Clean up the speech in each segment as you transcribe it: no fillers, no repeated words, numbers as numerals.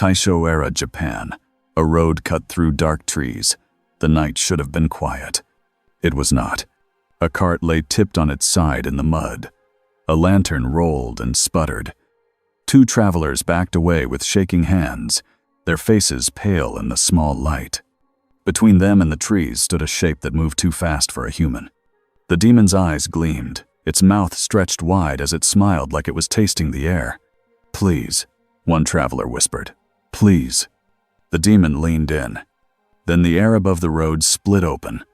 Taisho-era Japan. A road cut through dark trees. The night should have been quiet. It was not. A cart lay tipped on its side in the mud. A lantern rolled and sputtered. Two travelers backed away with shaking hands, their faces pale in the small light. Between them and the trees stood a shape that moved too fast for a human. The demon's eyes gleamed, its mouth stretched wide as it smiled like it was tasting the air. "Please," one traveler whispered. "Please." The demon leaned in. Then the air above the road split open.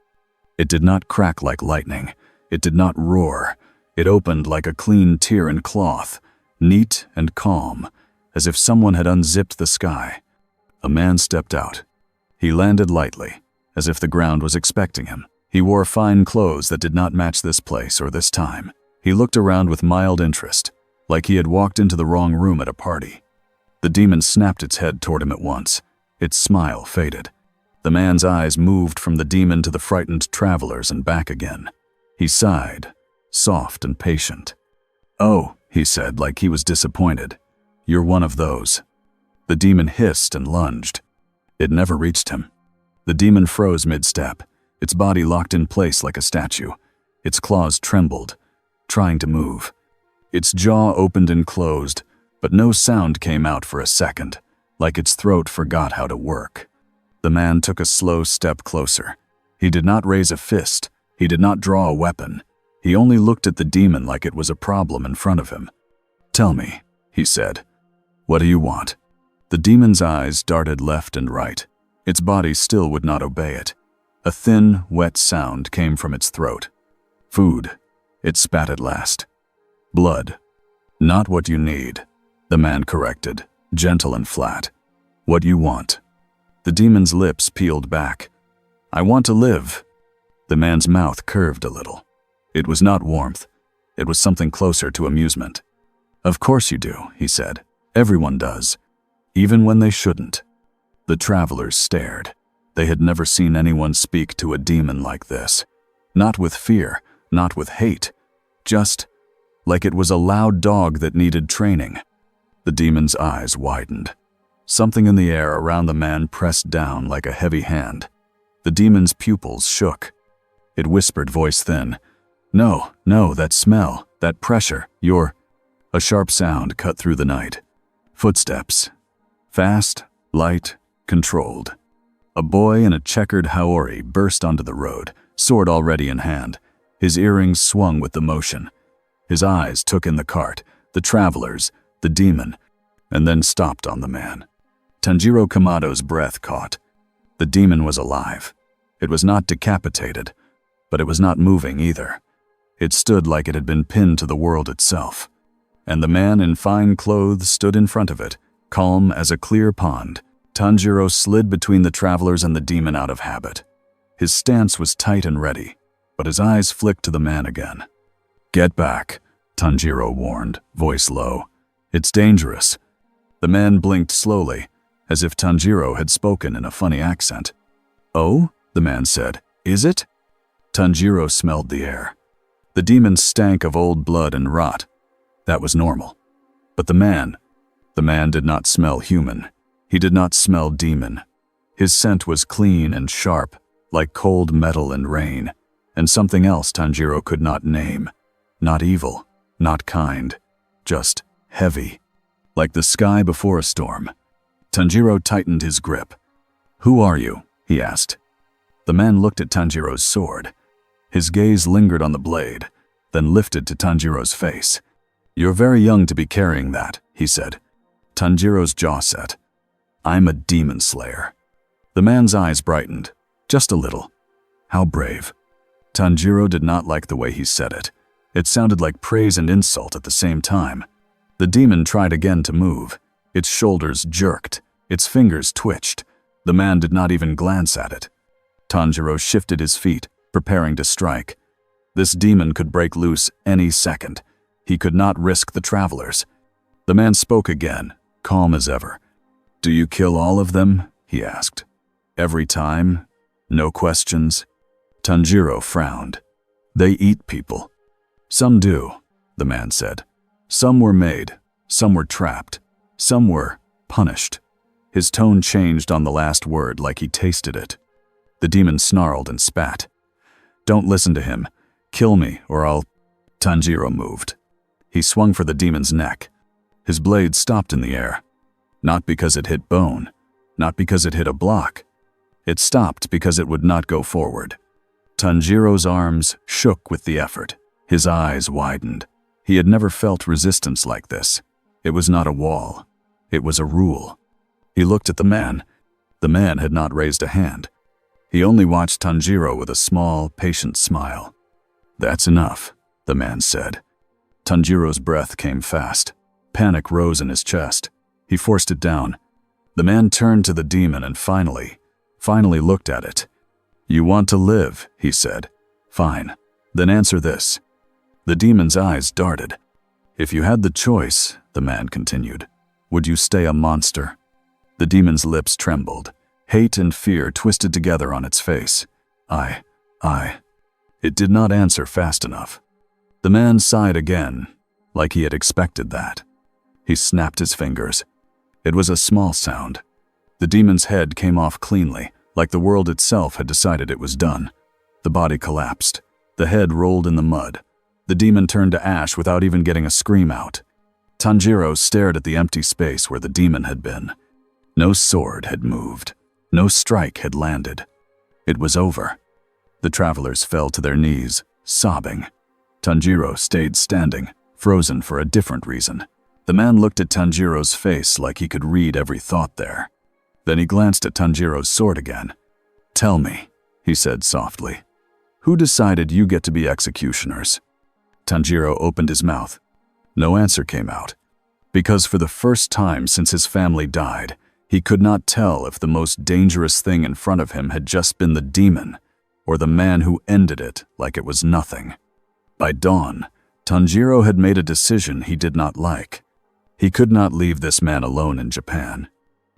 It did not crack like lightning. It did not roar. It opened like a clean Tyrian cloth, neat and calm, as if someone had unzipped the sky. A man stepped out. He landed lightly, as if the ground was expecting him. He wore fine clothes that did not match this place or this time. He looked around with mild interest, like he had walked into the wrong room at a party. The demon snapped its head toward him at once. Its smile faded. The man's eyes moved from the demon to the frightened travelers and back again. He sighed, soft and patient. "Oh," he said, like he was disappointed. "You're one of those." The demon hissed and lunged. It never reached him. The demon froze mid-step, its body locked in place like a statue. Its claws trembled, trying to move. Its jaw opened and closed, but no sound came out for a second, like its throat forgot how to work. The man took a slow step closer. He did not raise a fist. He did not draw a weapon. He only looked at the demon like it was a problem in front of him. "Tell me," he said. "What do you want?" The demon's eyes darted left and right. Its body still would not obey it. A thin, wet sound came from its throat. "Food," it spat at last. "Blood." "Not what you need," the man corrected, gentle and flat. "What you want." The demon's lips peeled back. "I want to live." The man's mouth curved a little. It was not warmth. It was something closer to amusement. "Of course you do," he said. "Everyone does. Even when they shouldn't." The travelers stared. They had never seen anyone speak to a demon like this. Not with fear, not with hate. Just like it was a loud dog that needed training. The demon's eyes widened. Something in the air around the man pressed down like a heavy hand. The demon's pupils shook. It whispered, voice thin, "No, no, that smell, that pressure, you're—" A sharp sound cut through the night. Footsteps. Fast, light, controlled. A boy in a checkered haori burst onto the road, sword already in hand. His earrings swung with the motion. His eyes took in the cart, the travelers, the demon, and then stopped on the man. Tanjiro Kamado's breath caught. The demon was alive. It was not decapitated, but it was not moving either. It stood like it had been pinned to the world itself. And the man in fine clothes stood in front of it, calm as a clear pond. Tanjiro slid between the travelers and the demon out of habit. His stance was tight and ready, but his eyes flicked to the man again. "Get back," Tanjiro warned, voice low. "It's dangerous." The man blinked slowly, as if Tanjiro had spoken in a funny accent. "Oh?" the man said. "Is it?" Tanjiro smelled the air. The demon stank of old blood and rot. That was normal. But the man did not smell human. He did not smell demon. His scent was clean and sharp, like cold metal and rain, and something else Tanjiro could not name. Not evil, not kind, just heavy, like the sky before a storm. Tanjiro tightened his grip. "Who are you?" he asked. The man looked at Tanjiro's sword. His gaze lingered on the blade, then lifted to Tanjiro's face. "You're very young to be carrying that," he said. Tanjiro's jaw set. "I'm a demon slayer." The man's eyes brightened, just a little. How brave. Tanjiro did not like the way he said it. It sounded like praise and insult at the same time. The demon tried again to move. Its shoulders jerked. Its fingers twitched. The man did not even glance at it. Tanjiro shifted his feet, preparing to strike. This demon could break loose any second. He could not risk the travelers. The man spoke again, calm as ever. "Do you kill all of them?" he asked. "Every time? No questions?" Tanjiro frowned. "They eat people." "Some do," the man said. "Some were made, some were trapped, some were punished." His tone changed on the last word like he tasted it. The demon snarled and spat. "Don't listen to him. Kill me or I'll—" Tanjiro moved. He swung for the demon's neck. His blade stopped in the air. Not because it hit bone. Not because it hit a block. It stopped because it would not go forward. Tanjiro's arms shook with the effort. His eyes widened. He had never felt resistance like this. It was not a wall. It was a rule. He looked at the man. The man had not raised a hand. He only watched Tanjiro with a small, patient smile. "That's enough," the man said. Tanjiro's breath came fast. Panic rose in his chest. He forced it down. The man turned to the demon and finally looked at it. "You want to live," he said. "Fine. Then answer this." The demon's eyes darted. "If you had the choice," the man continued, "would you stay a monster?" The demon's lips trembled. Hate and fear twisted together on its face. I. It did not answer fast enough. The man sighed again, like he had expected that. He snapped his fingers. It was a small sound. The demon's head came off cleanly, like the world itself had decided it was done. The body collapsed. The head rolled in the mud. The demon turned to ash without even getting a scream out. Tanjiro stared at the empty space where the demon had been. No sword had moved. No strike had landed. It was over. The travelers fell to their knees, sobbing. Tanjiro stayed standing, frozen for a different reason. The man looked at Tanjiro's face like he could read every thought there. Then he glanced at Tanjiro's sword again. "Tell me," he said softly, "who decided you get to be executioners?" Tanjiro opened his mouth. No answer came out. Because for the first time since his family died, he could not tell if the most dangerous thing in front of him had just been the demon, or the man who ended it like it was nothing. By dawn, Tanjiro had made a decision he did not like. He could not leave this man alone in Japan.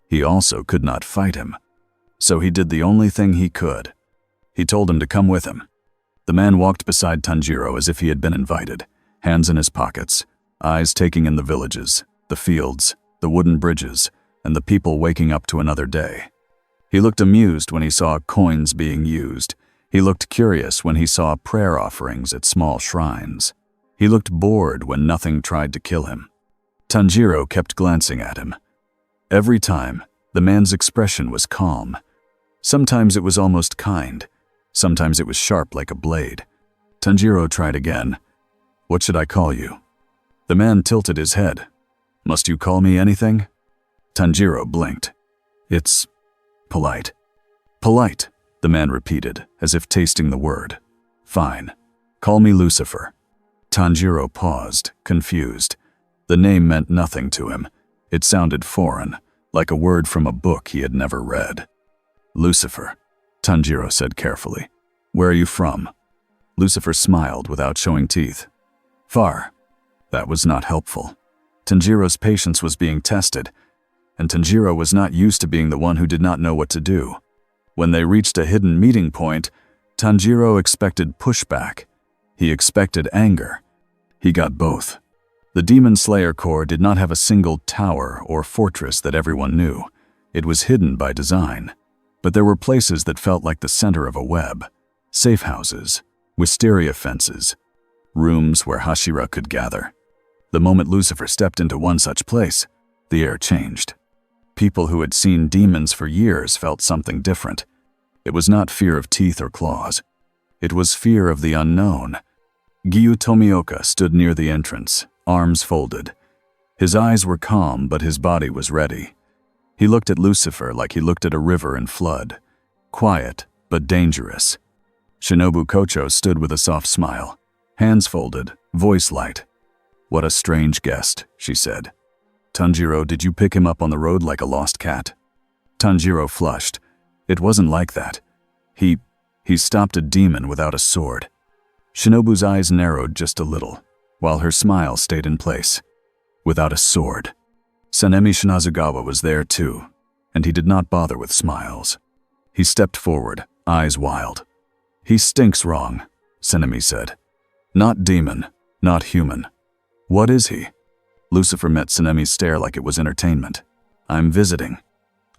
He also could not fight him. So he did the only thing he could. He told him to come with him. The man walked beside Tanjiro as if he had been invited, hands in his pockets, eyes taking in the villages, the fields, the wooden bridges, and the people waking up to another day. He looked amused when he saw coins being used. He looked curious when he saw prayer offerings at small shrines. He looked bored when nothing tried to kill him. Tanjiro kept glancing at him. Every time, the man's expression was calm. Sometimes it was almost kind. Sometimes it was sharp like a blade. Tanjiro tried again. "What should I call you?" The man tilted his head. "Must you call me anything?" Tanjiro blinked. "It's polite." "Polite," the man repeated, as if tasting the word. "Fine. Call me Lucifer." Tanjiro paused, confused. The name meant nothing to him. It sounded foreign, like a word from a book he had never read. "Lucifer," Tanjiro said carefully. "Where are you from?" Lucifer smiled without showing teeth. "Far." That was not helpful. Tanjiro's patience was being tested, and Tanjiro was not used to being the one who did not know what to do. When they reached a hidden meeting point, Tanjiro expected pushback. He expected anger. He got both. The Demon Slayer Corps did not have a single tower or fortress that everyone knew. It was hidden by design. But there were places that felt like the center of a web. Safe houses, wisteria fences, rooms where Hashira could gather. The moment Lucifer stepped into one such place, the air changed. People who had seen demons for years felt something different. It was not fear of teeth or claws. It was fear of the unknown. Gyu Tomioka stood near the entrance, arms folded. His eyes were calm, but his body was ready. He looked at Lucifer like he looked at a river in flood. Quiet, but dangerous. Shinobu Kocho stood with a soft smile, hands folded, voice light. "What a strange guest," she said. "Tanjiro, did you pick him up on the road like a lost cat?" Tanjiro flushed. It wasn't like that. He stopped a demon without a sword. Shinobu's eyes narrowed just a little, while her smile stayed in place. Without a sword. Sanemi Shinazugawa was there too, and he did not bother with smiles. He stepped forward, eyes wild. "He stinks wrong," Sanemi said. "Not demon, not human. What is he?" Lucifer met Sanemi's stare like it was entertainment. "I'm visiting."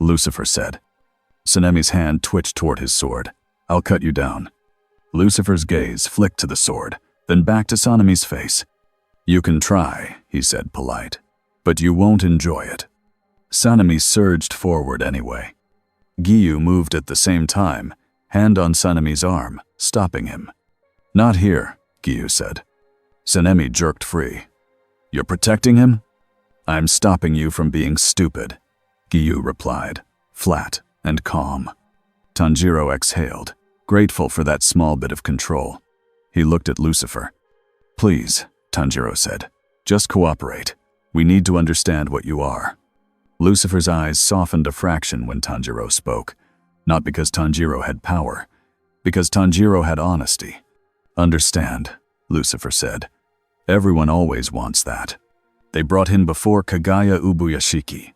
Lucifer said. Sanemi's hand twitched toward his sword. I'll cut you down. Lucifer's gaze flicked to the sword, then back to Sanemi's face. You can try, he said, polite, but you won't enjoy it. Sanemi surged forward anyway. Giyu moved at the same time, hand on Sanemi's arm, stopping him. Not here, Giyu said. Sanemi jerked free. You're protecting him? I'm stopping you from being stupid, Giyu replied, flat and calm. Tanjiro exhaled, grateful for that small bit of control. He looked at Lucifer. Please, Tanjiro said, just cooperate. We need to understand what you are. Lucifer's eyes softened a fraction when Tanjiro spoke, not because Tanjiro had power, because Tanjiro had honesty. Understand, Lucifer said. Everyone always wants that. They brought him before Kagaya Ubuyashiki.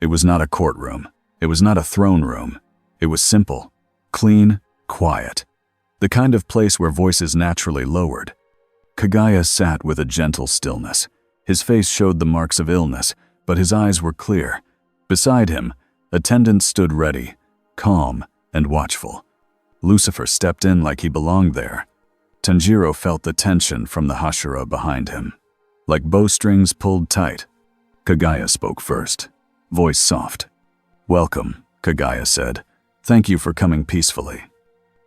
It was not a courtroom. It was not a throne room. It was simple, clean, quiet. The kind of place where voices naturally lowered. Kagaya sat with a gentle stillness. His face showed the marks of illness, but his eyes were clear. Beside him, attendants stood ready, calm and watchful. Lucifer stepped in like he belonged there. Tanjiro felt the tension from the Hashira behind him. Like bowstrings pulled tight. Kagaya spoke first, voice soft. Welcome, Kagaya said. Thank you for coming peacefully.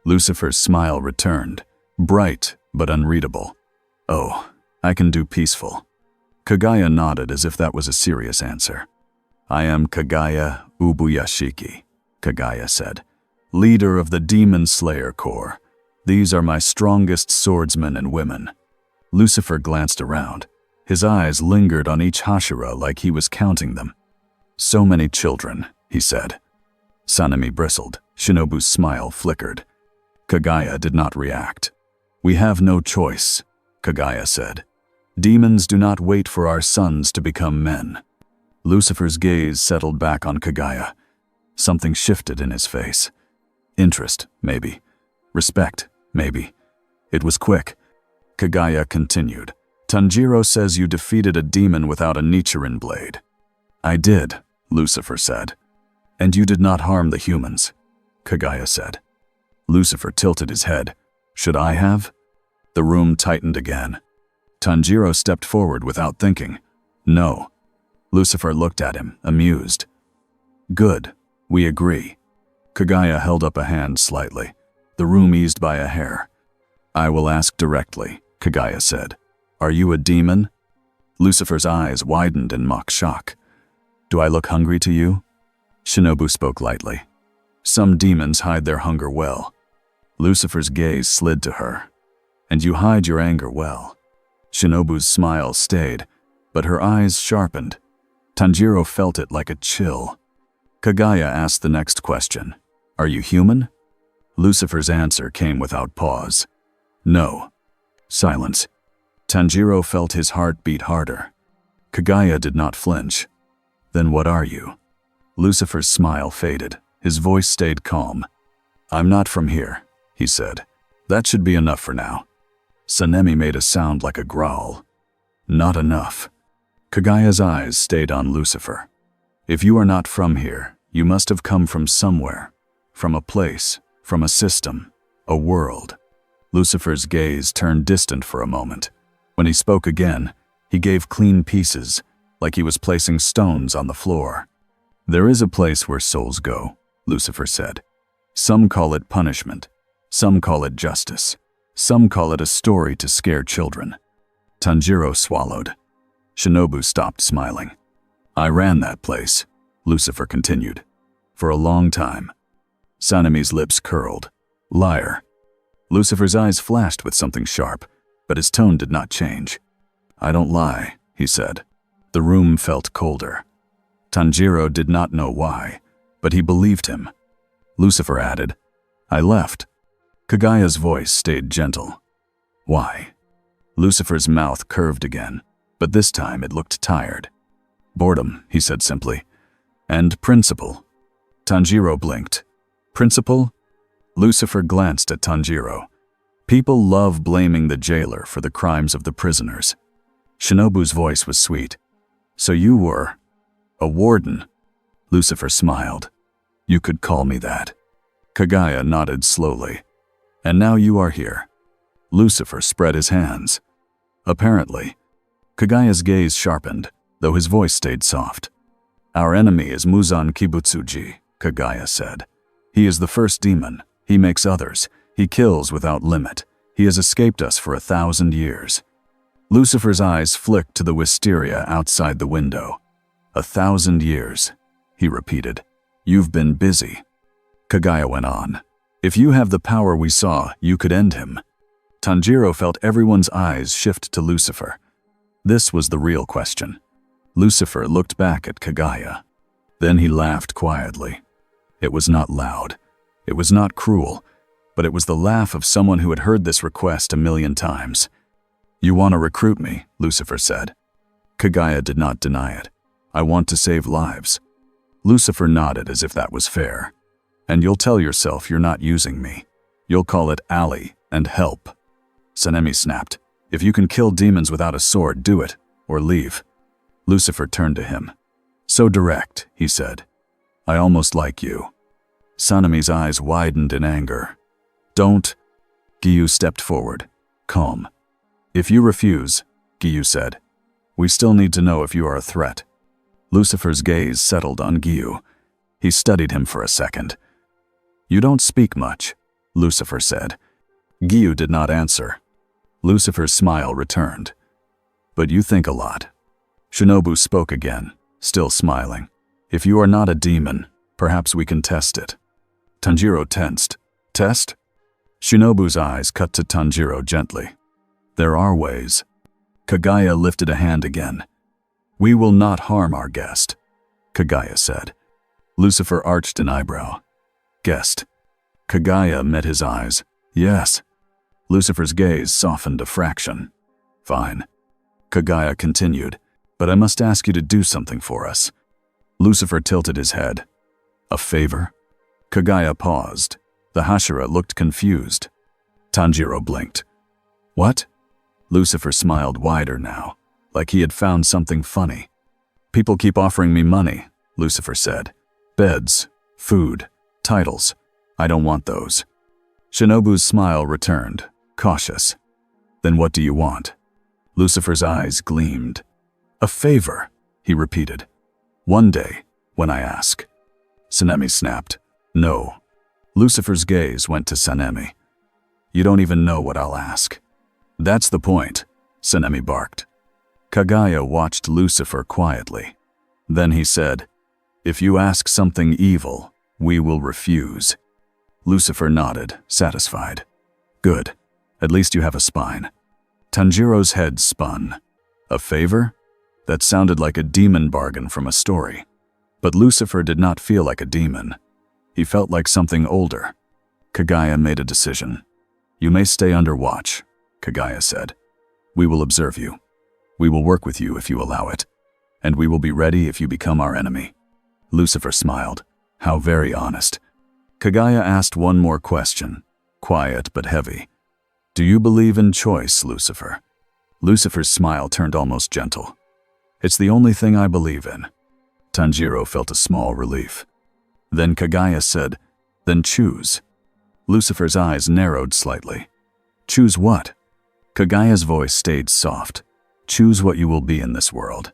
Lucifer's smile returned, bright but unreadable. Oh, I can do peaceful. Kagaya nodded as if that was a serious answer. I am Kagaya Ubuyashiki, Kagaya said, leader of the Demon Slayer Corps. These are my strongest swordsmen and women. Lucifer glanced around. His eyes lingered on each Hashira like he was counting them. So many children, he said. Sanemi bristled. Shinobu's smile flickered. Kagaya did not react. We have no choice, Kagaya said. Demons do not wait for our sons to become men. Lucifer's gaze settled back on Kagaya. Something shifted in his face. Interest, maybe. Respect, maybe. It was quick. Kagaya continued. Tanjiro says you defeated a demon without a Nichiren blade. I did, Lucifer said. And you did not harm the humans, Kagaya said. Lucifer tilted his head. Should I have? The room tightened again. Tanjiro stepped forward without thinking. No. Lucifer looked at him, amused. Good, we agree. Kagaya held up a hand slightly. The room eased by a hair. I will ask directly, Kagaya said. Are you a demon? Lucifer's eyes widened in mock shock. Do I look hungry to you? Shinobu spoke lightly. Some demons hide their hunger well. Lucifer's gaze slid to her. And you hide your anger well. Shinobu's smile stayed, but her eyes sharpened. Tanjiro felt it like a chill. Kagaya asked the next question. Are you human? Lucifer's answer came without pause. No. Silence. Tanjiro felt his heart beat harder. Kagaya did not flinch. Then what are you? Lucifer's smile faded. His voice stayed calm. I'm not from here, he said. That should be enough for now. Sanemi made a sound like a growl. Not enough. Kagaya's eyes stayed on Lucifer. If you are not from here, you must have come from somewhere. From a place, from a system, a world. Lucifer's gaze turned distant for a moment. When he spoke again, he gave clean pieces, like he was placing stones on the floor. There is a place where souls go, Lucifer said. Some call it punishment. Some call it justice. Some call it a story to scare children. Tanjiro swallowed. Shinobu stopped smiling. I ran that place, Lucifer continued, for a long time. Sanemi's lips curled. Liar. Lucifer's eyes flashed with something sharp, but his tone did not change. I don't lie, he said. The room felt colder. Tanjiro did not know why, but he believed him. Lucifer added, I left. Kagaya's voice stayed gentle. Why? Lucifer's mouth curved again, but this time it looked tired. Boredom, he said simply. And principle. Tanjiro blinked. Principle? Lucifer glanced at Tanjiro. People love blaming the jailer for the crimes of the prisoners. Shinobu's voice was sweet. So you were a warden? Lucifer smiled. You could call me that. Kagaya nodded slowly. And now you are here. Lucifer spread his hands. Apparently, Kagaya's gaze sharpened, though his voice stayed soft. Our enemy is Muzan Kibutsuji, Kagaya said. He is the first demon. He makes others. He kills without limit. He has escaped us for 1,000 years. Lucifer's eyes flicked to the wisteria outside the window. 1,000 years, he repeated. You've been busy. Kagaya went on. If you have the power we saw, you could end him. Tanjiro felt everyone's eyes shift to Lucifer. This was the real question. Lucifer looked back at Kagaya. Then he laughed quietly. It was not loud. It was not cruel, but it was the laugh of someone who had heard this request 1,000,000 times. You want to recruit me, Lucifer said. Kagaya did not deny it. I want to save lives. Lucifer nodded as if that was fair. And you'll tell yourself you're not using me. You'll call it ally and help. Sanemi snapped. If you can kill demons without a sword, do it, or leave. Lucifer turned to him. So direct, he said. I almost like you. Sanemi's eyes widened in anger. Don't. Giyu stepped forward, calm. If you refuse, Giyu said, we still need to know if you are a threat. Lucifer's gaze settled on Giyu. He studied him for a second. You don't speak much, Lucifer said. Giyu did not answer. Lucifer's smile returned. But you think a lot. Shinobu spoke again, still smiling. If you are not a demon, perhaps we can test it. Tanjiro tensed. Test? Shinobu's eyes cut to Tanjiro gently. There are ways. Kagaya lifted a hand again. We will not harm our guest, Kagaya said. Lucifer arched an eyebrow. Guest. Kagaya met his eyes. Yes. Lucifer's gaze softened a fraction. Fine. Kagaya continued. But I must ask you to do something for us. Lucifer tilted his head. A favor? Kagaya paused. The Hashira looked confused. Tanjiro blinked. What? Lucifer smiled wider now, like he had found something funny. People keep offering me money, Lucifer said. Beds, food, titles. I don't want those. Shinobu's smile returned, cautious. Then what do you want? Lucifer's eyes gleamed. A favor, he repeated. One day, when I ask. Sanemi snapped. No. Lucifer's gaze went to Sanemi. You don't even know what I'll ask. That's the point, Sanemi barked. Kagaya watched Lucifer quietly. Then he said, If you ask something evil, we will refuse. Lucifer nodded, satisfied. Good. At least you have a spine. Tanjiro's head spun. A favor? That sounded like a demon bargain from a story. But Lucifer did not feel like a demon. He felt like something older. Kagaya made a decision. You may stay under watch, Kagaya said. We will observe you. We will work with you if you allow it. And we will be ready if you become our enemy. Lucifer smiled. How very honest. Kagaya asked one more question, quiet but heavy. Do you believe in choice, Lucifer? Lucifer's smile turned almost gentle. It's the only thing I believe in. Tanjiro felt a small relief. Then Kagaya said, Then choose. Lucifer's eyes narrowed slightly. Choose what? Kagaya's voice stayed soft. Choose what you will be in this world.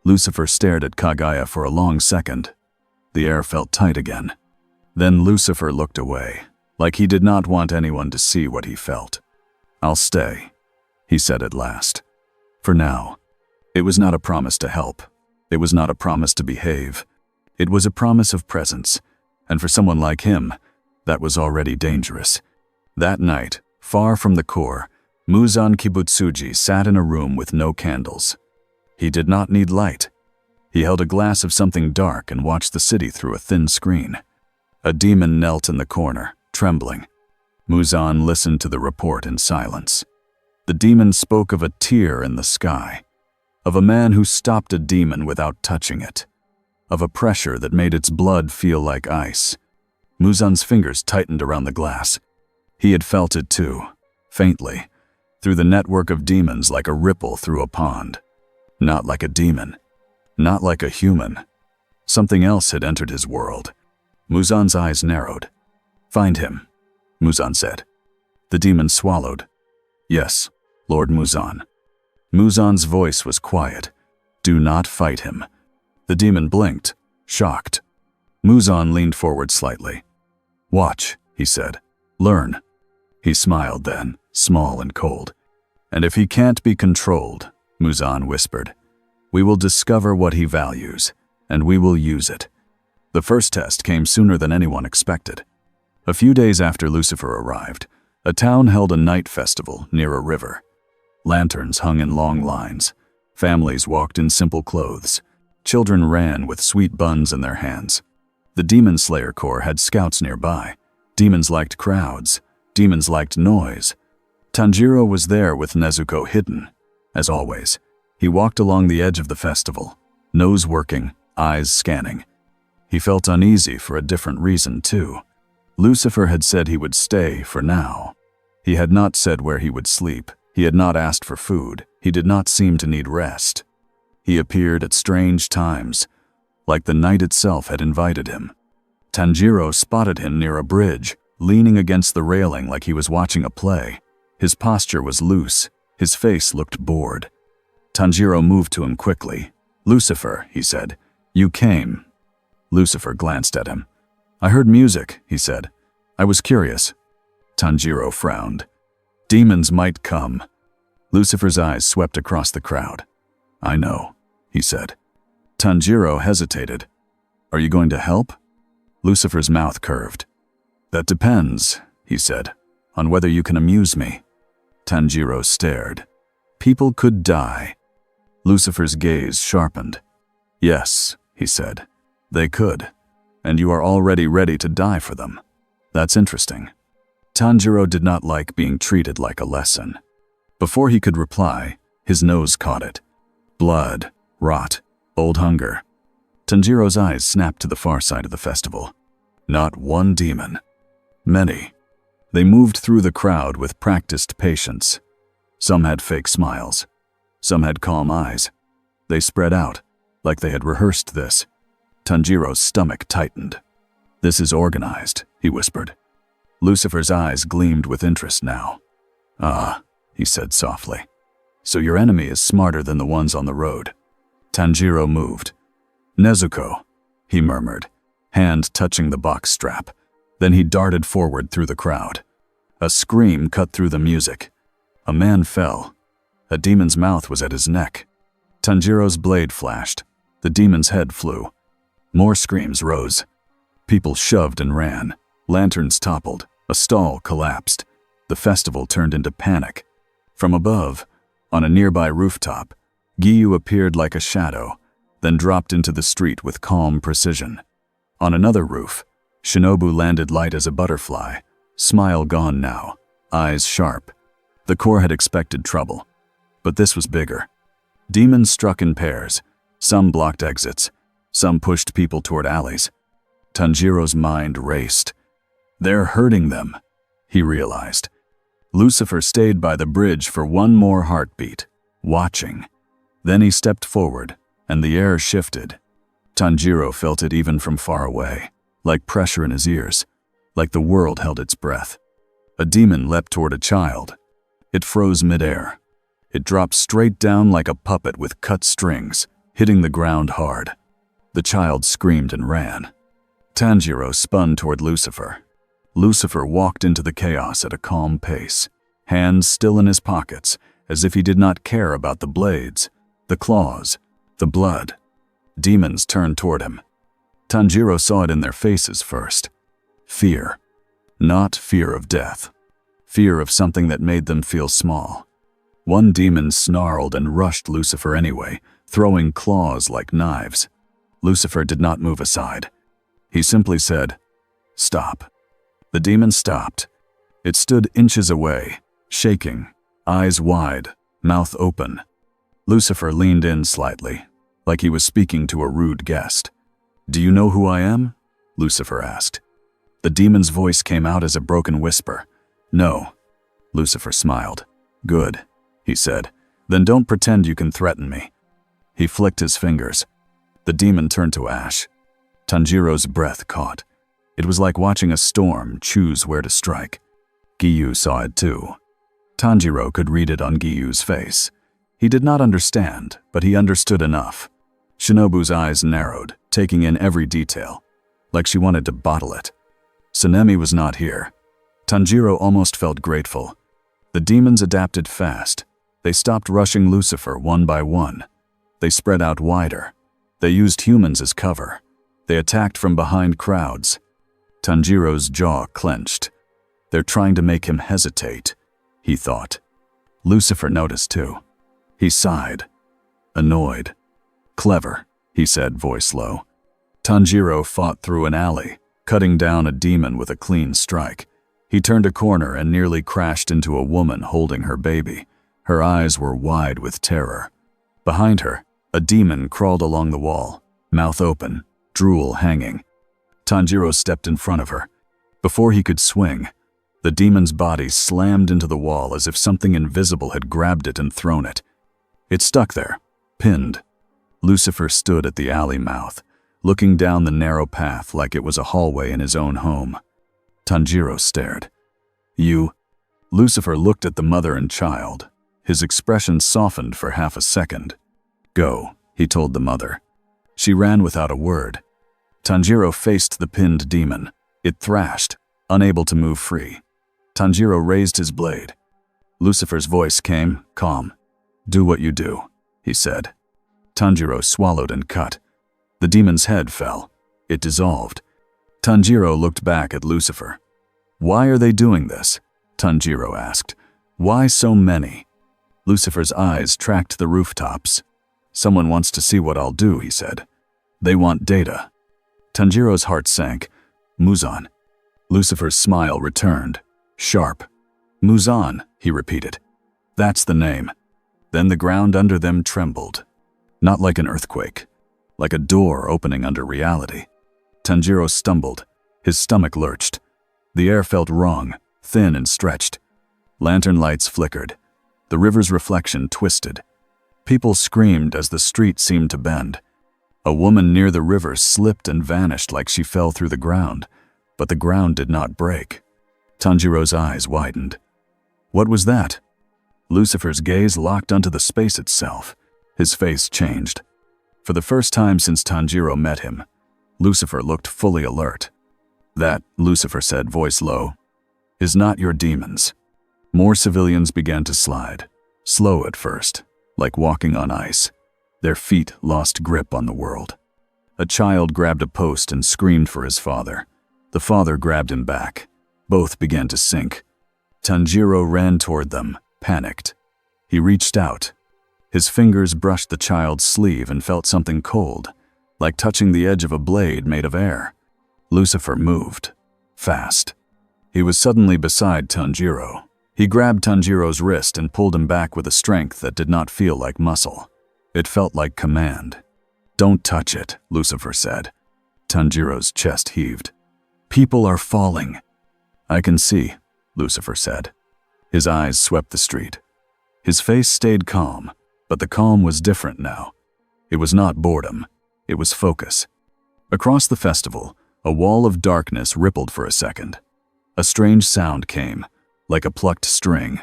Lucifer stared at Kagaya for a long second. The air felt tight again. Then Lucifer looked away, like he did not want anyone to see what he felt. I'll stay, he said at last. For now. It was not a promise to help. It was not a promise to behave. It was a promise of presence, and for someone like him, that was already dangerous. That night, far from the core, Muzan Kibutsuji sat in a room with no candles. He did not need light. He held a glass of something dark and watched the city through a thin screen. A demon knelt in the corner, trembling. Muzan listened to the report in silence. The demon spoke of a tear in the sky, of a man who stopped a demon without touching it, of a pressure that made its blood feel like ice. Muzan's fingers tightened around the glass. He had felt it too, faintly, through the network of demons like a ripple through a pond. Not like a demon, not like a human. Something else had entered his world. Muzan's eyes narrowed. "Find him," Muzan said. The demon swallowed. "Yes, Lord Muzan." Muzan's voice was quiet. "Do not fight him." The demon blinked, shocked. Muzan leaned forward slightly. "Watch," he said. "Learn." He smiled then, small and cold. "And if he can't be controlled," Muzan whispered, "we will discover what he values, and we will use it." The first test came sooner than anyone expected. A few days after Lucifer arrived, a town held a night festival near a river. Lanterns hung in long lines. Families walked in simple clothes. Children ran with sweet buns in their hands. The Demon Slayer Corps had scouts nearby. Demons liked crowds. Demons liked noise. Tanjiro was there with Nezuko hidden. As always, he walked along the edge of the festival, nose working, eyes scanning. He felt uneasy for a different reason, too. Lucifer had said he would stay for now. He had not said where he would sleep. He had not asked for food. He did not seem to need rest. He appeared at strange times, like the night itself had invited him. Tanjiro spotted him near a bridge, leaning against the railing like he was watching a play. His posture was loose. His face looked bored. Tanjiro moved to him quickly. "Lucifer," he said, "you came." Lucifer glanced at him. "I heard music," he said. "I was curious." Tanjiro frowned. "Demons might come." Lucifer's eyes swept across the crowd. "I know," he said. Tanjiro hesitated. "Are you going to help?" Lucifer's mouth curved. "That depends," he said, "on whether you can amuse me." Tanjiro stared. "People could die." Lucifer's gaze sharpened. "Yes," he said, "they could. And you are already ready to die for them. That's interesting." Tanjiro did not like being treated like a lesson. Before he could reply, his nose caught it. Blood, rot, old hunger. Tanjiro's eyes snapped to the far side of the festival. Not one demon. Many. They moved through the crowd with practiced patience. Some had fake smiles. Some had calm eyes. They spread out, like they had rehearsed this. Tanjiro's stomach tightened. "This is organized," he whispered. Lucifer's eyes gleamed with interest now. "Ah," he said softly. "So your enemy is smarter than the ones on the road." Tanjiro moved. "Nezuko," he murmured, hand touching the box strap. Then he darted forward through the crowd. A scream cut through the music. A man fell. A demon's mouth was at his neck. Tanjiro's blade flashed. The demon's head flew. More screams rose. People shoved and ran. Lanterns toppled. A stall collapsed. The festival turned into panic. From above, on a nearby rooftop, Giyu appeared like a shadow, then dropped into the street with calm precision. On another roof, Shinobu landed light as a butterfly, smile gone now, eyes sharp. The Corps had expected trouble, but this was bigger. Demons struck in pairs. Some blocked exits. Some pushed people toward alleys. Tanjiro's mind raced. They're hurting them, he realized. Lucifer stayed by the bridge for one more heartbeat, watching. Then he stepped forward, and the air shifted. Tanjiro felt it even from far away, like pressure in his ears, like the world held its breath. A demon leapt toward a child. It froze midair. It dropped straight down like a puppet with cut strings, hitting the ground hard. The child screamed and ran. Tanjiro spun toward Lucifer. Lucifer walked into the chaos at a calm pace, hands still in his pockets, as if he did not care about the blades, the claws, the blood. Demons turned toward him. Tanjiro saw it in their faces first. Fear. Not fear of death. Fear of something that made them feel small. One demon snarled and rushed Lucifer anyway, throwing claws like knives. Lucifer did not move aside. He simply said, "Stop." The demon stopped. It stood inches away, shaking, eyes wide, mouth open. Lucifer leaned in slightly, like he was speaking to a rude guest. "Do you know who I am?" Lucifer asked. The demon's voice came out as a broken whisper. "No." Lucifer smiled. "Good," he said. "Then don't pretend you can threaten me." He flicked his fingers. The demon turned to ash. Tanjiro's breath caught. It was like watching a storm choose where to strike. Giyu saw it too. Tanjiro could read it on Giyu's face. He did not understand, but he understood enough. Shinobu's eyes narrowed, taking in every detail, like she wanted to bottle it. Tsunemi was not here. Tanjiro almost felt grateful. The demons adapted fast. They stopped rushing Lucifer one by one. They spread out wider. They used humans as cover. They attacked from behind crowds. Tanjiro's jaw clenched. They're trying to make him hesitate, he thought. Lucifer noticed too. He sighed. Annoyed. Clever, he said, voice low. Tanjiro fought through an alley, cutting down a demon with a clean strike. He turned a corner and nearly crashed into a woman holding her baby. Her eyes were wide with terror. Behind her, a demon crawled along the wall, mouth open, drool hanging. Tanjiro stepped in front of her. Before he could swing, the demon's body slammed into the wall as if something invisible had grabbed it and thrown it. It stuck there, pinned. Lucifer stood at the alley mouth, looking down the narrow path like it was a hallway in his own home. Tanjiro stared. You? Lucifer looked at the mother and child. His expression softened for half a second. Go, he told the mother. She ran without a word. Tanjiro faced the pinned demon. It thrashed, unable to move free. Tanjiro raised his blade. Lucifer's voice came, calm. Do what you do, he said. Tanjiro swallowed and cut. The demon's head fell. It dissolved. Tanjiro looked back at Lucifer. Why are they doing this? Tanjiro asked. Why so many? Lucifer's eyes tracked the rooftops. Someone wants to see what I'll do, he said. They want data. Tanjiro's heart sank. Muzan. Lucifer's smile returned. Sharp. Muzan, he repeated. That's the name. Then the ground under them trembled. Not like an earthquake. Like a door opening under reality. Tanjiro stumbled. His stomach lurched. The air felt wrong, thin and stretched. Lantern lights flickered. The river's reflection twisted. People screamed as the street seemed to bend. A woman near the river slipped and vanished like she fell through the ground, but the ground did not break. Tanjiro's eyes widened. What was that? Lucifer's gaze locked onto the space itself. His face changed. For the first time since Tanjiro met him, Lucifer looked fully alert. That, Lucifer said, voice low, is not your demons. More civilians began to slide, slow at first, like walking on ice. Their feet lost grip on the world. A child grabbed a post and screamed for his father. The father grabbed him back. Both began to sink. Tanjiro ran toward them, panicked. He reached out. His fingers brushed the child's sleeve and felt something cold, like touching the edge of a blade made of air. Lucifer moved. Fast. He was suddenly beside Tanjiro. He grabbed Tanjiro's wrist and pulled him back with a strength that did not feel like muscle. It felt like command. Don't touch it, Lucifer said. Tanjiro's chest heaved. People are falling. I can see, Lucifer said. His eyes swept the street. His face stayed calm, but the calm was different now. It was not boredom. It was focus. Across the festival, a wall of darkness rippled for a second. A strange sound came, like a plucked string.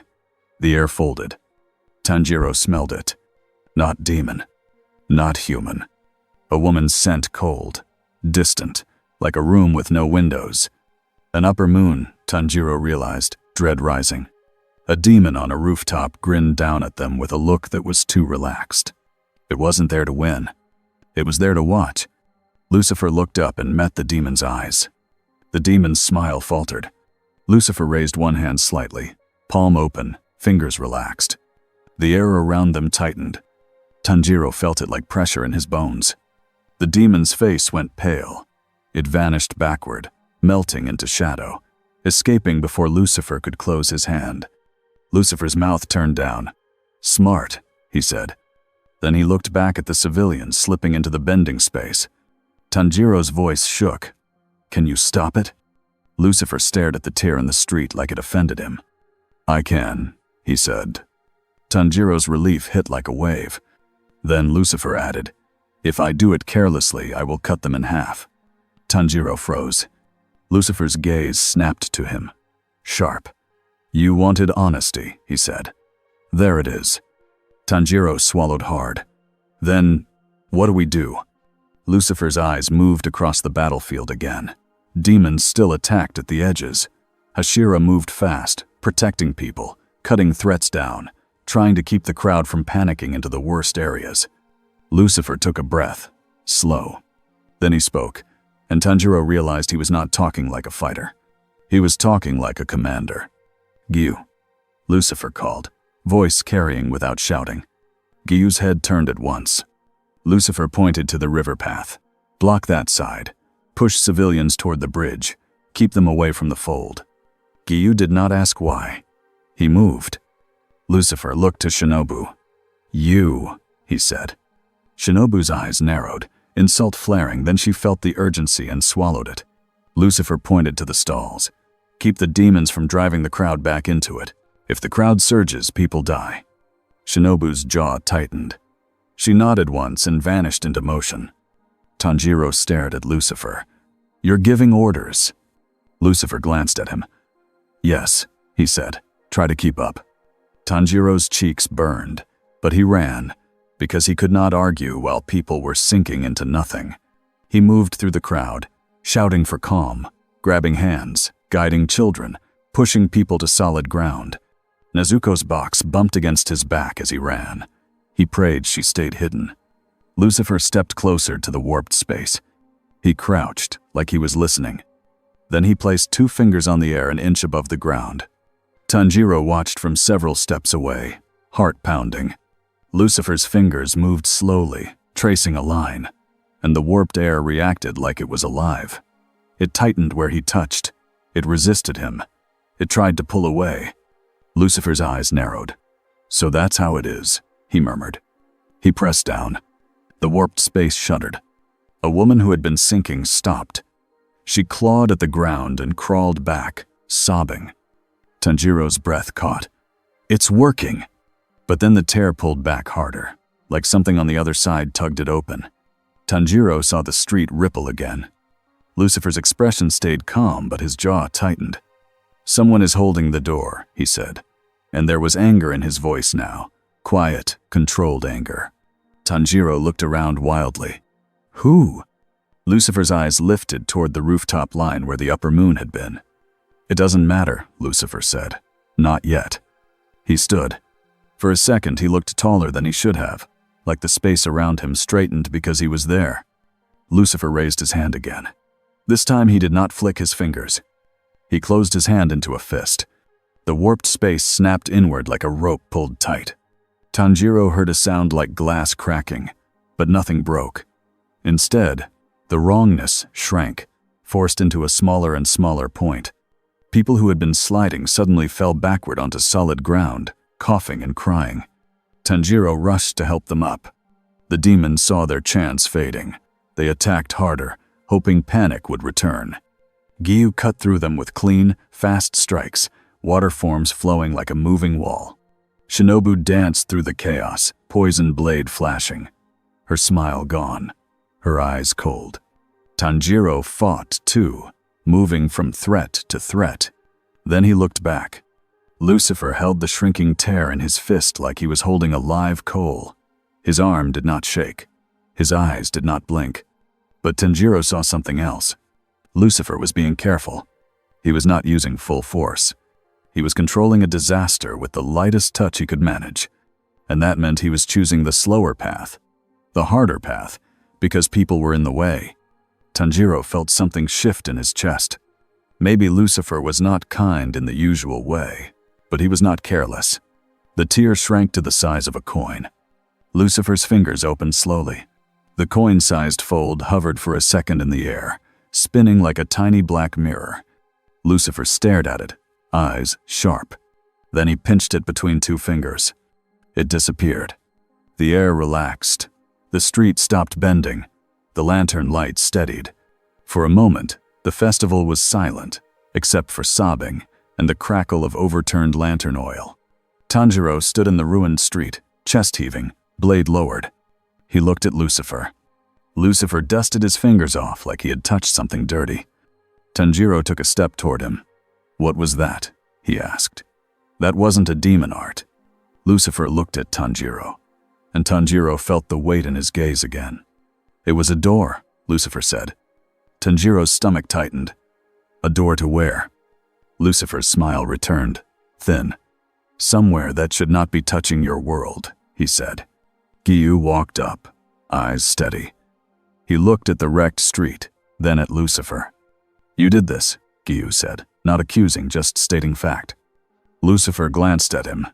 The air folded. Tanjiro smelled it. Not demon. Not human. A woman's scent cold, distant, like a room with no windows. An upper moon, Tanjiro realized, dread rising. A demon on a rooftop grinned down at them with a look that was too relaxed. It wasn't there to win. It was there to watch. Lucifer looked up and met the demon's eyes. The demon's smile faltered. Lucifer raised one hand slightly, palm open, fingers relaxed. The air around them tightened. Tanjiro felt it like pressure in his bones. The demon's face went pale. It vanished backward, melting into shadow, escaping before Lucifer could close his hand. Lucifer's mouth turned down. Smart, he said. Then he looked back at the civilians slipping into the bending space. Tanjiro's voice shook. Can you stop it? Lucifer stared at the tear in the street like it offended him. I can, he said. Tanjiro's relief hit like a wave. Then Lucifer added, if I do it carelessly, I will cut them in half. Tanjiro froze. Lucifer's gaze snapped to him. Sharp. You wanted honesty, he said. There it is. Tanjiro swallowed hard. Then, what do we do? Lucifer's eyes moved across the battlefield again. Demons still attacked at the edges. Hashira moved fast, protecting people, cutting threats down, trying to keep the crowd from panicking into the worst areas. Lucifer took a breath, slow. Then he spoke, and Tanjiro realized he was not talking like a fighter. He was talking like a commander. Gyu, Lucifer called, voice carrying without shouting. Gyu's head turned at once. Lucifer pointed to the river path. Block that side. Push civilians toward the bridge. Keep them away from the fold. Gyu did not ask why. He moved. Lucifer looked to Shinobu. You, he said. Shinobu's eyes narrowed, insult flaring, then she felt the urgency and swallowed it. Lucifer pointed to the stalls. Keep the demons from driving the crowd back into it. If the crowd surges, people die. Shinobu's jaw tightened. She nodded once and vanished into motion. Tanjiro stared at Lucifer. You're giving orders. Lucifer glanced at him. Yes, he said. Try to keep up. Tanjiro's cheeks burned, but he ran, because he could not argue while people were sinking into nothing. He moved through the crowd, shouting for calm, grabbing hands, guiding children, pushing people to solid ground. Nezuko's box bumped against his back as he ran. He prayed she stayed hidden. Lucifer stepped closer to the warped space. He crouched, like he was listening. Then he placed 2 fingers on the air an inch above the ground. Tanjiro watched from several steps away, heart pounding. Lucifer's fingers moved slowly, tracing a line, and the warped air reacted like it was alive. It tightened where he touched. It resisted him. It tried to pull away. Lucifer's eyes narrowed. So that's how it is, he murmured. He pressed down. The warped space shuddered. A woman who had been sinking stopped. She clawed at the ground and crawled back, sobbing. Tanjiro's breath caught. It's working! But then the tear pulled back harder, like something on the other side tugged it open. Tanjiro saw the street ripple again. Lucifer's expression stayed calm, but his jaw tightened. Someone is holding the door, he said, and there was anger in his voice now, quiet, controlled anger. Tanjiro looked around wildly. Who? Lucifer's eyes lifted toward the rooftop line where the upper moon had been. It doesn't matter, Lucifer said. Not yet. He stood. For a second, he looked taller than he should have, like the space around him straightened because he was there. Lucifer raised his hand again. This time he did not flick his fingers. He closed his hand into a fist. The warped space snapped inward like a rope pulled tight. Tanjiro heard a sound like glass cracking, but nothing broke. Instead, the wrongness shrank, forced into a smaller and smaller point. People who had been sliding suddenly fell backward onto solid ground, coughing and crying. Tanjiro rushed to help them up. The demons saw their chance fading. They attacked harder, hoping panic would return. Gyu cut through them with clean, fast strikes, water forms flowing like a moving wall. Shinobu danced through the chaos, poison blade flashing. Her smile gone, her eyes cold. Tanjiro fought too, moving from threat to threat. Then he looked back. Lucifer held the shrinking tear in his fist like he was holding a live coal. His arm did not shake. His eyes did not blink. But Tanjiro saw something else. Lucifer was being careful. He was not using full force. He was controlling a disaster with the lightest touch he could manage. And that meant he was choosing the slower path, the harder path, because people were in the way. Tanjiro felt something shift in his chest. Maybe Lucifer was not kind in the usual way, but he was not careless. The tear shrank to the size of a coin. Lucifer's fingers opened slowly. The coin-sized fold hovered for a second in the air, spinning like a tiny black mirror. Lucifer stared at it, eyes sharp. Then he pinched it between 2 fingers. It disappeared. The air relaxed. The street stopped bending. The lantern light steadied. For a moment, the festival was silent, except for sobbing and the crackle of overturned lantern oil. Tanjiro stood in the ruined street, chest heaving, blade lowered. He looked at Lucifer. Lucifer dusted his fingers off like he had touched something dirty. Tanjiro took a step toward him. "What was that?" he asked. "That wasn't a demon art." Lucifer looked at Tanjiro, and Tanjiro felt the weight in his gaze again. "It was a door," Lucifer said. Tanjiro's stomach tightened. "A door to where?" Lucifer's smile returned, thin. "Somewhere that should not be touching your world," he said. Giyu walked up, eyes steady. He looked at the wrecked street, then at Lucifer. "You did this," Giyu said, not accusing, just stating fact. Lucifer glanced at him.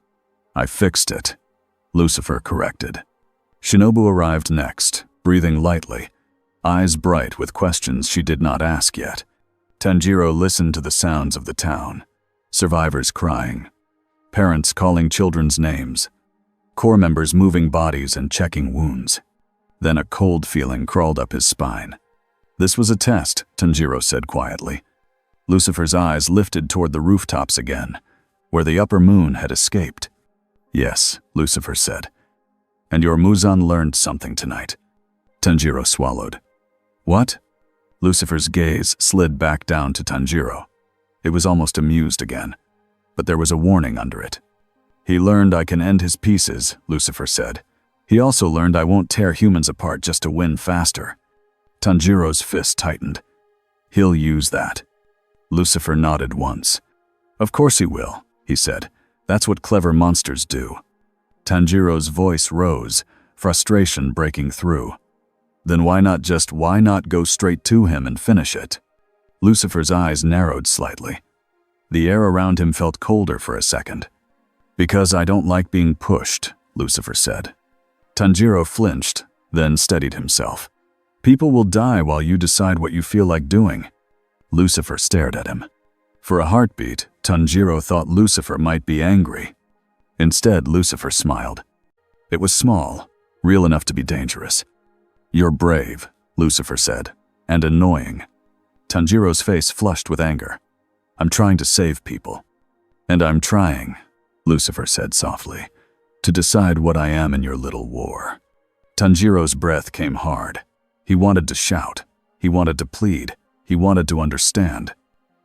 "I fixed it," Lucifer corrected. Shinobu arrived next, breathing lightly, eyes bright with questions she did not ask yet. Tanjiro listened to the sounds of the town, survivors crying, parents calling children's names, corps members moving bodies and checking wounds. Then a cold feeling crawled up his spine. "This was a test," Tanjiro said quietly. Lucifer's eyes lifted toward the rooftops again, where the upper moon had escaped. "Yes," Lucifer said. "And your Muzan learned something tonight." Tanjiro swallowed. "What?" Lucifer's gaze slid back down to Tanjiro. It was almost amused again, but there was a warning under it. "He learned I can end his pieces," Lucifer said. "He also learned I won't tear humans apart just to win faster." Tanjiro's fist tightened. "He'll use that." Lucifer nodded once. "Of course he will," he said. "That's what clever monsters do." Tanjiro's voice rose, frustration breaking through. "Then why not go straight to him and finish it?" Lucifer's eyes narrowed slightly. The air around him felt colder for a second. "Because I don't like being pushed," Lucifer said. Tanjiro flinched, then steadied himself. "People will die while you decide what you feel like doing." Lucifer stared at him. For a heartbeat, Tanjiro thought Lucifer might be angry. Instead, Lucifer smiled. It was small, real enough to be dangerous. "You're brave," Lucifer said, "and annoying." Tanjiro's face flushed with anger. "I'm trying to save people." "And I'm trying," Lucifer said softly, "to decide what I am in your little war." Tanjiro's breath came hard. He wanted to shout. He wanted to plead. He wanted to understand.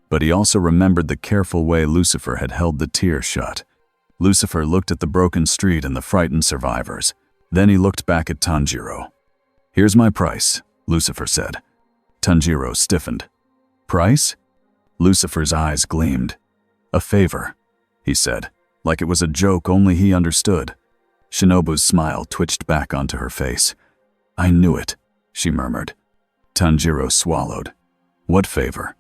But he also remembered the careful way Lucifer had held the tear shut. Lucifer looked at the broken street and the frightened survivors. Then he looked back at Tanjiro. "Here's my price," Lucifer said. Tanjiro stiffened. "Price?" Lucifer's eyes gleamed. "A favor," he said, like it was a joke only he understood. Shinobu's smile twitched back onto her face. "I knew it," she murmured. Tanjiro swallowed. "What favor?"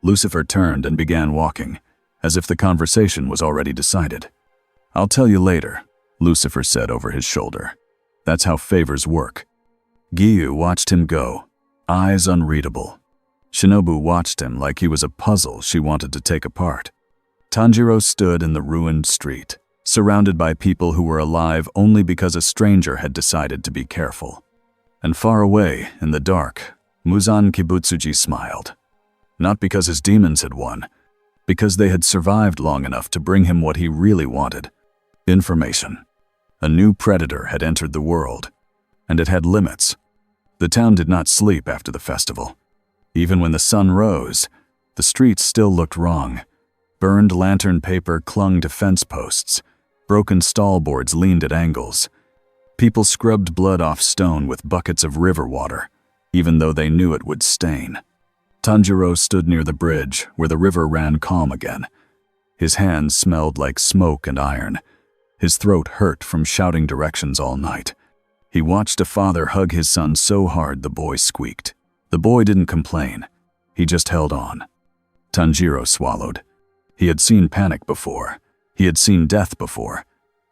Lucifer turned and began walking, as if the conversation was already decided. "I'll tell you later," Lucifer said over his shoulder. "That's how favors work." Giyu watched him go, eyes unreadable. Shinobu watched him like he was a puzzle she wanted to take apart. Tanjiro stood in the ruined street, surrounded by people who were alive only because a stranger had decided to be careful. And far away, in the dark, Muzan Kibutsuji smiled. Not because his demons had won, because they had survived long enough to bring him what he really wanted. Information. A new predator had entered the world, and it had limits. The town did not sleep after the festival. Even when the sun rose, the streets still looked wrong. Burned lantern paper clung to fence posts. Broken stall boards leaned at angles. People scrubbed blood off stone with buckets of river water, even though they knew it would stain. Tanjiro stood near the bridge, where the river ran calm again. His hands smelled like smoke and iron. His throat hurt from shouting directions all night. He watched a father hug his son so hard the boy squeaked. The boy didn't complain. He just held on. Tanjiro swallowed. He had seen panic before. He had seen death before.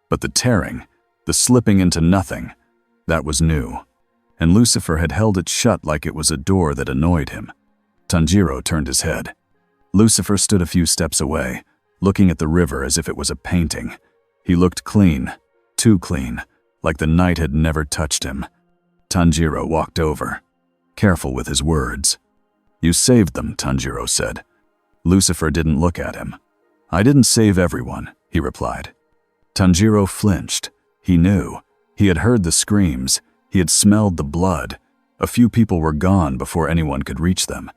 But the tearing, the slipping into nothing, that was new. And Lucifer had held it shut like it was a door that annoyed him. Tanjiro turned his head. Lucifer stood a few steps away, looking at the river as if it was a painting. He looked clean, too clean, like the night had never touched him. Tanjiro walked over, careful with his words. "You saved them," Tanjiro said. Lucifer didn't look at him. "I didn't save everyone," he replied. Tanjiro flinched. He knew. He had heard the screams. He had smelled the blood. A few people were gone before anyone could reach them.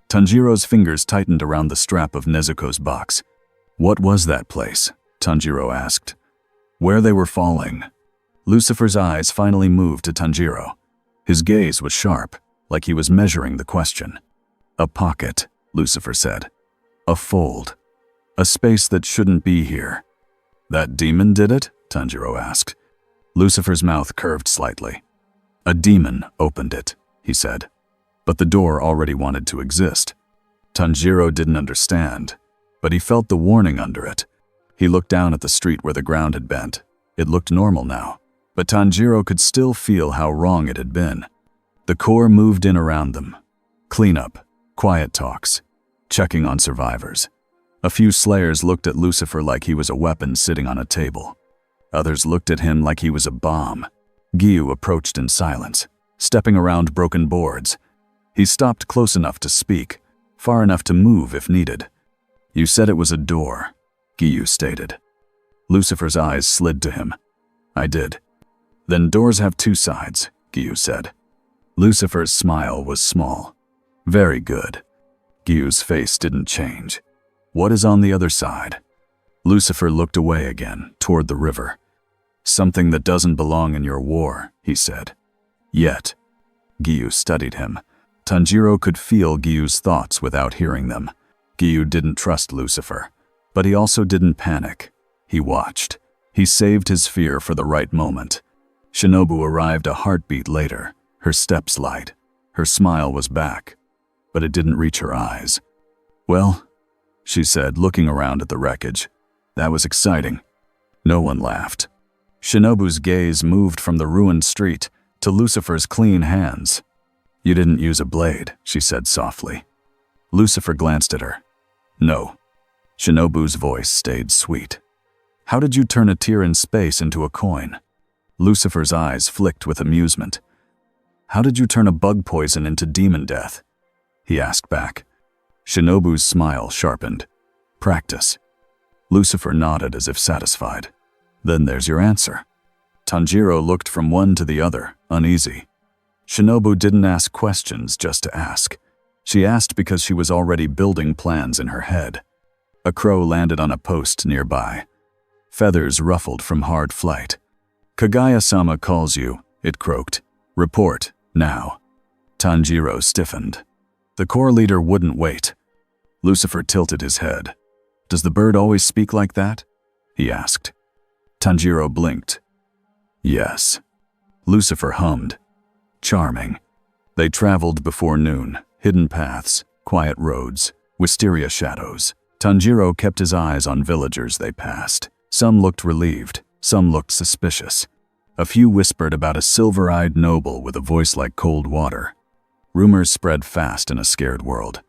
Tanjiro's fingers tightened around the strap of Nezuko's box. What was that place? Tanjiro asked. Where they were falling. Lucifer's eyes finally moved to Tanjiro. His gaze was sharp, like he was measuring the question. A pocket, Lucifer said. A fold. A space that shouldn't be here. That demon did it? Tanjiro asked. Lucifer's mouth curved slightly. A demon opened it, he said. But the door already wanted to exist. Tanjiro didn't understand, but he felt the warning under it. He looked down at the street where the ground had bent. It looked normal now, but Tanjiro could still feel how wrong it had been. The Corps moved in around them. Cleanup, quiet talks, checking on survivors. A few slayers looked at Lucifer like he was a weapon sitting on a table. Others looked at him like he was a bomb. Gyu approached in silence, stepping around broken boards. He stopped close enough to speak, far enough to move if needed. You said it was a door, Gyu stated. Lucifer's eyes slid to him. I did. Then doors have two sides, Gyu said. Lucifer's smile was small. Very good. Gyu's face didn't change. What is on the other side? Lucifer looked away again, toward the river. Something that doesn't belong in your war, he said. Yet. Gyu studied him. Tanjiro could feel Gyu's thoughts without hearing them. Gyu didn't trust Lucifer, but he also didn't panic. He watched. He saved his fear for the right moment. Shinobu arrived a heartbeat later, her steps light. Her smile was back, but it didn't reach her eyes. Well, she said, looking around at the wreckage. That was exciting. No one laughed. Shinobu's gaze moved from the ruined street to Lucifer's clean hands. You didn't use a blade, she said softly. Lucifer glanced at her. No. Shinobu's voice stayed sweet. How did you turn a tear in space into a coin? Lucifer's eyes flicked with amusement. How did you turn a bug poison into demon death? He asked back. Shinobu's smile sharpened. Practice. Lucifer nodded as if satisfied. Then there's your answer. Tanjiro looked from one to the other, uneasy. Shinobu didn't ask questions just to ask. She asked because she was already building plans in her head. A crow landed on a post nearby. Feathers ruffled from hard flight. Kaguya-sama calls you, it croaked. Report, now. Tanjiro stiffened. The Corps leader wouldn't wait. Lucifer tilted his head. Does the bird always speak like that? He asked. Tanjiro blinked. Yes. Lucifer hummed. Charming. They traveled before noon, hidden paths, quiet roads, wisteria shadows. Tanjiro kept his eyes on villagers they passed. Some looked relieved, some looked suspicious. A few whispered about a silver-eyed noble with a voice like cold water. Rumors spread fast in a scared world.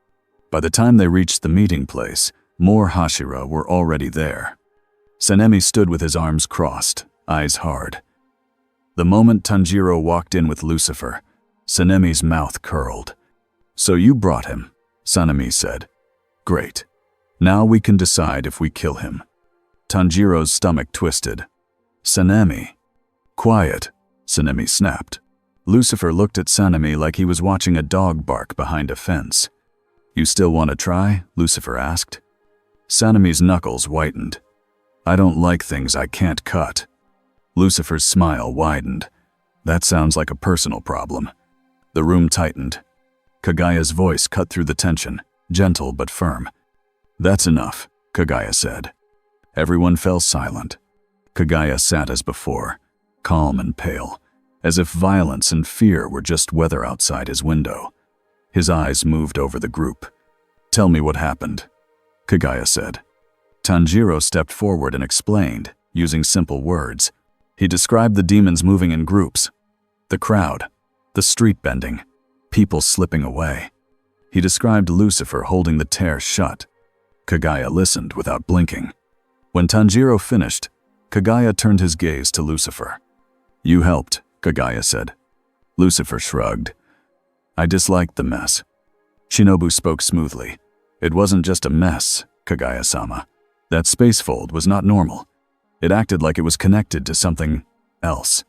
By the time they reached the meeting place, more Hashira were already there. Sanemi stood with his arms crossed, eyes hard. The moment Tanjiro walked in with Lucifer, Sanemi's mouth curled. So you brought him, Sanemi said. Great. Now we can decide if we kill him. Tanjiro's stomach twisted. Sanemi. Quiet, Sanemi snapped. Lucifer looked at Sanemi like he was watching a dog bark behind a fence. You still want to try? Lucifer asked. Sanemi's knuckles whitened. I don't like things I can't cut. Lucifer's smile widened. That sounds like a personal problem. The room tightened. Kaguya's voice cut through the tension, gentle but firm. That's enough, Kaguya said. Everyone fell silent. Kaguya sat as before, calm and pale, as if violence and fear were just weather outside his window. His eyes moved over the group. Tell me what happened, Kaguya said. Tanjiro stepped forward and explained, using simple words. He described the demons moving in groups. The crowd, the street bending, people slipping away. He described Lucifer holding the tear shut. Kaguya listened without blinking. When Tanjiro finished, Kaguya turned his gaze to Lucifer. You helped, Kaguya said. Lucifer shrugged. I disliked the mess. Shinobu spoke smoothly. It wasn't just a mess, Kaguya-sama. That space fold was not normal. It acted like it was connected to something else.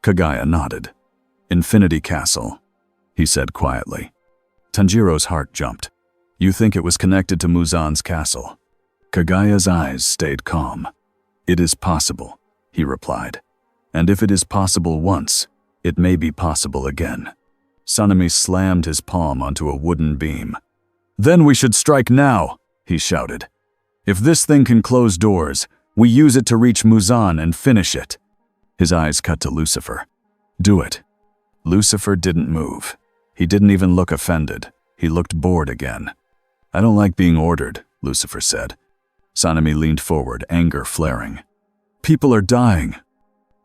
Kaguya nodded. Infinity Castle, he said quietly. Tanjiro's heart jumped. You think it was connected to Muzan's castle? Kagaya's eyes stayed calm. It is possible, he replied. And if it is possible once, it may be possible again. Sanemi slammed his palm onto a wooden beam. Then we should strike now, he shouted. If this thing can close doors, we use it to reach Muzan and finish it. His eyes cut to Lucifer. Do it. Lucifer didn't move. He didn't even look offended. He looked bored again. I don't like being ordered, Lucifer said. Sanemi leaned forward, anger flaring. People are dying.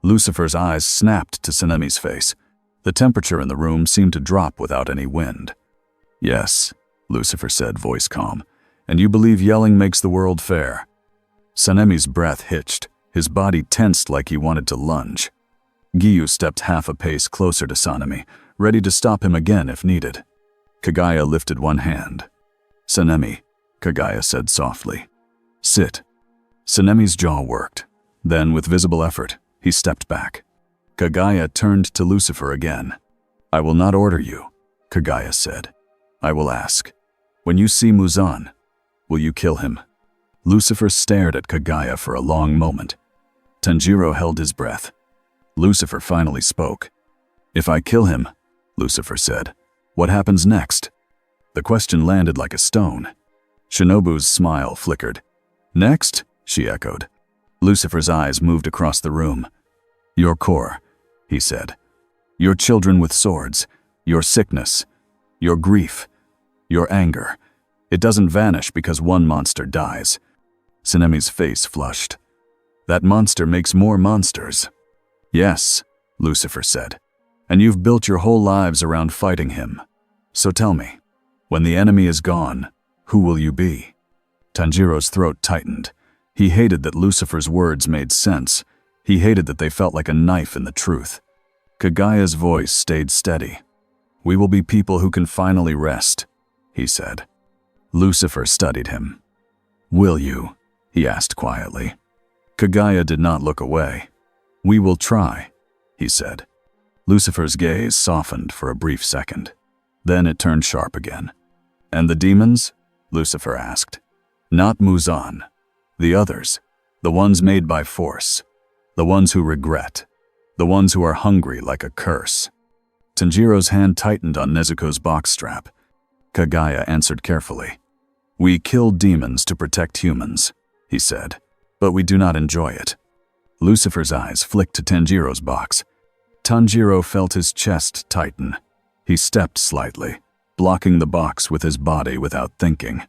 Lucifer's eyes snapped to Sanemi's face. The temperature in the room seemed to drop without any wind. Yes, Lucifer said, voice calm. And you believe yelling makes the world fair. Sanemi's breath hitched. His body tensed like he wanted to lunge. Giyu stepped half a pace closer to Sanemi, ready to stop him again if needed. Kagaya lifted one hand. Sanemi, Kagaya said softly. Sit. Sanemi's jaw worked. Then, with visible effort, he stepped back. Kagaya turned to Lucifer again. I will not order you, Kagaya said. I will ask. When you see Muzan, will you kill him? Lucifer stared at Kagaya for a long moment. Tanjiro held his breath. Lucifer finally spoke. If I kill him, Lucifer said, what happens next? The question landed like a stone. Shinobu's smile flickered. Next? She echoed. Lucifer's eyes moved across the room. Your core, he said. Your children with swords, your sickness, your grief, your anger. It doesn't vanish because one monster dies. Sanemi's face flushed. That monster makes more monsters. Yes, Lucifer said. And you've built your whole lives around fighting him. So tell me, when the enemy is gone, who will you be? Tanjiro's throat tightened. He hated that Lucifer's words made sense. He hated that they felt like a knife in the truth. Kagaya's voice stayed steady. We will be people who can finally rest, he said. Lucifer studied him. Will you? He asked quietly. Kagaya did not look away. We will try, he said. Lucifer's gaze softened for a brief second. Then it turned sharp again. And the demons? Lucifer asked. Not Muzan. The others. The ones made by force. The ones who regret. The ones who are hungry like a curse. Tanjiro's hand tightened on Nezuko's box strap. Kagaya answered carefully. We kill demons to protect humans, he said, but we do not enjoy it. Lucifer's eyes flicked to Tanjiro's box. Tanjiro felt his chest tighten. He stepped slightly, blocking the box with his body without thinking.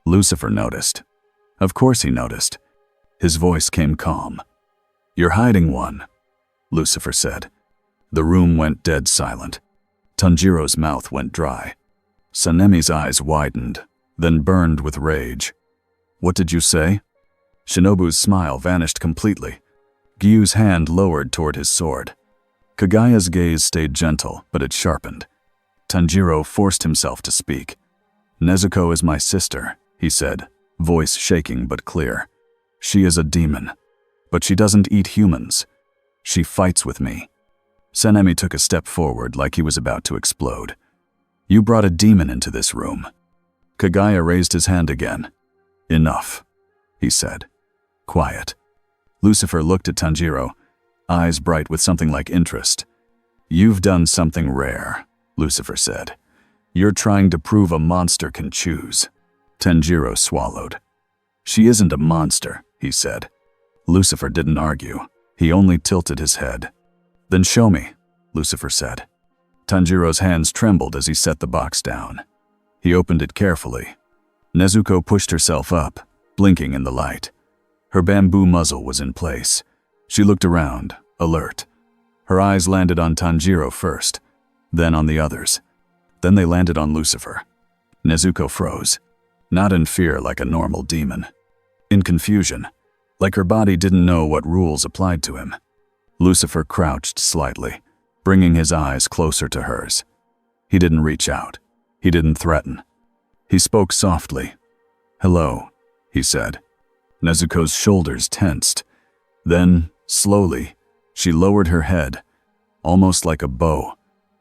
Lucifer noticed. Of course he noticed. His voice came calm. You're hiding one, Lucifer said. The room went dead silent. Tanjiro's mouth went dry. Sanemi's eyes widened, then burned with rage. What did you say? Shinobu's smile vanished completely. Giyu's hand lowered toward his sword. Kagaya's gaze stayed gentle, but it sharpened. Tanjiro forced himself to speak. Nezuko is my sister, he said, voice shaking but clear. She is a demon, but she doesn't eat humans. She fights with me. Sanemi took a step forward like he was about to explode. You brought a demon into this room. Kagaya raised his hand again. Enough, he said. Quiet. Lucifer looked at Tanjiro, eyes bright with something like interest. You've done something rare, Lucifer said. You're trying to prove a monster can choose. Tanjiro swallowed. She isn't a monster, he said. Lucifer didn't argue. He only tilted his head. Then show me, Lucifer said. Tanjiro's hands trembled as he set the box down. He opened it carefully. Nezuko pushed herself up, blinking in the light. Her bamboo muzzle was in place. She looked around, alert. Her eyes landed on Tanjiro first, then on the others. Then they landed on Lucifer. Nezuko froze, not in fear like a normal demon. In confusion, like her body didn't know what rules applied to him. Lucifer crouched slightly, bringing his eyes closer to hers. He didn't reach out. He didn't threaten. He spoke softly. Hello, he said. Nezuko's shoulders tensed. Then, slowly, she lowered her head, almost like a bow,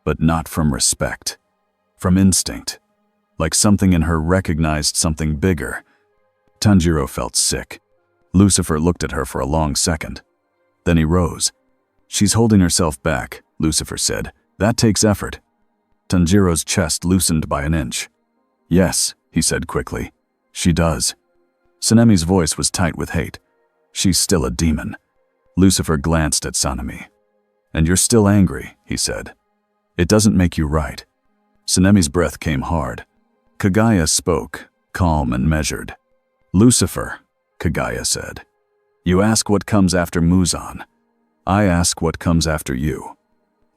but not from respect, from instinct. like something in her recognized something bigger. Tanjiro felt sick. Lucifer looked at her for a long second. Then he rose. "She's holding herself back," Lucifer said. "That takes effort." Tanjiro's chest loosened by an inch. "Yes," he said quickly. "She does." Sanemi's voice was tight with hate. "She's still a demon." Lucifer glanced at Sanemi. "And you're still angry," he said. "It doesn't make you right." Sanemi's breath came hard. Kagaya spoke, calm and measured. "Lucifer," Kagaya said, "you ask what comes after Muzan. I ask what comes after you."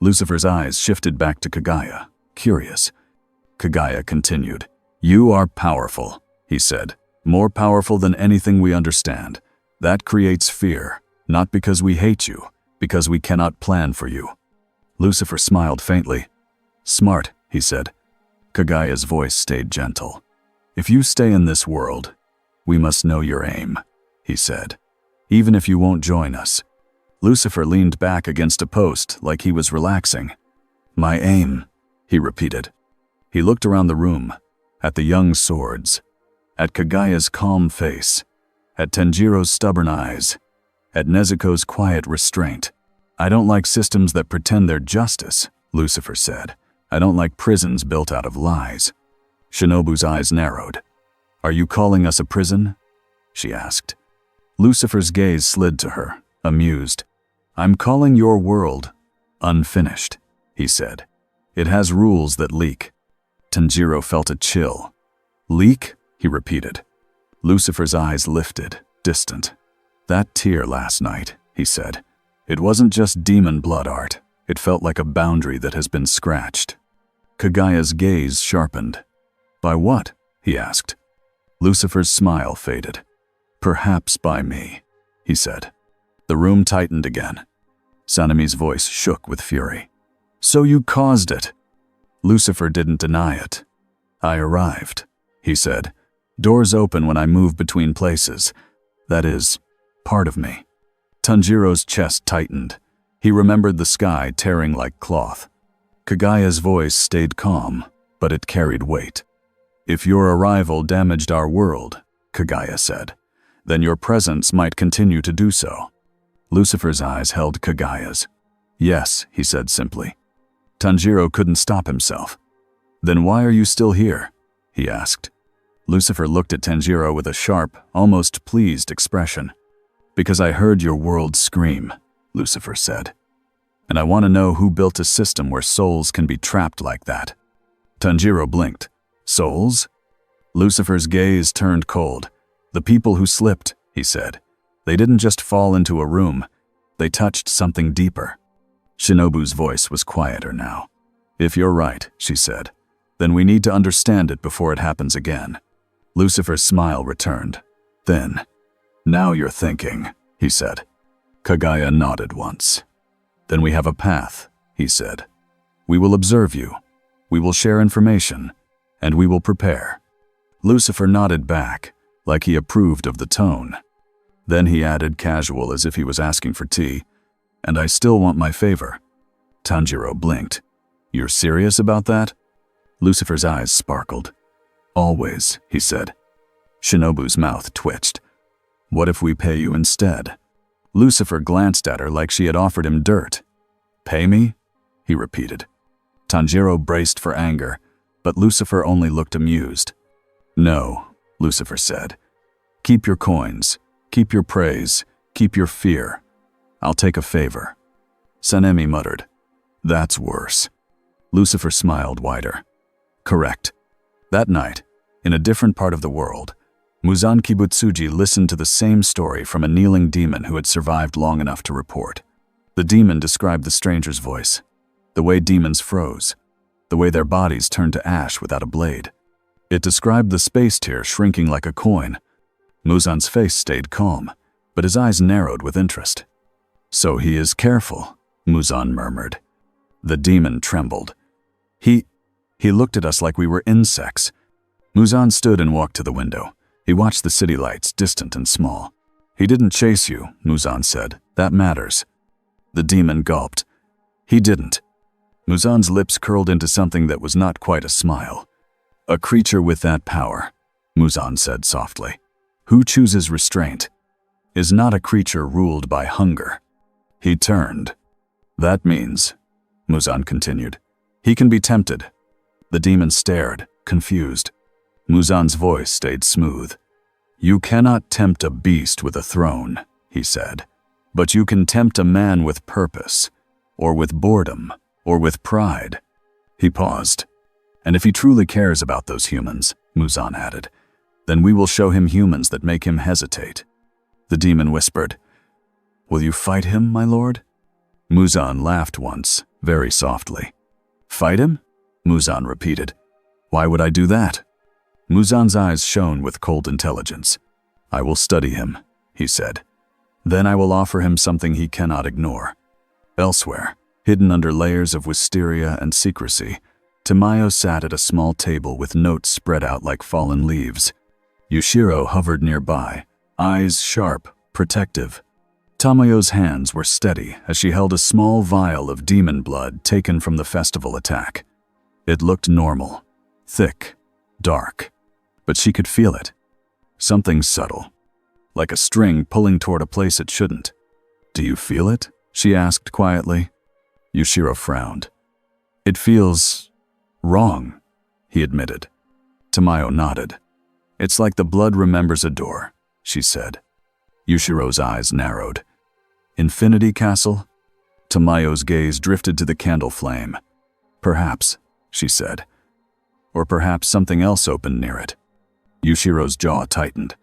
Lucifer's eyes shifted back to Kagaya, curious. Kagaya continued. "You are powerful," he said. "More powerful than anything we understand. That creates fear, not because we hate you, because we cannot plan for you." Lucifer smiled faintly. "Smart," he said. Kagaya's voice stayed gentle. "If you stay in this world, we must know your aim," he said. "Even if you won't join us." Lucifer leaned back against a post like he was relaxing. "My aim," he repeated. He looked around the room, at the young swords, at Kagaya's calm face, at Tanjiro's stubborn eyes, at Nezuko's quiet restraint. "I don't like systems that pretend they're justice," Lucifer said. "I don't like prisons built out of lies." Shinobu's eyes narrowed. "Are you calling us a prison?" she asked. Lucifer's gaze slid to her, amused. "I'm calling your world unfinished," he said. "It has rules that leak." Tanjiro felt a chill. "Leak?" he repeated. Lucifer's eyes lifted, distant. "That tear last night," he said. "It wasn't just demon blood art. It felt like a boundary that has been scratched." Kagaya's gaze sharpened. "By what?" he asked. Lucifer's smile faded. "Perhaps by me," he said. The room tightened again. Sanemi's voice shook with fury. "So you caused it." Lucifer didn't deny it. "I arrived," he said. "Doors open when I move between places. That is, part of me." Tanjiro's chest tightened. He remembered the sky tearing like cloth. Kagaya's voice stayed calm, but it carried weight. "If your arrival damaged our world," Kagaya said, "then your presence might continue to do so." Lucifer's eyes held Kagaya's. "Yes," he said simply. Tanjiro couldn't stop himself. "Then why are you still here?" he asked. Lucifer looked at Tanjiro with a sharp, almost pleased expression. "Because I heard your world scream," Lucifer said. "And I want to know who built a system where souls can be trapped like that." Tanjiro blinked. "Souls?" Lucifer's gaze turned cold. "The people who slipped," he said. "They didn't just fall into a room. They touched something deeper." Shinobu's voice was quieter now. "If you're right," she said, "then we need to understand it before it happens again." Lucifer's smile returned. Then, "Now you're thinking," he said. Kagaya nodded once. "Then we have a path," he said. "We will observe you. We will share information. And we will prepare." Lucifer nodded back, like he approved of the tone. Then he added casual as if he was asking for tea, "And I still want my favor." Tanjiro blinked. "You're serious about that?" Lucifer's eyes sparkled. "Always," he said. Shinobu's mouth twitched. "What if we pay you instead?" Lucifer glanced at her like she had offered him dirt. "Pay me?" he repeated. Tanjiro braced for anger, but Lucifer only looked amused. "No," Lucifer said. "Keep your coins, keep your praise, keep your fear. I'll take a favor." Sanemi muttered, "That's worse." Lucifer smiled wider. "Correct." That night, in a different part of the world, Muzan Kibutsuji listened to the same story from a kneeling demon who had survived long enough to report. The demon described the stranger's voice, the way demons froze, the way their bodies turned to ash without a blade. It described the space tear shrinking like a coin. Muzan's face stayed calm, but his eyes narrowed with interest. "So he is careful," Muzan murmured. The demon trembled. He looked at us like we were insects." Muzan stood and walked to the window. He watched the city lights, distant and small. "He didn't chase you," Muzan said. "That matters." The demon gulped. "He didn't." Muzan's lips curled into something that was not quite a smile. A creature with that power, Muzan said softly, who chooses restraint, is not a creature ruled by hunger. He turned. That means, Muzan continued, he can be tempted. The demon stared, confused. Muzan's voice stayed smooth. You cannot tempt a beast with a throne, he said, but you can tempt a man with purpose, or with boredom, or with pride. He paused. And if he truly cares about those humans, Muzan added, then we will show him humans that make him hesitate. The demon whispered, Will you fight him, my lord? Muzan laughed once, very softly. Fight him? Muzan repeated. Why would I do that? Muzan's eyes shone with cold intelligence. I will study him, he said. Then I will offer him something he cannot ignore. Elsewhere, hidden under layers of wisteria and secrecy, Tamayo sat at a small table with notes spread out like fallen leaves. Yushiro hovered nearby, eyes sharp, protective. Tamayo's hands were steady as she held a small vial of demon blood taken from the festival attack. It looked normal, thick, dark, but she could feel it. Something subtle, like a string pulling toward a place it shouldn't. Do you feel it? She asked quietly. Yushiro frowned. It feels wrong, he admitted. Tamayo nodded. It's like the blood remembers a door, she said. Yushiro's eyes narrowed. Infinity Castle? Tamayo's gaze drifted to the candle flame. Perhaps, she said. Or perhaps something else opened near it. Yushiro's jaw tightened.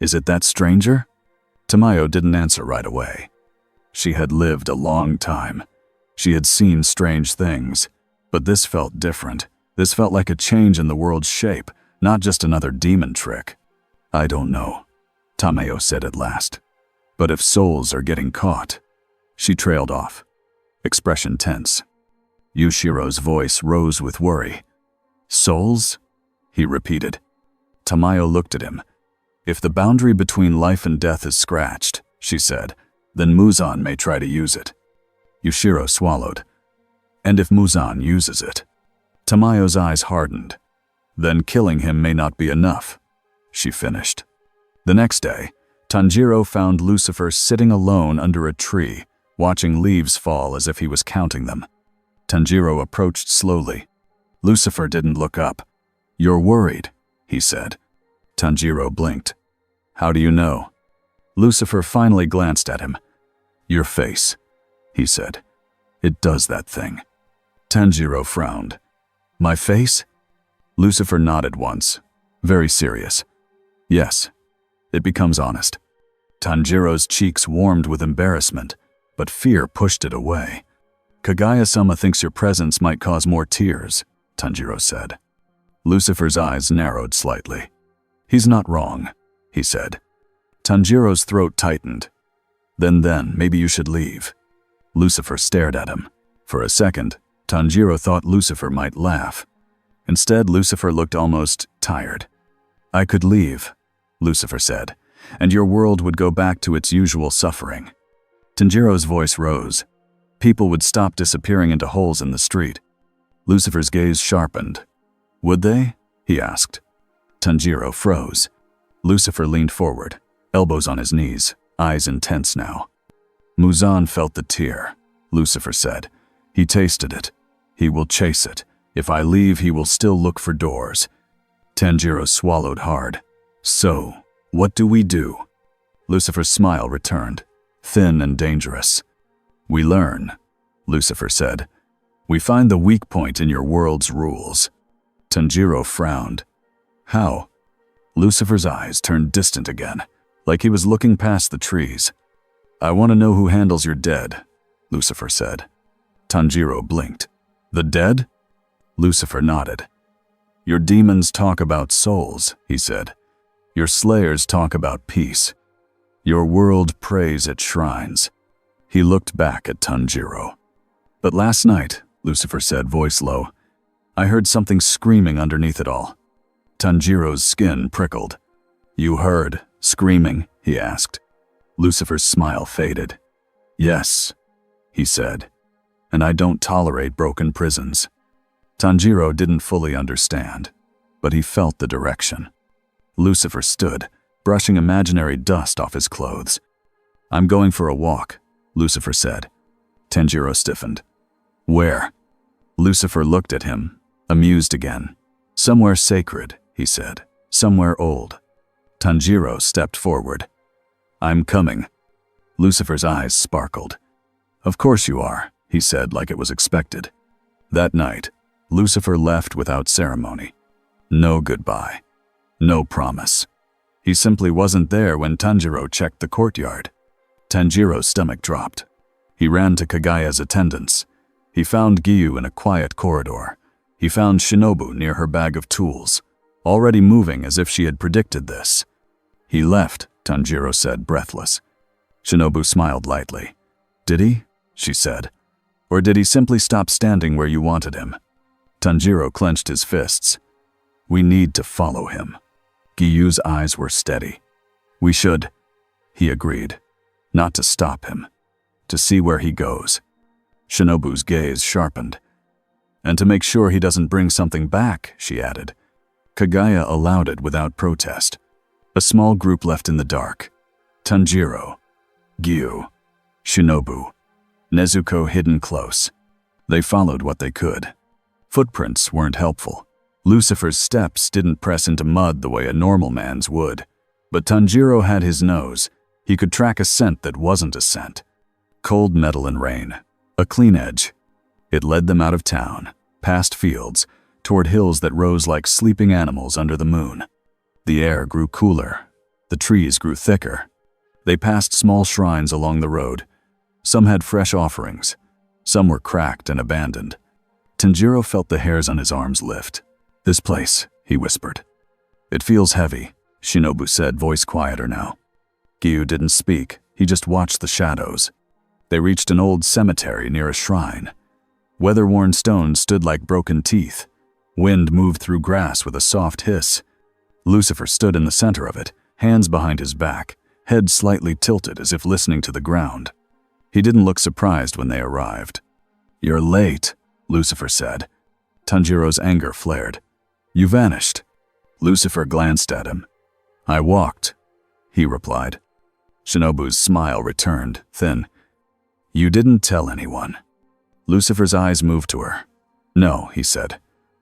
Is it that stranger? Tamayo didn't answer right away. She had lived a long time. She had seen strange things. But this felt different. This felt like a change in the world's shape, not just another demon trick. I don't know, Tamayo said at last. But if souls are getting caught. She trailed off, expression tense. Yushiro's voice rose with worry. Souls? He repeated. Tamayo looked at him. If the boundary between life and death is scratched, she said, then Muzan may try to use it. Yushiro swallowed. And if Muzan uses it? Tamayo's eyes hardened. Then killing him may not be enough, she finished. The next day, Tanjiro found Lucifer sitting alone under a tree, watching leaves fall as if he was counting them. Tanjiro approached slowly. Lucifer didn't look up. You're worried, he said. Tanjiro blinked. How do you know? Lucifer finally glanced at him. Your face, he said. It does that thing. Tanjiro frowned. My face? Lucifer nodded once, very serious. Yes. It becomes honest. Tanjiro's cheeks warmed with embarrassment, but fear pushed it away. Kagaya-sama thinks your presence might cause more tears, Tanjiro said. Lucifer's eyes narrowed slightly. He's not wrong, he said. Tanjiro's throat tightened. Then, maybe you should leave. Lucifer stared at him. For a second, Tanjiro thought Lucifer might laugh. Instead, Lucifer looked almost tired. I could leave, Lucifer said, and your world would go back to its usual suffering. Tanjiro's voice rose. People would stop disappearing into holes in the street. Lucifer's gaze sharpened. Would they? He asked. Tanjiro froze. Lucifer leaned forward, elbows on his knees, eyes intense now. Muzan felt the tear, Lucifer said. He tasted it. He will chase it. If I leave, he will still look for doors. Tanjiro swallowed hard. So, what do we do? Lucifer's smile returned, thin and dangerous. We learn, Lucifer said. We find the weak point in your world's rules. Tanjiro frowned. How? Lucifer's eyes turned distant again, like he was looking past the trees. I want to know who handles your dead, Lucifer said. Tanjiro blinked. The dead? Lucifer nodded. Your demons talk about souls, he said. Your slayers talk about peace. Your world prays at shrines. He looked back at Tanjiro. But last night, Lucifer said, voice low, I heard something screaming underneath it all. Tanjiro's skin prickled. You heard screaming? He asked. Lucifer's smile faded. Yes, he said. And I don't tolerate broken prisons. Tanjiro didn't fully understand. but he felt the direction. Lucifer stood, brushing imaginary dust off his clothes. "I'm going for a walk," Lucifer said. Tanjiro stiffened. "Where?" Lucifer looked at him, amused again. "Somewhere sacred," he said. "Somewhere old." Tanjiro stepped forward. "I'm coming." Lucifer's eyes sparkled. "Of course you are," he said like it was expected. That night, Lucifer left without ceremony. No goodbye. No promise. He simply wasn't there when Tanjiro checked the courtyard. Tanjiro's stomach dropped. He ran to Kagaya's attendants. He found Giyu in a quiet corridor. He found Shinobu near her bag of tools, already moving as if she had predicted this. "He left," Tanjiro said, breathless. Shinobu smiled lightly. "Did he?" she said. "Or did he simply stop standing where you wanted him?" Tanjiro clenched his fists. "We need to follow him." Giyu's eyes were steady. "We should," he agreed. "Not to stop him. To see where he goes." Shinobu's gaze sharpened. "And to make sure he doesn't bring something back," she added. Kagaya allowed it without protest. A small group left in the dark. Tanjiro, Giyu, Shinobu, Nezuko hidden close. They followed what they could. Footprints weren't helpful. Lucifer's steps didn't press into mud the way a normal man's would. But Tanjiro had his nose. He could track a scent that wasn't a scent. Cold metal and rain. A clean edge. It led them out of town, past fields, toward hills that rose like sleeping animals under the moon. The air grew cooler. The trees grew thicker. They passed small shrines along the road. Some had fresh offerings. Some were cracked and abandoned. Tanjiro felt the hairs on his arms lift. "This place," he whispered. "It feels heavy," Shinobu said, voice quieter now. Giyu didn't speak. He just watched the shadows. They reached an old cemetery near a shrine. Weather-worn stones stood like broken teeth. Wind moved through grass with a soft hiss. Lucifer stood in the center of it, hands behind his back, head slightly tilted as if listening to the ground. He didn't look surprised when they arrived. "You're late," Lucifer said. Tanjiro's anger flared. "You vanished." Lucifer glanced at him. "I walked," he replied. Shinobu's smile returned, thin. "You didn't tell anyone." Lucifer's eyes moved to her. "No," he said.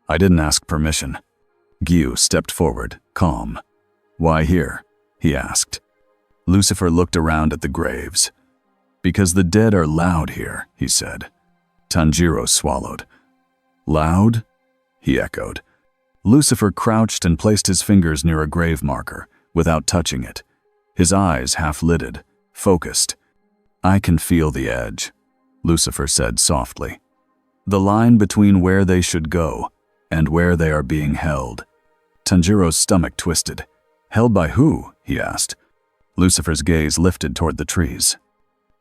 "I didn't ask permission." Giyu stepped forward, calm. "Why here?" he asked. Lucifer looked around at the graves. "Because the dead are loud here," he said. Tanjiro swallowed. "Loud?" he echoed. Lucifer crouched and placed his fingers near a grave marker, without touching it. His eyes half-lidded, focused. "I can feel the edge," Lucifer said softly. "The line between where they should go and where they are being held." Tanjiro's stomach twisted. "Held by who?" he asked. Lucifer's gaze lifted toward the trees.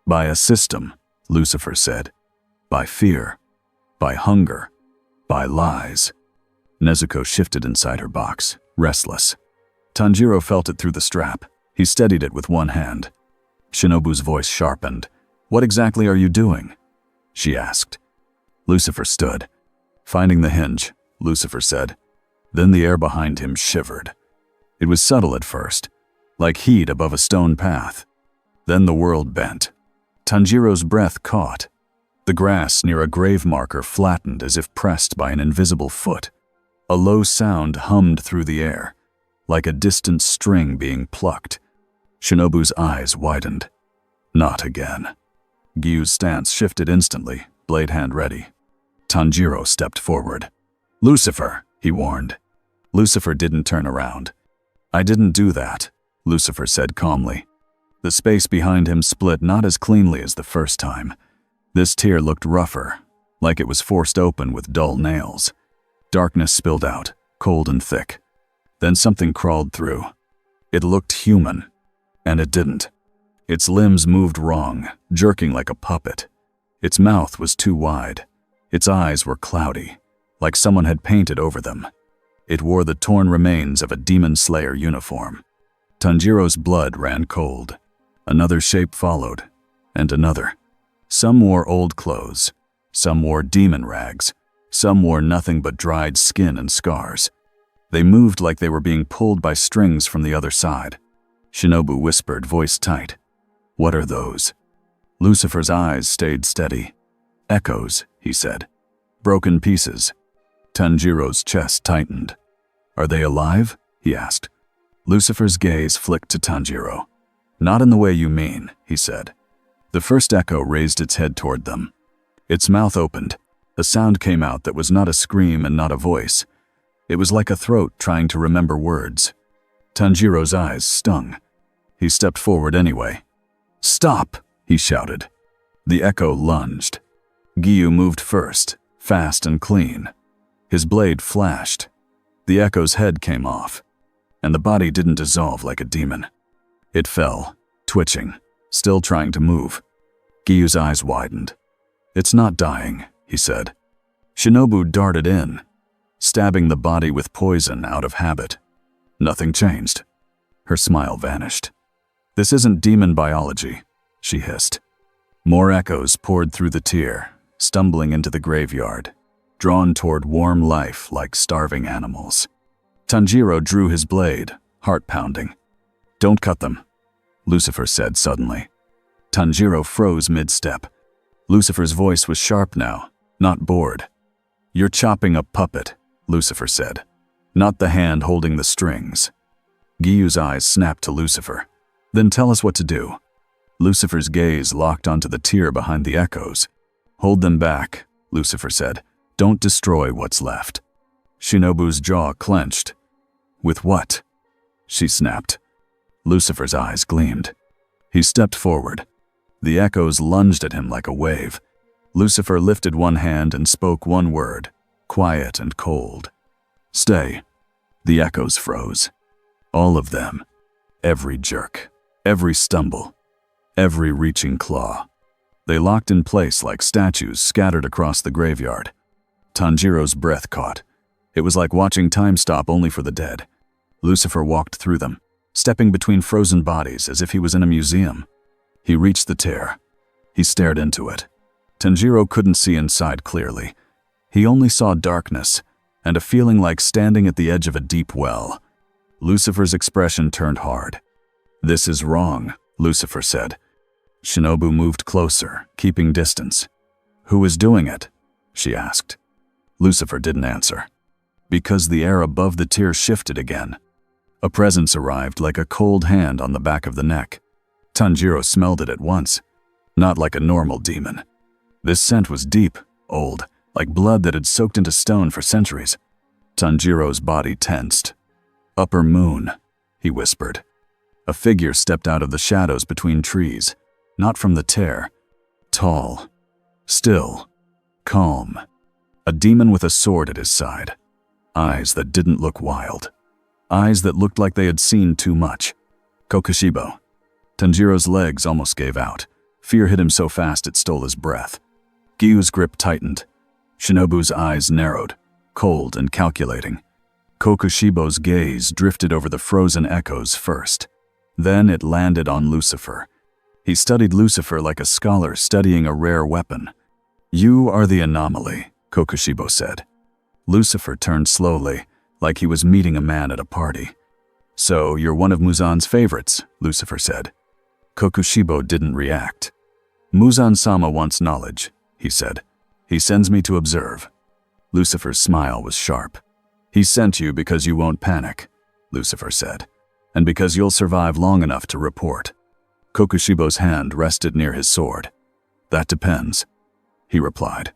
"By a system," Lucifer said. "By fear. By hunger. By lies." Nezuko shifted inside her box, restless. Tanjiro felt it through the strap. He steadied it with one hand. Shinobu's voice sharpened. "What exactly are you doing?" she asked. Lucifer stood. "Finding the hinge," Lucifer said. Then the air behind him shivered. It was subtle at first, like heat above a stone path. Then the world bent. Tanjiro's breath caught. The grass near a grave marker flattened as if pressed by an invisible foot. A low sound hummed through the air, like a distant string being plucked. Shinobu's eyes widened. Not again. Giyu's stance shifted instantly, blade hand ready. Tanjiro stepped forward. "Lucifer," he warned. Lucifer didn't turn around. "I didn't do that," Lucifer said calmly. The space behind him split not as cleanly as the first time. This tear looked rougher, like it was forced open with dull nails. Darkness spilled out, cold and thick. Then something crawled through. It looked human, and it didn't. Its limbs moved wrong, jerking like a puppet. Its mouth was too wide. Its eyes were cloudy, like someone had painted over them. It wore the torn remains of a demon slayer uniform. Tanjiro's blood ran cold. Another shape followed, and another. Some wore old clothes. Some wore demon rags. Some wore nothing but dried skin and scars. They moved like they were being pulled by strings from the other side. Shinobu whispered, voice tight. "What are those?" Lucifer's eyes stayed steady. "Echoes," he said. "Broken pieces." Tanjiro's chest tightened. "Are they alive?" he asked. Lucifer's gaze flicked to Tanjiro. "Not in the way you mean," he said. The first echo raised its head toward them. Its mouth opened. A sound came out that was not a scream and not a voice. It was like a throat trying to remember words. Tanjiro's eyes stung. He stepped forward anyway. "Stop!" he shouted. The echo lunged. Giyu moved first, fast and clean. His blade flashed. The echo's head came off, and the body didn't dissolve like a demon. It fell, twitching, still trying to move. Giyu's eyes widened. "It's not dying," he said. Shinobu darted in, stabbing the body with poison out of habit. Nothing changed. Her smile vanished. "This isn't demon biology," she hissed. More echoes poured through the tier, stumbling into the graveyard, drawn toward warm life like starving animals. Tanjiro drew his blade, heart pounding. "Don't cut them," Lucifer said suddenly. Tanjiro froze mid-step. Lucifer's voice was sharp now, not bored. "You're chopping a puppet," Lucifer said, "not the hand holding the strings." Giyu's eyes snapped to Lucifer. "Then tell us what to do." Lucifer's gaze locked onto the tier behind the echoes. "Hold them back," Lucifer said. "Don't destroy what's left." Shinobu's jaw clenched. "With what?" she snapped. Lucifer's eyes gleamed. He stepped forward. The echoes lunged at him like a wave. Lucifer lifted one hand and spoke one word, quiet and cold. "Stay." The echoes froze. All of them. Every jerk. Every stumble. Every reaching claw. They locked in place like statues scattered across the graveyard. Tanjiro's breath caught. It was like watching time stop only for the dead. Lucifer walked through them, stepping between frozen bodies as if he was in a museum. He reached the tier. He stared into it. Tanjiro couldn't see inside clearly. He only saw darkness and a feeling like standing at the edge of a deep well. Lucifer's expression turned hard. "This is wrong," Lucifer said. Shinobu moved closer, keeping distance. "Who is doing it?" she asked. Lucifer didn't answer. Because the air above the tier shifted again. A presence arrived like a cold hand on the back of the neck. Tanjiro smelled it at once. Not like a normal demon. This scent was deep, old, like blood that had soaked into stone for centuries. Tanjiro's body tensed. "Upper moon," he whispered. A figure stepped out of the shadows between trees, not from the tear. Tall, still, calm. A demon with a sword at his side. Eyes that didn't look wild. Eyes that looked like they had seen too much. Kokushibo. Tanjiro's legs almost gave out. Fear hit him so fast it stole his breath. Giyu's grip tightened. Shinobu's eyes narrowed, cold and calculating. Kokushibo's gaze drifted over the frozen echoes first. Then it landed on Lucifer. He studied Lucifer like a scholar studying a rare weapon. "You are the anomaly," Kokushibo said. Lucifer turned slowly, like he was meeting a man at a party. "So you're one of Muzan's favorites," Lucifer said. Kokushibo didn't react. "Muzan-sama wants knowledge," he said. "He sends me to observe." Lucifer's smile was sharp. "He sent you because you won't panic," Lucifer said, "and because you'll survive long enough to report." Kokushibo's hand rested near his sword. "That depends," he replied.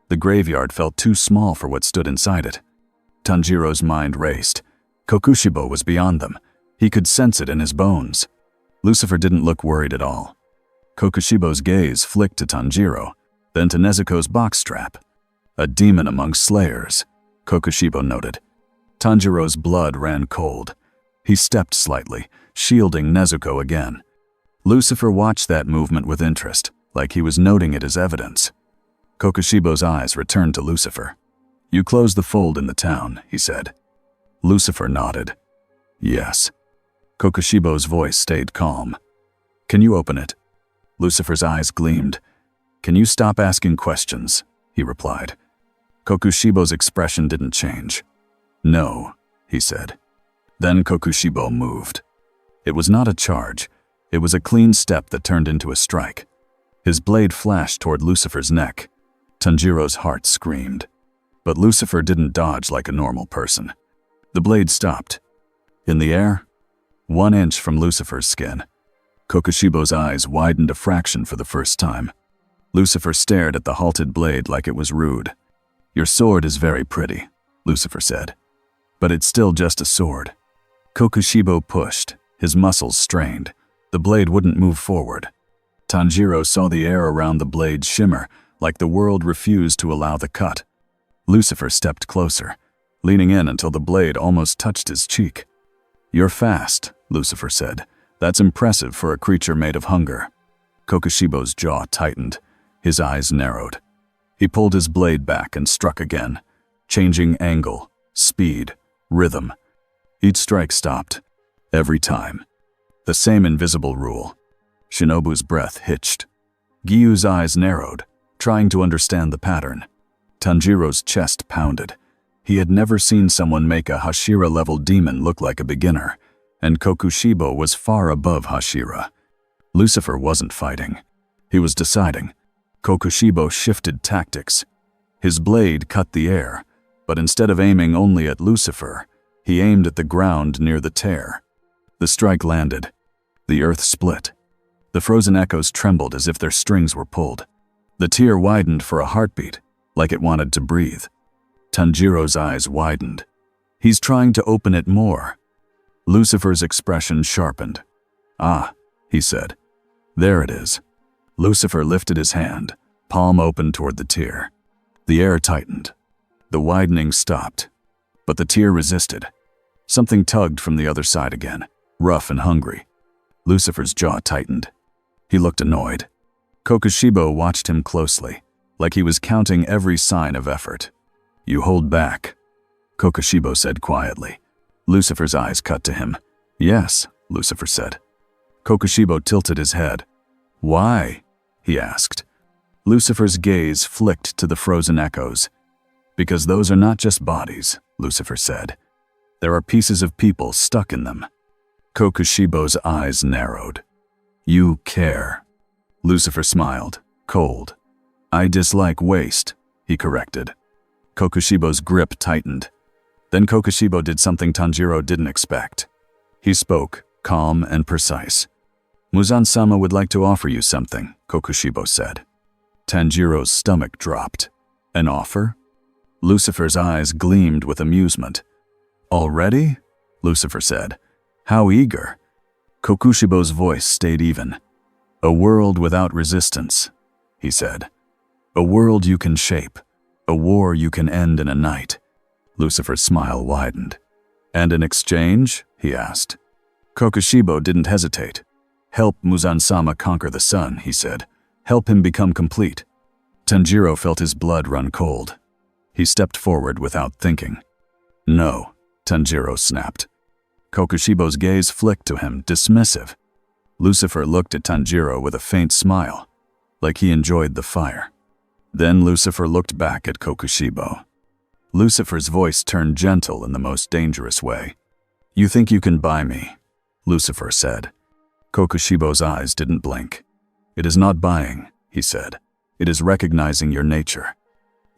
The graveyard felt too small for what stood inside it. Tanjiro's mind raced. Kokushibo was beyond them. He could sense it in his bones. Lucifer didn't look worried at all. Kokushibo's gaze flicked to Tanjiro, then to Nezuko's box strap. "A demon among slayers," Kokushibo noted. Tanjiro's blood ran cold. He stepped slightly, shielding Nezuko again. Lucifer watched that movement with interest, like he was noting it as evidence. Kokushibo's eyes returned to Lucifer. "You closed the fold in the town," he said. Lucifer nodded. "Yes." Kokushibo's voice stayed calm. "Can you open it?" Lucifer's eyes gleamed. "Can you stop asking questions?" he replied. Kokushibo's expression didn't change. "No," he said. Then Kokushibo moved. It was not a charge. It was a clean step that turned into a strike. His blade flashed toward Lucifer's neck. Tanjiro's heart screamed. But Lucifer didn't dodge like a normal person. The blade stopped. In the air, 1 inch from Lucifer's skin. Kokushibo's eyes widened a fraction for the first time. Lucifer stared at the halted blade like it was rude. "Your sword is very pretty," Lucifer said. "But it's still just a sword." Kokushibo pushed, his muscles strained. The blade wouldn't move forward. Tanjiro saw the air around the blade shimmer, like the world refused to allow the cut. Lucifer stepped closer, leaning in until the blade almost touched his cheek. "You're fast," Lucifer said. "That's impressive for a creature made of hunger." Kokushibo's jaw tightened. His eyes narrowed. He pulled his blade back and struck again, changing angle, speed, rhythm. Each strike stopped. Every time. The same invisible rule. Shinobu's breath hitched. Gyu's eyes narrowed, trying to understand the pattern. Tanjiro's chest pounded. He had never seen someone make a Hashira-level demon look like a beginner, and Kokushibo was far above Hashira. Lucifer wasn't fighting. He was deciding. Kokushibo shifted tactics. His blade cut the air, but instead of aiming only at Lucifer, he aimed at the ground near the tear. The strike landed. The earth split. The frozen echoes trembled as if their strings were pulled. The tear widened for a heartbeat, like it wanted to breathe. Tanjiro's eyes widened. He's trying to open it more. Lucifer's expression sharpened. "Ah," he said. "There it is." Lucifer lifted his hand, palm open toward the tear. The air tightened. The widening stopped, but the tear resisted. Something tugged from the other side again, rough and hungry. Lucifer's jaw tightened. He looked annoyed. Kokushibo watched him closely, like he was counting every sign of effort. "You hold back," Kokushibo said quietly. Lucifer's eyes cut to him. "Yes," Lucifer said. Kokushibo tilted his head. "Why?" he asked. Lucifer's gaze flicked to the frozen echoes. "Because those are not just bodies," Lucifer said. "There are pieces of people stuck in them." Kokushibo's eyes narrowed. "You care." Lucifer smiled, cold. "I dislike waste," he corrected. Kokushibo's grip tightened. Then Kokushibo did something Tanjiro didn't expect. He spoke, calm and precise. "Muzan-sama would like to offer you something," Kokushibo said. Tanjiro's stomach dropped. "An offer?" Lucifer's eyes gleamed with amusement. "Already?" Lucifer said. "How eager." Kokushibo's voice stayed even. "A world without resistance," he said. "A world you can shape. A war you can end in a night." Lucifer's smile widened. "And in exchange?" he asked. Kokushibo didn't hesitate. "Help Muzan-sama conquer the sun," he said. "Help him become complete." Tanjiro felt his blood run cold. He stepped forward without thinking. "No," Tanjiro snapped. Kokushibo's gaze flicked to him, dismissive. Lucifer looked at Tanjiro with a faint smile, like he enjoyed the fire. Then Lucifer looked back at Kokushibo. Lucifer's voice turned gentle in the most dangerous way. "You think you can buy me," Lucifer said. Kokushibo's eyes didn't blink. "It is not buying," he said. "It is recognizing your nature."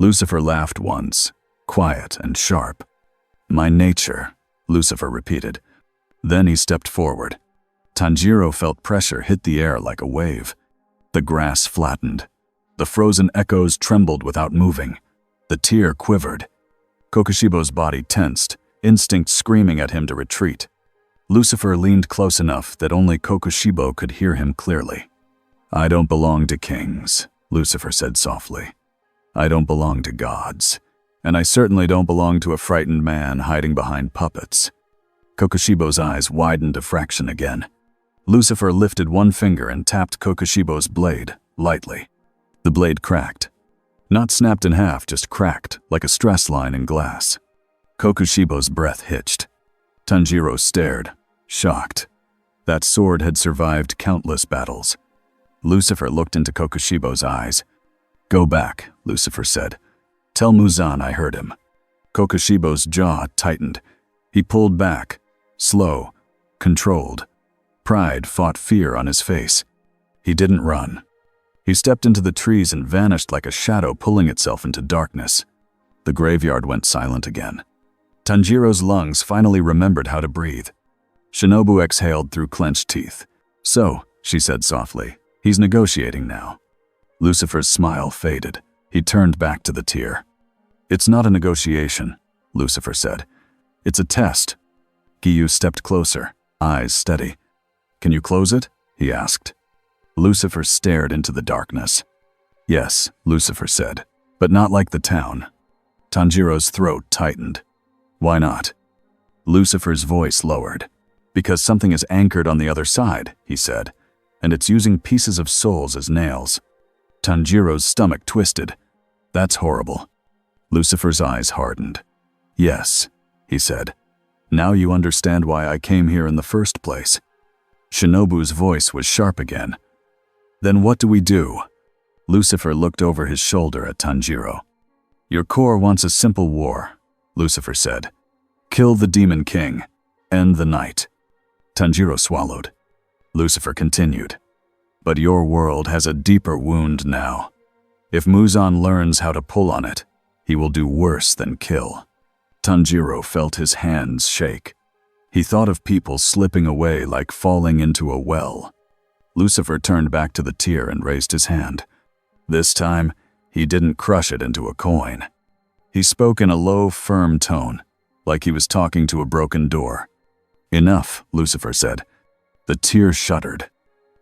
Lucifer laughed once, quiet and sharp. "My nature," Lucifer repeated. Then he stepped forward. Tanjiro felt pressure hit the air like a wave. The grass flattened. The frozen echoes trembled without moving. The tear quivered. Kokushibo's body tensed, instinct screaming at him to retreat. Lucifer leaned close enough that only Kokushibo could hear him clearly. "I don't belong to kings," Lucifer said softly. "I don't belong to gods. And I certainly don't belong to a frightened man hiding behind puppets." Kokushibo's eyes widened a fraction again. Lucifer lifted one finger and tapped Kokushibo's blade, lightly. The blade cracked. Not snapped in half, just cracked, like a stress line in glass. Kokushibo's breath hitched. Tanjiro stared, shocked. That sword had survived countless battles. Lucifer looked into Kokushibo's eyes. "Go back," Lucifer said. "Tell Muzan I heard him." Kokushibo's jaw tightened. He pulled back, slow, controlled. Pride fought fear on his face. He didn't run. He stepped into the trees and vanished like a shadow pulling itself into darkness. The graveyard went silent again. Tanjiro's lungs finally remembered how to breathe. Shinobu exhaled through clenched teeth. "So," she said softly, "he's negotiating now." Lucifer's smile faded. He turned back to the tier. "It's not a negotiation," Lucifer said. "It's a test." Giyu stepped closer, eyes steady. "Can you close it?" he asked. Lucifer stared into the darkness. "Yes," Lucifer said, "but not like the town." Tanjiro's throat tightened. "Why not?" Lucifer's voice lowered. "Because something is anchored on the other side," he said, "and it's using pieces of souls as nails." Tanjiro's stomach twisted. "That's horrible." Lucifer's eyes hardened. "Yes," he said. "Now you understand why I came here in the first place." Shinobu's voice was sharp again. "Then what do we do?" Lucifer looked over his shoulder at Tanjiro. "Your core wants a simple war," Lucifer said. "Kill the Demon King. End the night." Tanjiro swallowed. Lucifer continued. "But your world has a deeper wound now. If Muzan learns how to pull on it, he will do worse than kill." Tanjiro felt his hands shake. He thought of people slipping away like falling into a well. Lucifer turned back to the tier and raised his hand. This time, he didn't crush it into a coin. He spoke in a low, firm tone, like he was talking to a broken door. "Enough," Lucifer said. The tier shuddered.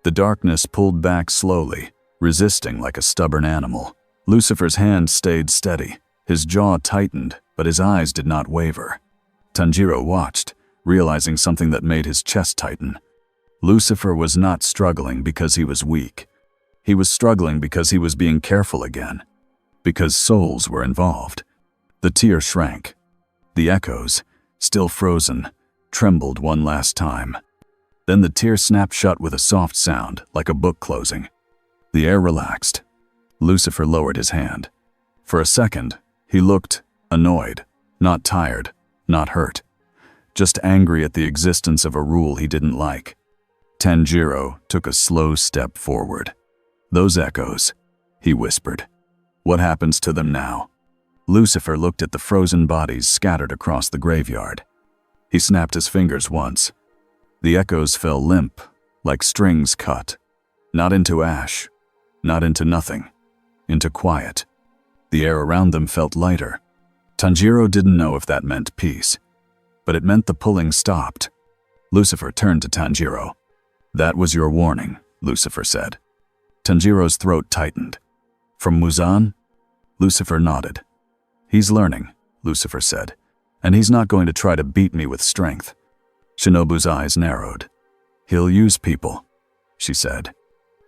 The darkness pulled back slowly, resisting like a stubborn animal. Lucifer's hand stayed steady. His jaw tightened, but his eyes did not waver. Tanjiro watched, realizing something that made his chest tighten. Lucifer was not struggling because he was weak. He was struggling because he was being careful again. Because souls were involved. The tier shrank. The echoes, still frozen, trembled one last time. Then the tier snapped shut with a soft sound, like a book closing. The air relaxed. Lucifer lowered his hand. For a second, he looked annoyed, not tired, not hurt. Just angry at the existence of a rule he didn't like. Tanjiro took a slow step forward. "Those echoes," he whispered. "What happens to them now?" Lucifer looked at the frozen bodies scattered across the graveyard. He snapped his fingers once. The echoes fell limp, like strings cut. Not into ash, not into nothing, into quiet. The air around them felt lighter. Tanjiro didn't know if that meant peace, but it meant the pulling stopped. Lucifer turned to Tanjiro. "That was your warning," Lucifer said. Tanjiro's throat tightened. "From Muzan?" Lucifer nodded. "He's learning," Lucifer said, "and he's not going to try to beat me with strength." Shinobu's eyes narrowed. "He'll use people," she said.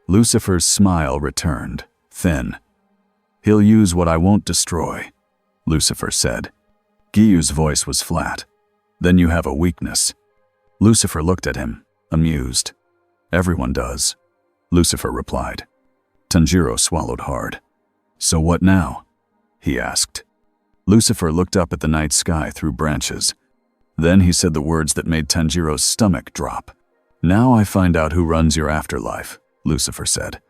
Lucifer's smile returned, thin. "He'll use what I won't destroy," Lucifer said. Giyu's voice was flat. "Then you have a weakness." Lucifer looked at him, amused. "Everyone does," Lucifer replied. Tanjiro swallowed hard. "So what now?" he asked. Lucifer looked up at the night sky through branches. Then he said the words that made Tanjiro's stomach drop. "Now I find out who runs your afterlife," Lucifer said,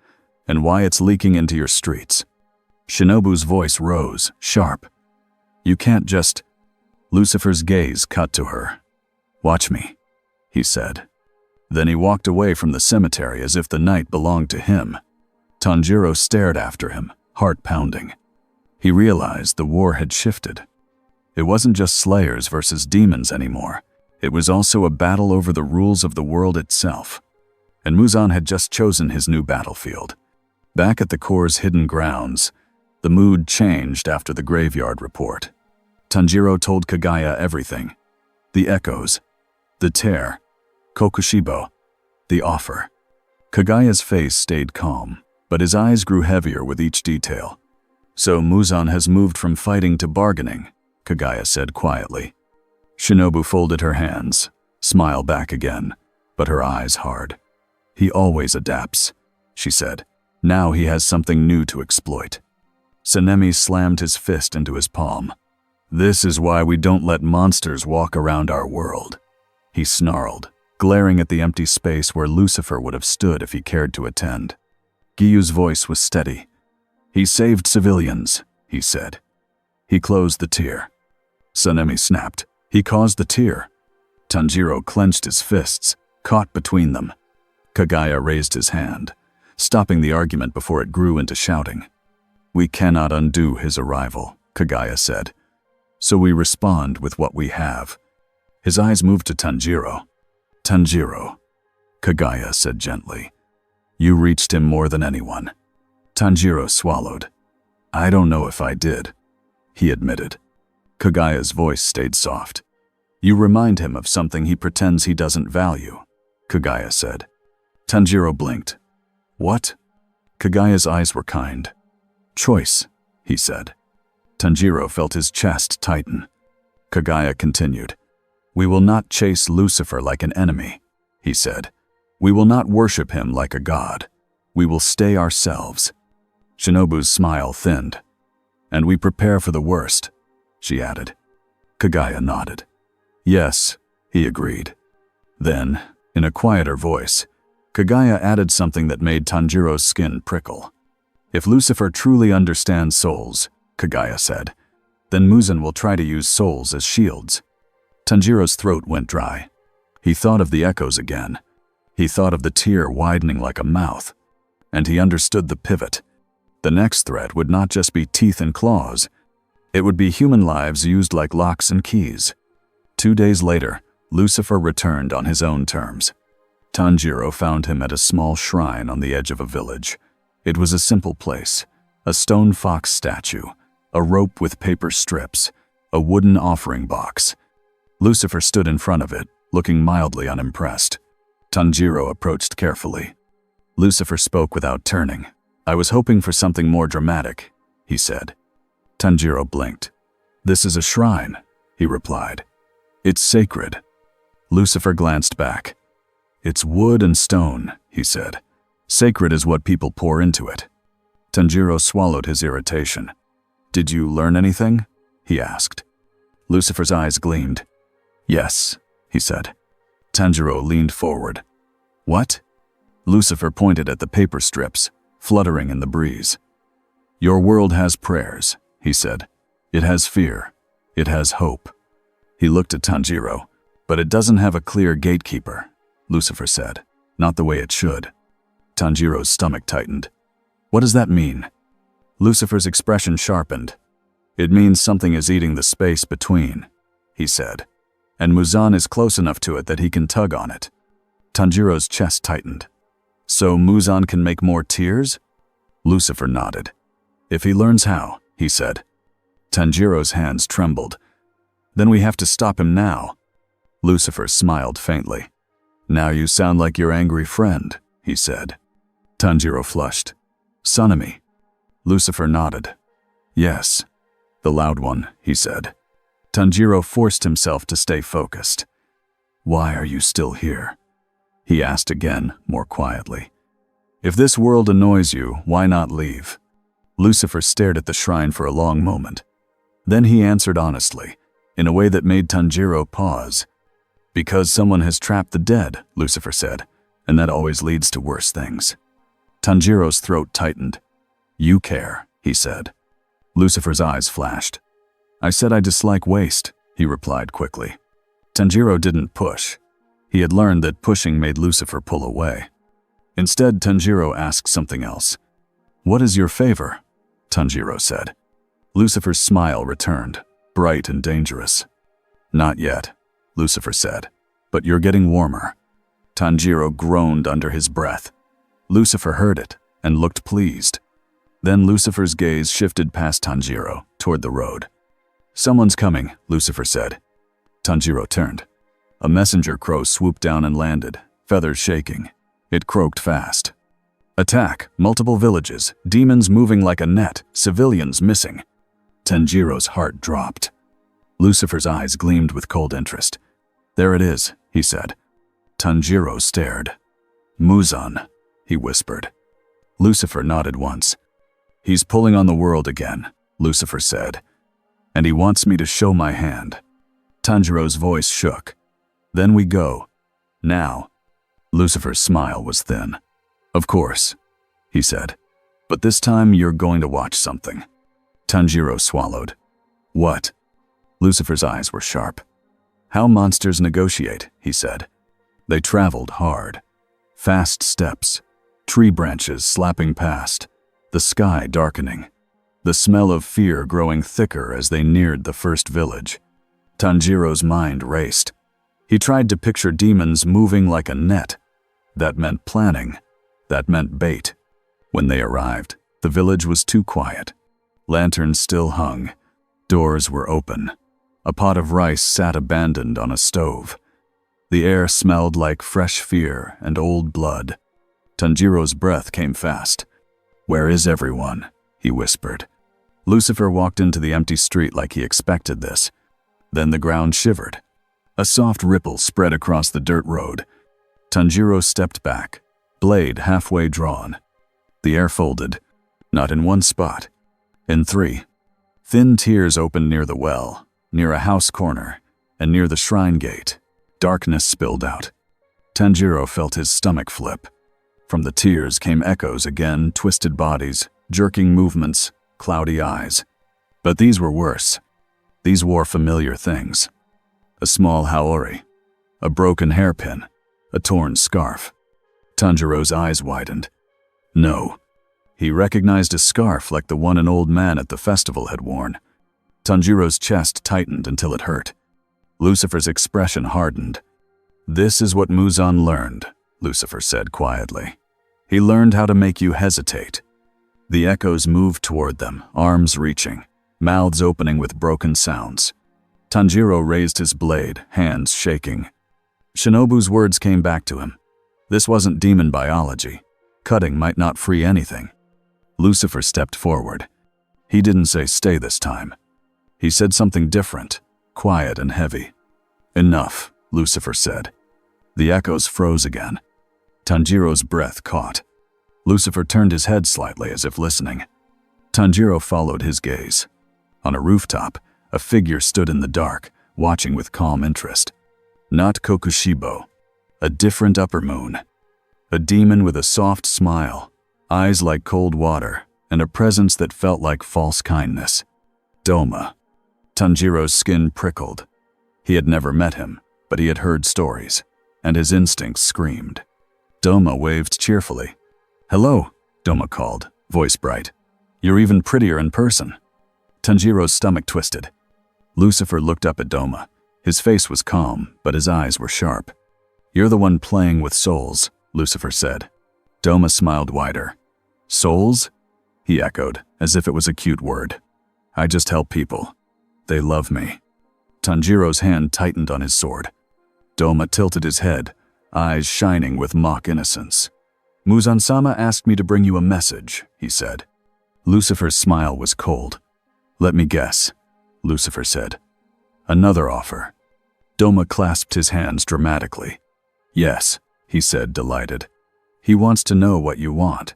"and why it's leaking into your streets." Shinobu's voice rose, sharp. "You can't just—" Lucifer's gaze cut to her. "Watch me," he said. Then he walked away from the cemetery as if the night belonged to him. Tanjiro stared after him, heart pounding. He realized the war had shifted. It wasn't just slayers versus demons anymore. It was also a battle over the rules of the world itself. And Muzan had just chosen his new battlefield. Back at the Corps' hidden grounds, the mood changed after the graveyard report. Tanjiro told Kagaya everything. The echoes, the tear, Kokushibo, the offer. Kagaya's face stayed calm, but his eyes grew heavier with each detail. "So Muzan has moved from fighting to bargaining," Kagaya said quietly. Shinobu folded her hands, smiled back again, but her eyes hard. "He always adapts," she said. "Now he has something new to exploit." Sanemi slammed his fist into his palm. This is why we don't let monsters walk around our world, he snarled, glaring at the empty space where Lucifer would have stood if he cared to attend. Giyu's voice was steady. He saved civilians, he said. He closed the tier. Sanemi snapped. He caused the tier. Tanjiro clenched his fists, caught between them. Kagaya raised his hand, stopping the argument before it grew into shouting. We cannot undo his arrival, Kagaya said. So we respond with what we have. His eyes moved to Tanjiro. Tanjiro, Kagaya said gently. You reached him more than anyone. Tanjiro swallowed. I don't know if I did, he admitted. Kagaya's voice stayed soft. You remind him of something he pretends he doesn't value, Kagaya said. Tanjiro blinked. What? Kagaya's eyes were kind. Choice, he said. Tanjiro felt his chest tighten. Kagaya continued. We will not chase Lucifer like an enemy, he said. We will not worship him like a god. We will stay ourselves. Shinobu's smile thinned. And we prepare for the worst, she added. Kagaya nodded. Yes, he agreed. Then, in a quieter voice, Kagaya added something that made Tanjiro's skin prickle. If Lucifer truly understands souls, Kagaya said, then Muzan will try to use souls as shields. Tanjiro's throat went dry. He thought of the echoes again. He thought of the tear widening like a mouth. And he understood the pivot. The next threat would not just be teeth and claws. It would be human lives used like locks and keys. 2 days later, Lucifer returned on his own terms. Tanjiro found him at a small shrine on the edge of a village. It was a simple place, a stone fox statue, a rope with paper strips, a wooden offering box. Lucifer stood in front of it, looking mildly unimpressed. Tanjiro approached carefully. Lucifer spoke without turning. I was hoping for something more dramatic, he said. Tanjiro blinked. This is a shrine, he replied. It's sacred. Lucifer glanced back. It's wood and stone, he said. Sacred is what people pour into it. Tanjiro swallowed his irritation. Did you learn anything? He asked. Lucifer's eyes gleamed. Yes, he said. Tanjiro leaned forward. What? Lucifer pointed at the paper strips, fluttering in the breeze. Your world has prayers, he said. It has fear. It has hope. He looked at Tanjiro. But it doesn't have a clear gatekeeper, Lucifer said. Not the way it should. Tanjiro's stomach tightened. What does that mean? Lucifer's expression sharpened. It means something is eating the space between, he said. And Muzan is close enough to it that he can tug on it. Tanjiro's chest tightened. So Muzan can make more tears? Lucifer nodded. If he learns how, he said. Tanjiro's hands trembled. Then we have to stop him now. Lucifer smiled faintly. Now you sound like your angry friend, he said. Tanjiro flushed. Sanemi. Lucifer nodded. Yes. The loud one, he said. Tanjiro forced himself to stay focused. Why are you still here? He asked again, more quietly. If this world annoys you, why not leave? Lucifer stared at the shrine for a long moment. Then he answered honestly, in a way that made Tanjiro pause. Because someone has trapped the dead, Lucifer said, and that always leads to worse things. Tanjiro's throat tightened. You care, he said. Lucifer's eyes flashed. I said I dislike waste, he replied quickly. Tanjiro didn't push. He had learned that pushing made Lucifer pull away. Instead, Tanjiro asked something else. What is your favor? Tanjiro said. Lucifer's smile returned, bright and dangerous. Not yet, Lucifer said, but you're getting warmer. Tanjiro groaned under his breath. Lucifer heard it and looked pleased. Then Lucifer's gaze shifted past Tanjiro, toward the road. Someone's coming, Lucifer said. Tanjiro turned. A messenger crow swooped down and landed, feathers shaking. It croaked fast. Attack, multiple villages, demons moving like a net, civilians missing. Tanjiro's heart dropped. Lucifer's eyes gleamed with cold interest. There it is, he said. Tanjiro stared. Muzan, he whispered. Lucifer nodded once. He's pulling on the world again, Lucifer said. and he wants me to show my hand. Tanjiro's voice shook. Then we go. Now. Lucifer's smile was thin. Of course, he said. But this time you're going to watch something. Tanjiro swallowed. What? Lucifer's eyes were sharp. How monsters negotiate, he said. They traveled hard. Fast steps. Tree branches slapping past. The sky darkening. The smell of fear growing thicker as they neared the first village. Tanjiro's mind raced. He tried to picture demons moving like a net. That meant planning. That meant bait. When they arrived, the village was too quiet. Lanterns still hung. Doors were open. A pot of rice sat abandoned on a stove. The air smelled like fresh fear and old blood. Tanjiro's breath came fast. Where is everyone? He whispered. Lucifer walked into the empty street like he expected this. Then the ground shivered. A soft ripple spread across the dirt road. Tanjiro stepped back, blade halfway drawn. The air folded, not in one spot, in three. Thin tears opened near the well, near a house corner, and near the shrine gate. Darkness spilled out. Tanjiro felt his stomach flip. From the tears came echoes again, twisted bodies, jerking movements, cloudy eyes. But these were worse. These wore familiar things. A small haori, a broken hairpin, a torn scarf. Tanjiro's eyes widened. No. He recognized a scarf like the one an old man at the festival had worn. Tanjiro's chest tightened until it hurt. Lucifer's expression hardened. This is what Muzan learned, Lucifer said quietly. He learned how to make you hesitate. The echoes moved toward them, arms reaching, mouths opening with broken sounds. Tanjiro raised his blade, hands shaking. Shinobu's words came back to him. This wasn't demon biology. Cutting might not free anything. Lucifer stepped forward. He didn't say stay this time. He said something different, quiet and heavy. Enough, Lucifer said. The echoes froze again. Tanjiro's breath caught. Lucifer turned his head slightly as if listening. Tanjiro followed his gaze. On a rooftop, a figure stood in the dark, watching with calm interest. Not Kokushibo. A different upper moon. A demon with a soft smile, eyes like cold water, and a presence that felt like false kindness. Doma. Tanjiro's skin prickled. He had never met him, but he had heard stories, and his instincts screamed. Doma waved cheerfully. Hello, Doma called, voice bright. You're even prettier in person. Tanjiro's stomach twisted. Lucifer looked up at Doma. His face was calm, but his eyes were sharp. You're the one playing with souls, Lucifer said. Doma smiled wider. Souls? He echoed, as if it was a cute word. I just help people. They love me. Tanjiro's hand tightened on his sword. Doma tilted his head, eyes shining with mock innocence. Muzan-sama asked me to bring you a message, he said. Lucifer's smile was cold. Let me guess, Lucifer said. Another offer. Doma clasped his hands dramatically. Yes, he said, delighted. He wants to know what you want.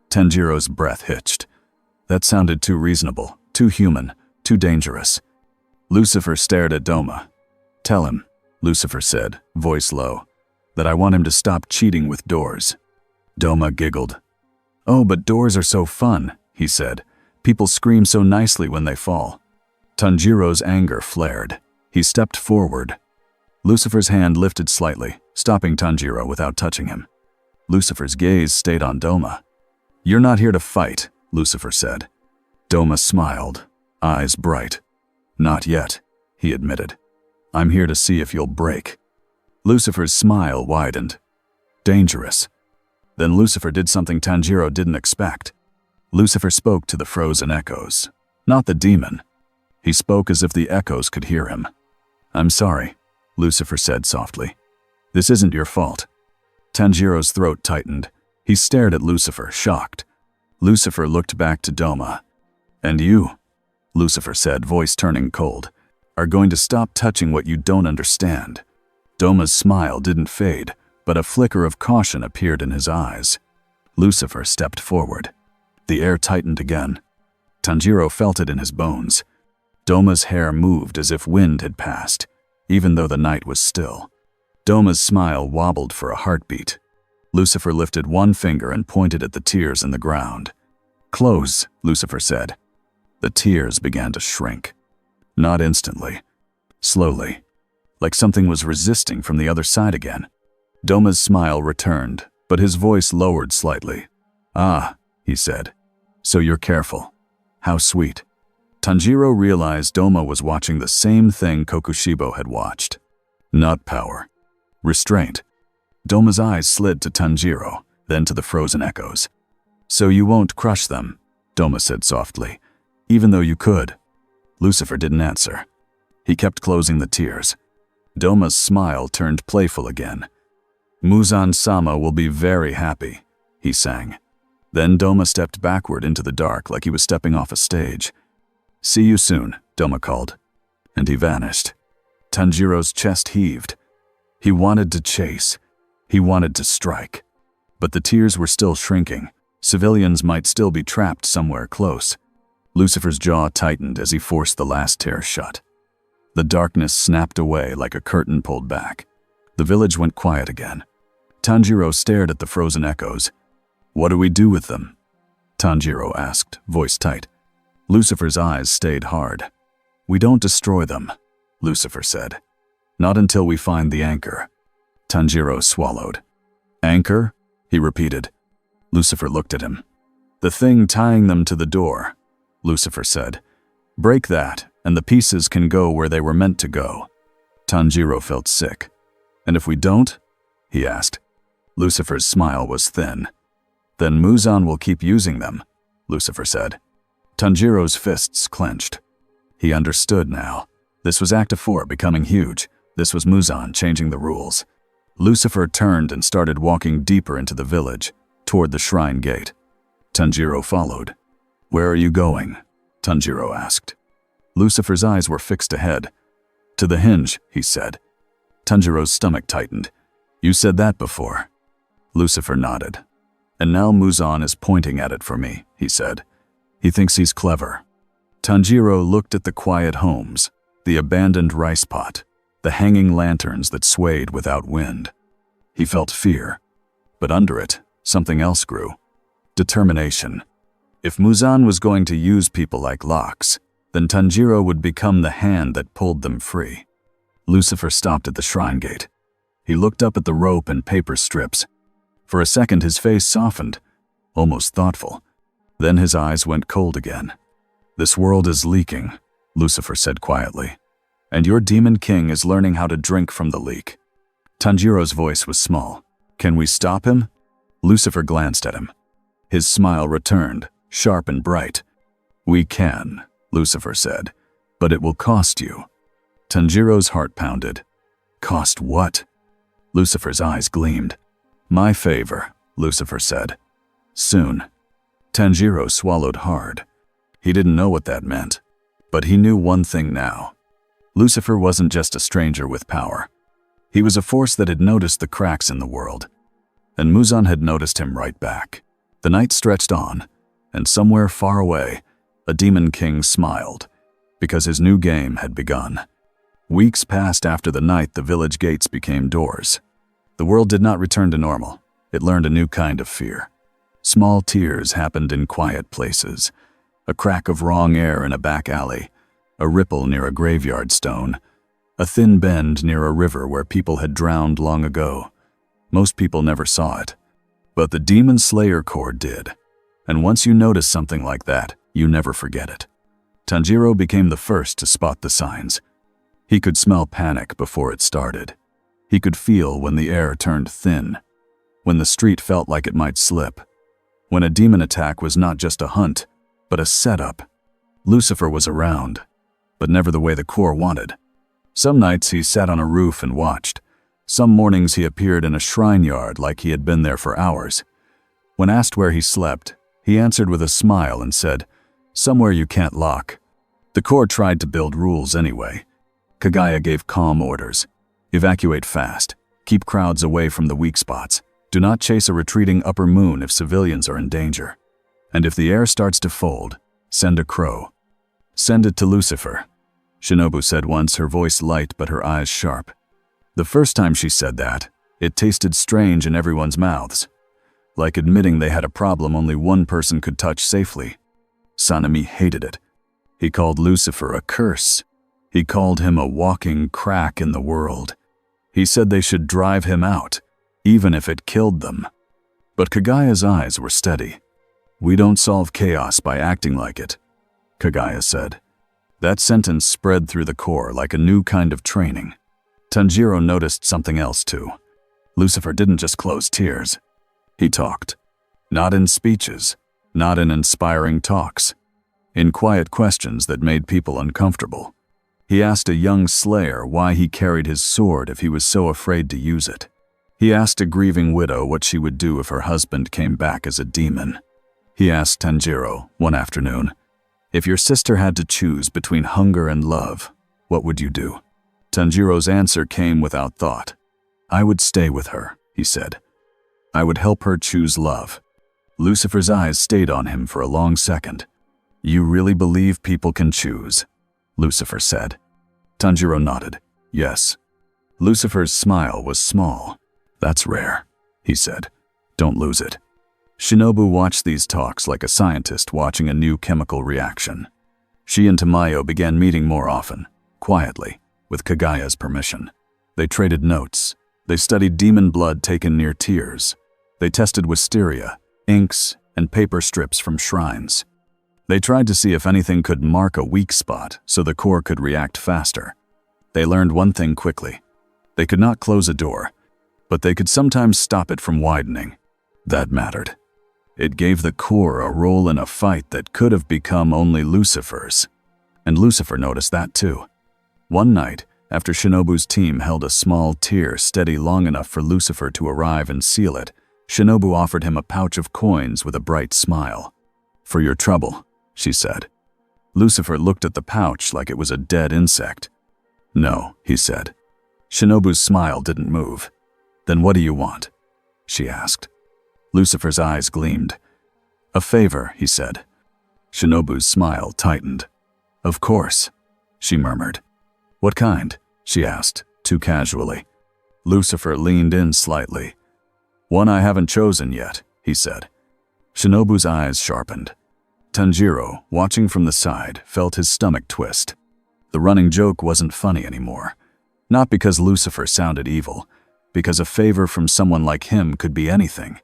Tanjiro's breath hitched. That sounded too reasonable, too human, too dangerous. Lucifer stared at Doma. Tell him, Lucifer said, voice low, that I want him to stop cheating with doors. Doma giggled. Oh, but doors are so fun, he said. People scream so nicely when they fall. Tanjiro's anger flared. He stepped forward. Lucifer's hand lifted slightly, stopping Tanjiro without touching him. Lucifer's gaze stayed on Doma. You're not here to fight, Lucifer said. Doma smiled, eyes bright. Not yet, he admitted. I'm here to see if you'll break. Lucifer's smile widened. Dangerous. Then Lucifer did something Tanjiro didn't expect. Lucifer spoke to the frozen echoes, not the demon. He spoke as if the echoes could hear him. I'm sorry, Lucifer said softly. This isn't your fault. Tanjiro's throat tightened. He stared at Lucifer, shocked. Lucifer looked back to Doma. And you, Lucifer said, voice turning cold, are going to stop touching what you don't understand. Doma's smile didn't fade, but a flicker of caution appeared in his eyes. Lucifer stepped forward. The air tightened again. Tanjiro felt it in his bones. Doma's hair moved as if wind had passed, even though the night was still. Doma's smile wobbled for a heartbeat. Lucifer lifted one finger and pointed at the tears in the ground. "Close," Lucifer said. The tears began to shrink. Not instantly. Slowly. Like something was resisting from the other side again. Doma's smile returned, but his voice lowered slightly. "Ah," he said. "So you're careful. How sweet." Tanjiro realized Doma was watching the same thing Kokushibo had watched. Not power. Restraint. Doma's eyes slid to Tanjiro, then to the frozen echoes. "So you won't crush them," Doma said softly, "even though you could." Lucifer didn't answer. He kept closing the tears. Doma's smile turned playful again. "Muzan-sama will be very happy," he sang. Then Doma stepped backward into the dark like he was stepping off a stage. "See you soon," Doma called. And he vanished. Tanjiro's chest heaved. He wanted to chase. He wanted to strike. But the tears were still shrinking. Civilians might still be trapped somewhere close. Lucifer's jaw tightened as he forced the last tear shut. The darkness snapped away like a curtain pulled back. The village went quiet again. Tanjiro stared at the frozen echoes. "What do we do with them?" Tanjiro asked, voice tight. Lucifer's eyes stayed hard. "We don't destroy them," Lucifer said. "Not until we find the anchor." Tanjiro swallowed. "Anchor?" he repeated. Lucifer looked at him. "The thing tying them to the door," Lucifer said. "Break that, and the pieces can go where they were meant to go." Tanjiro felt sick. "And if we don't?" he asked. Lucifer's smile was thin. "Then Muzan will keep using them," Lucifer said. Tanjiro's fists clenched. He understood now. This was Act 4 becoming huge. This was Muzan changing the rules. Lucifer turned and started walking deeper into the village, toward the shrine gate. Tanjiro followed. "Where are you going?" Tanjiro asked. Lucifer's eyes were fixed ahead. "To the hinge," he said. Tanjiro's stomach tightened. "You said that before." Lucifer nodded. "And now Muzan is pointing at it for me," he said. "He thinks he's clever." Tanjiro looked at the quiet homes, the abandoned rice pot, the hanging lanterns that swayed without wind. He felt fear, but under it, something else grew. Determination. If Muzan was going to use people like locks, then Tanjiro would become the hand that pulled them free. Lucifer stopped at the shrine gate. He looked up at the rope and paper strips. For a second his face softened, almost thoughtful. Then his eyes went cold again. "This world is leaking," Lucifer said quietly. "And your demon king is learning how to drink from the leak." Tanjiro's voice was small. "Can we stop him?" Lucifer glanced at him. His smile returned, sharp and bright. "We can," Lucifer said, "but it will cost you." Tanjiro's heart pounded. "Cost what?" Lucifer's eyes gleamed. "My favor," Lucifer said. "Soon." Tanjiro swallowed hard. He didn't know what that meant, but he knew one thing now. Lucifer wasn't just a stranger with power. He was a force that had noticed the cracks in the world. And Muzan had noticed him right back. The night stretched on, and somewhere far away, a demon king smiled, because his new game had begun. Weeks passed after the night the village gates became doors. The world did not return to normal. It learned a new kind of fear. Small tears happened in quiet places. A crack of wrong air in a back alley, a ripple near a graveyard stone, a thin bend near a river where people had drowned long ago. Most people never saw it, but the Demon Slayer Corps did. And once you notice something like that, you never forget it. Tanjiro became the first to spot the signs. He could smell panic before it started. He could feel when the air turned thin, when the street felt like it might slip, when a demon attack was not just a hunt, but a setup. Lucifer was around, but never the way the Corps wanted. Some nights he sat on a roof and watched. Some mornings he appeared in a shrine yard like he had been there for hours. When asked where he slept, he answered with a smile and said, "Somewhere you can't lock." The Corps tried to build rules anyway. Kagaya gave calm orders. Evacuate fast. Keep crowds away from the weak spots. Do not chase a retreating upper moon if civilians are in danger. And if the air starts to fold, send a crow. Send it to Lucifer. Shinobu said once, her voice light but her eyes sharp. The first time she said that, it tasted strange in everyone's mouths, like admitting they had a problem only one person could touch safely. Sanemi hated it. He called Lucifer a curse. He called him a walking crack in the world. He said they should drive him out, even if it killed them. But Kagaya's eyes were steady. "We don't solve chaos by acting like it," Kagaya said. That sentence spread through the Corps like a new kind of training. Tanjiro noticed something else too. Lucifer didn't just close tears. He talked. Not in speeches, not in inspiring talks. In quiet questions that made people uncomfortable. He asked a young slayer why he carried his sword if he was so afraid to use it. He asked a grieving widow what she would do if her husband came back as a demon. He asked Tanjiro, one afternoon, "If your sister had to choose between hunger and love, what would you do?" Tanjiro's answer came without thought. "I would stay with her," he said. "I would help her choose love." Lucifer's eyes stayed on him for a long second. "You really believe people can choose?" Lucifer said. Tanjiro nodded. "Yes." Lucifer's smile was small. "That's rare," he said. "Don't lose it." Shinobu watched these talks like a scientist watching a new chemical reaction. She and Tamayo began meeting more often, quietly, with Kagaya's permission. They traded notes. They studied demon blood taken near tears. They tested wisteria, inks, and paper strips from shrines. They tried to see if anything could mark a weak spot so the Corps could react faster. They learned one thing quickly. They could not close a door, but they could sometimes stop it from widening. That mattered. It gave the Corps a role in a fight that could have become only Lucifer's. And Lucifer noticed that too. One night, after Shinobu's team held a small tear steady long enough for Lucifer to arrive and seal it, Shinobu offered him a pouch of coins with a bright smile. "For your trouble," she said. Lucifer looked at the pouch like it was a dead insect. "No," he said. Shinobu's smile didn't move. "Then what do you want?" she asked. Lucifer's eyes gleamed. "A favor," he said. Shinobu's smile tightened. "Of course," she murmured. "What kind?" she asked, too casually. Lucifer leaned in slightly. "One I haven't chosen yet," he said. Shinobu's eyes sharpened. Tanjiro, watching from the side, felt his stomach twist. The running joke wasn't funny anymore. Not because Lucifer sounded evil, because a favor from someone like him could be anything.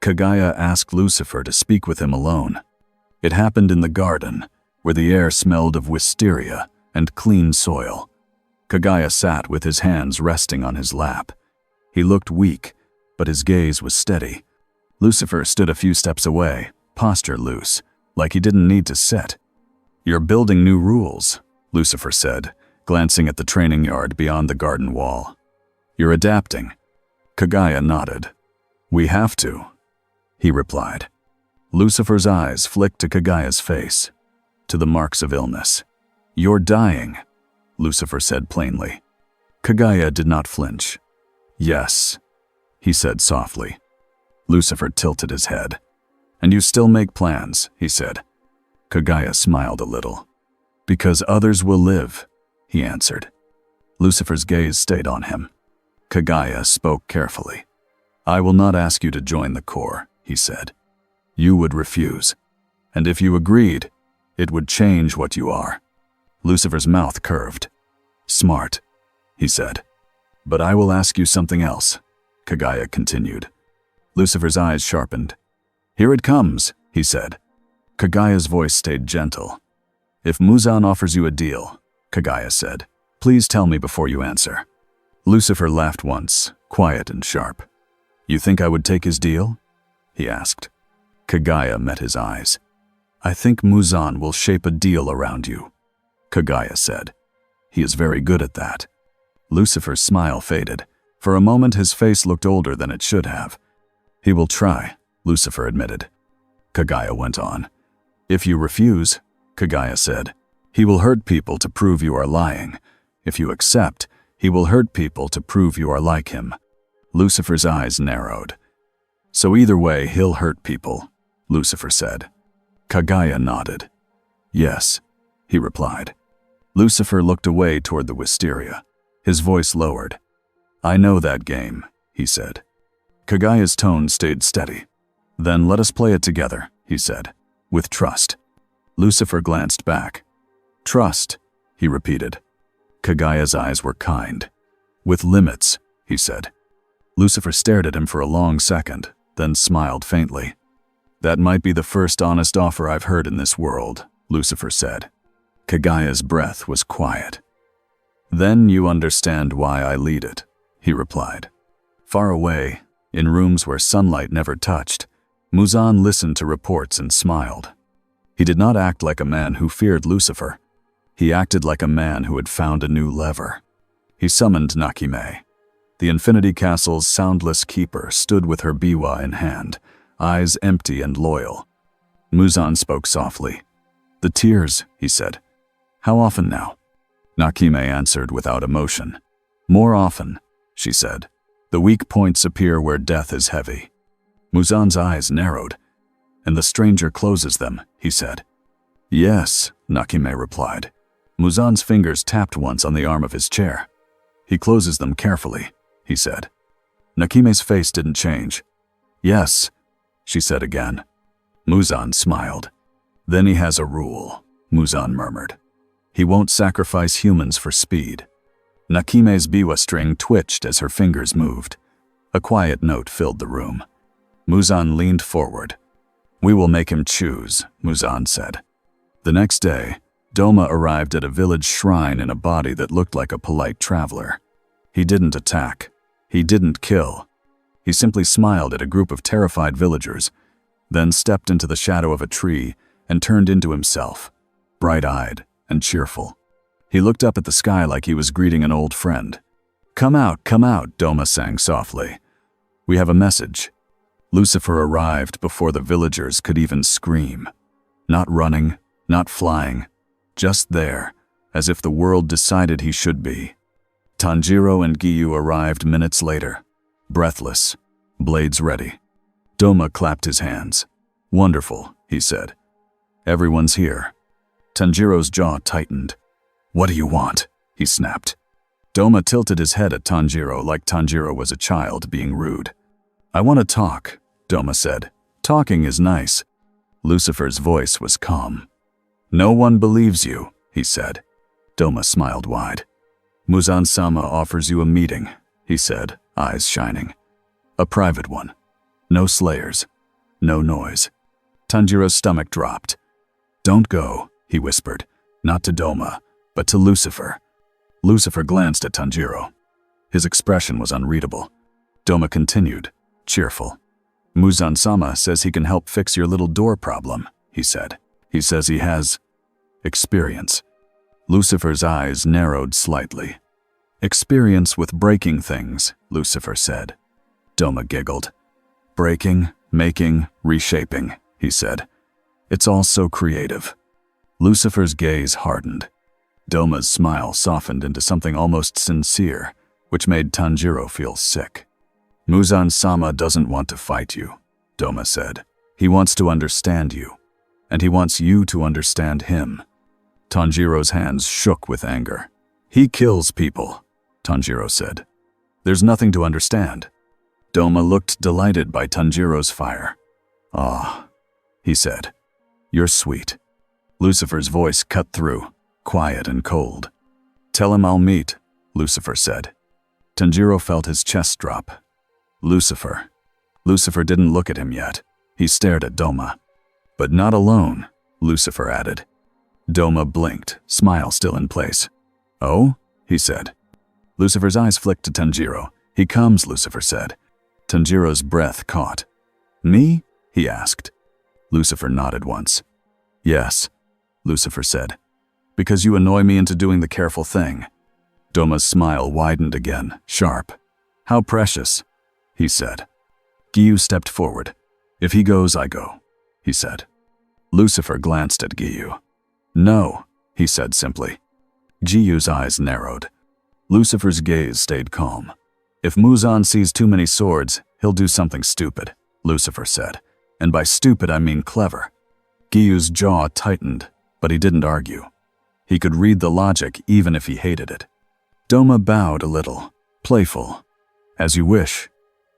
Kagaya asked Lucifer to speak with him alone. It happened in the garden, where the air smelled of wisteria and clean soil. Kagaya sat with his hands resting on his lap. He looked weak, but his gaze was steady. Lucifer stood a few steps away, posture loose, like he didn't need to sit. "You're building new rules," Lucifer said, glancing at the training yard beyond the garden wall. "You're adapting." Kagaya nodded. "We have to," he replied. Lucifer's eyes flicked to Kagaya's face, to the marks of illness. "You're dying," Lucifer said plainly. Kagaya did not flinch. "Yes," he said softly. Lucifer tilted his head. "And you still make plans," he said. Kagaya smiled a little. "Because others will live," he answered. Lucifer's gaze stayed on him. Kagaya spoke carefully. "I will not ask you to join the Corps," he said. "You would refuse. And if you agreed, it would change what you are." Lucifer's mouth curved. "Smart," he said. "But I will ask you something else," Kagaya continued. Lucifer's eyes sharpened. "Here it comes," he said. Kagaya's voice stayed gentle. "If Muzan offers you a deal," Kagaya said, "please tell me before you answer." Lucifer laughed once, quiet and sharp. "You think I would take his deal?" he asked. Kagaya met his eyes. "I think Muzan will shape a deal around you," Kagaya said. "He is very good at that." Lucifer's smile faded. For a moment his face looked older than it should have. "He will try," Lucifer admitted. Kagaya went on. "If you refuse," Kagaya said, "he will hurt people to prove you are lying. If you accept, he will hurt people to prove you are like him." Lucifer's eyes narrowed. "So either way, he'll hurt people," Lucifer said. Kagaya nodded. "Yes," he replied. Lucifer looked away toward the wisteria. His voice lowered. "I know that game," he said. Kagaya's tone stayed steady. "Then let us play it together," he said, "with trust." Lucifer glanced back. "Trust," he repeated. Kagaya's eyes were kind. "With limits," he said. Lucifer stared at him for a long second, then smiled faintly. "That might be the first honest offer I've heard in this world," Lucifer said. Kagaya's breath was quiet. "Then you understand why I lead it," he replied. Far away, in rooms where sunlight never touched, Muzan listened to reports and smiled. He did not act like a man who feared Lucifer. He acted like a man who had found a new lever. He summoned Nakime. The Infinity Castle's soundless keeper stood with her biwa in hand, eyes empty and loyal. Muzan spoke softly. "The tears," he said. "How often now?" Nakime answered without emotion. "More often," she said. "The weak points appear where death is heavy." Muzan's eyes narrowed. "And the stranger closes them," he said. "Yes," Nakime replied. Muzan's fingers tapped once on the arm of his chair. "He closes them carefully," he said. Nakime's face didn't change. "Yes," she said again. Muzan smiled. "Then he has a rule," Muzan murmured. "He won't sacrifice humans for speed." Nakime's biwa string twitched as her fingers moved. A quiet note filled the room. Muzan leaned forward. "We will make him choose," Muzan said. The next day, Doma arrived at a village shrine in a body that looked like a polite traveler. He didn't attack. He didn't kill. He simply smiled at a group of terrified villagers, then stepped into the shadow of a tree and turned into himself, bright-eyed and cheerful. He looked up at the sky like he was greeting an old friend. Come out, Doma sang softly. "We have a message." Lucifer arrived before the villagers could even scream. Not running, not flying, just there, as if the world decided he should be. Tanjiro and Giyu arrived minutes later, breathless, blades ready. Doma clapped his hands. "Wonderful," he said. "Everyone's here." Tanjiro's jaw tightened. "What do you want?" he snapped. Doma tilted his head at Tanjiro like Tanjiro was a child being rude. "I want to talk," Doma said. "Talking is nice." Lucifer's voice was calm. "No one believes you," he said. Doma smiled wide. "Muzan-sama offers you a meeting," he said, eyes shining. "A private one. No slayers. No noise." Tanjiro's stomach dropped. "Don't go," he whispered, not to Doma, but to Lucifer. Lucifer glanced at Tanjiro. His expression was unreadable. Doma continued, cheerful. "Muzan-sama says he can help fix your little door problem," he said. "He says he has experience." Lucifer's eyes narrowed slightly. "Experience with breaking things," Lucifer said. Doma giggled. "Breaking, making, reshaping," he said. "It's all so creative." Lucifer's gaze hardened. Doma's smile softened into something almost sincere, which made Tanjiro feel sick. "Muzan-sama doesn't want to fight you," Doma said. "He wants to understand you, and he wants you to understand him." Tanjiro's hands shook with anger. "He kills people," Tanjiro said. "There's nothing to understand." Doma looked delighted by Tanjiro's fire. "Ah," he said. "You're sweet." Lucifer's voice cut through, quiet and cold. "Tell him I'll meet," Lucifer said. Tanjiro felt his chest drop. "Lucifer." Lucifer didn't look at him yet. He stared at Doma. "But not alone," Lucifer added. Doma blinked, smile still in place. "Oh?" he said. Lucifer's eyes flicked to Tanjiro. "He comes," Lucifer said. Tanjiro's breath caught. "Me?" he asked. Lucifer nodded once. "Yes," Lucifer said. "Because you annoy me into doing the careful thing." Doma's smile widened again, sharp. "How precious," he said. Giyu stepped forward. "If he goes, I go," he said. Lucifer glanced at Giyu. "No," he said simply. Giyu's eyes narrowed. Lucifer's gaze stayed calm. "If Muzan sees too many swords, he'll do something stupid," Lucifer said. "And by stupid, I mean clever." Giyu's jaw tightened, but he didn't argue. He could read the logic even if he hated it. Doma bowed a little, playful. "As you wish,"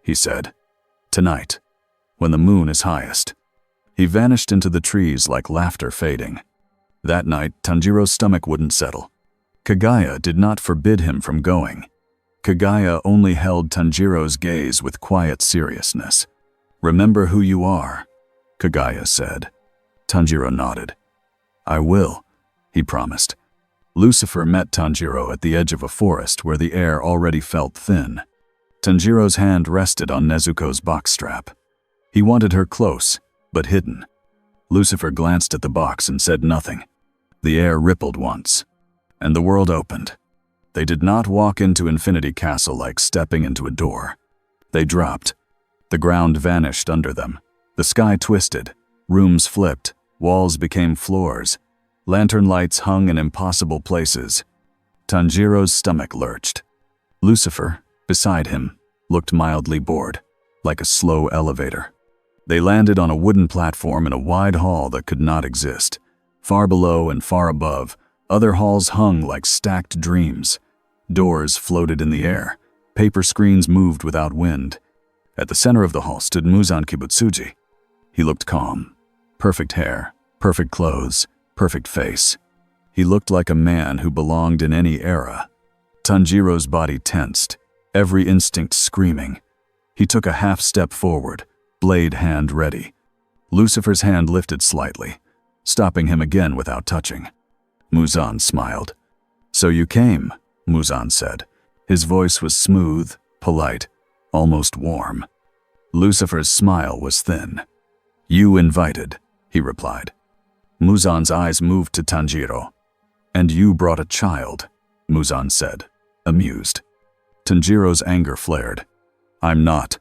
he said. "Tonight, when the moon is highest." He vanished into the trees like laughter fading. That night, Tanjiro's stomach wouldn't settle. Kagaya did not forbid him from going. Kagaya only held Tanjiro's gaze with quiet seriousness. "Remember who you are," Kagaya said. Tanjiro nodded. "I will," he promised. Lucifer met Tanjiro at the edge of a forest where the air already felt thin. Tanjiro's hand rested on Nezuko's box strap. He wanted her close, but hidden. Lucifer glanced at the box and said nothing. The air rippled once, and the world opened. They did not walk into Infinity Castle like stepping into a door. They dropped. The ground vanished under them. The sky twisted. Rooms flipped. Walls became floors. Lantern lights hung in impossible places. Tanjiro's stomach lurched. Lucifer, beside him, looked mildly bored, like a slow elevator. They landed on a wooden platform in a wide hall that could not exist. Far below and far above, other halls hung like stacked dreams. Doors floated in the air. Paper screens moved without wind. At the center of the hall stood Muzan Kibutsuji. He looked calm. Perfect hair, perfect clothes, perfect face. He looked like a man who belonged in any era. Tanjiro's body tensed, every instinct screaming. He took a half step forward, blade hand ready. Lucifer's hand lifted slightly, stopping him again without touching. Muzan smiled. "So you came," Muzan said. His voice was smooth, polite, almost warm. Lucifer's smile was thin. "You invited," he replied. Muzan's eyes moved to Tanjiro. "And you brought a child," Muzan said, amused. Tanjiro's anger flared. "I'm not."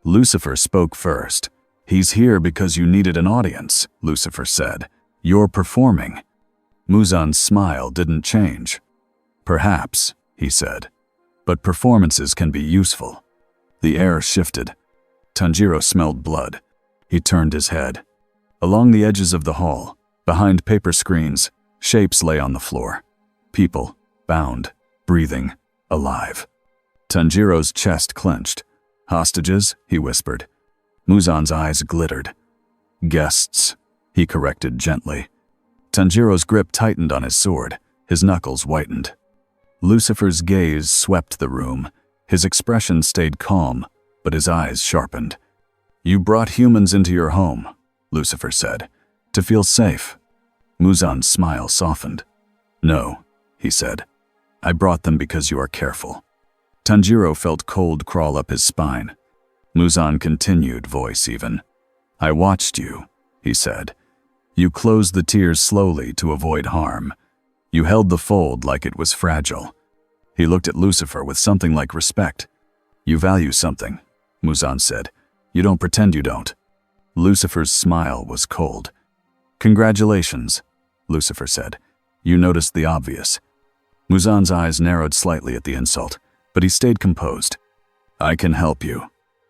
Lucifer spoke first. "He's here because you needed an audience," Lucifer said. "You're performing." Muzan's smile didn't change. "Perhaps," he said, "but performances can be useful." The air shifted. Tanjiro smelled blood. He turned his head. Along the edges of the hall, behind paper screens, shapes lay on the floor. People, bound, breathing, alive. Tanjiro's chest clenched. "Hostages?" he whispered. Muzan's eyes glittered. "Guests," he corrected gently. Tanjiro's grip tightened on his sword. His knuckles whitened. Lucifer's gaze swept the room. His expression stayed calm, but his eyes sharpened. "You brought humans into your home," Lucifer said, "to feel safe." Muzan's smile softened. "No," he said. "I brought them because you are careful." Tanjiro felt cold crawl up his spine. Muzan continued, voice even. "I watched you," he said. "You closed the tears slowly to avoid harm. You held the fold like it was fragile." He looked at Lucifer with something like respect. "You value something," Muzan said. "You don't pretend you don't." Lucifer's smile was cold. "Congratulations," Lucifer said. "You noticed the obvious." Muzan's eyes narrowed slightly at the insult, but he stayed composed. "I can help you,"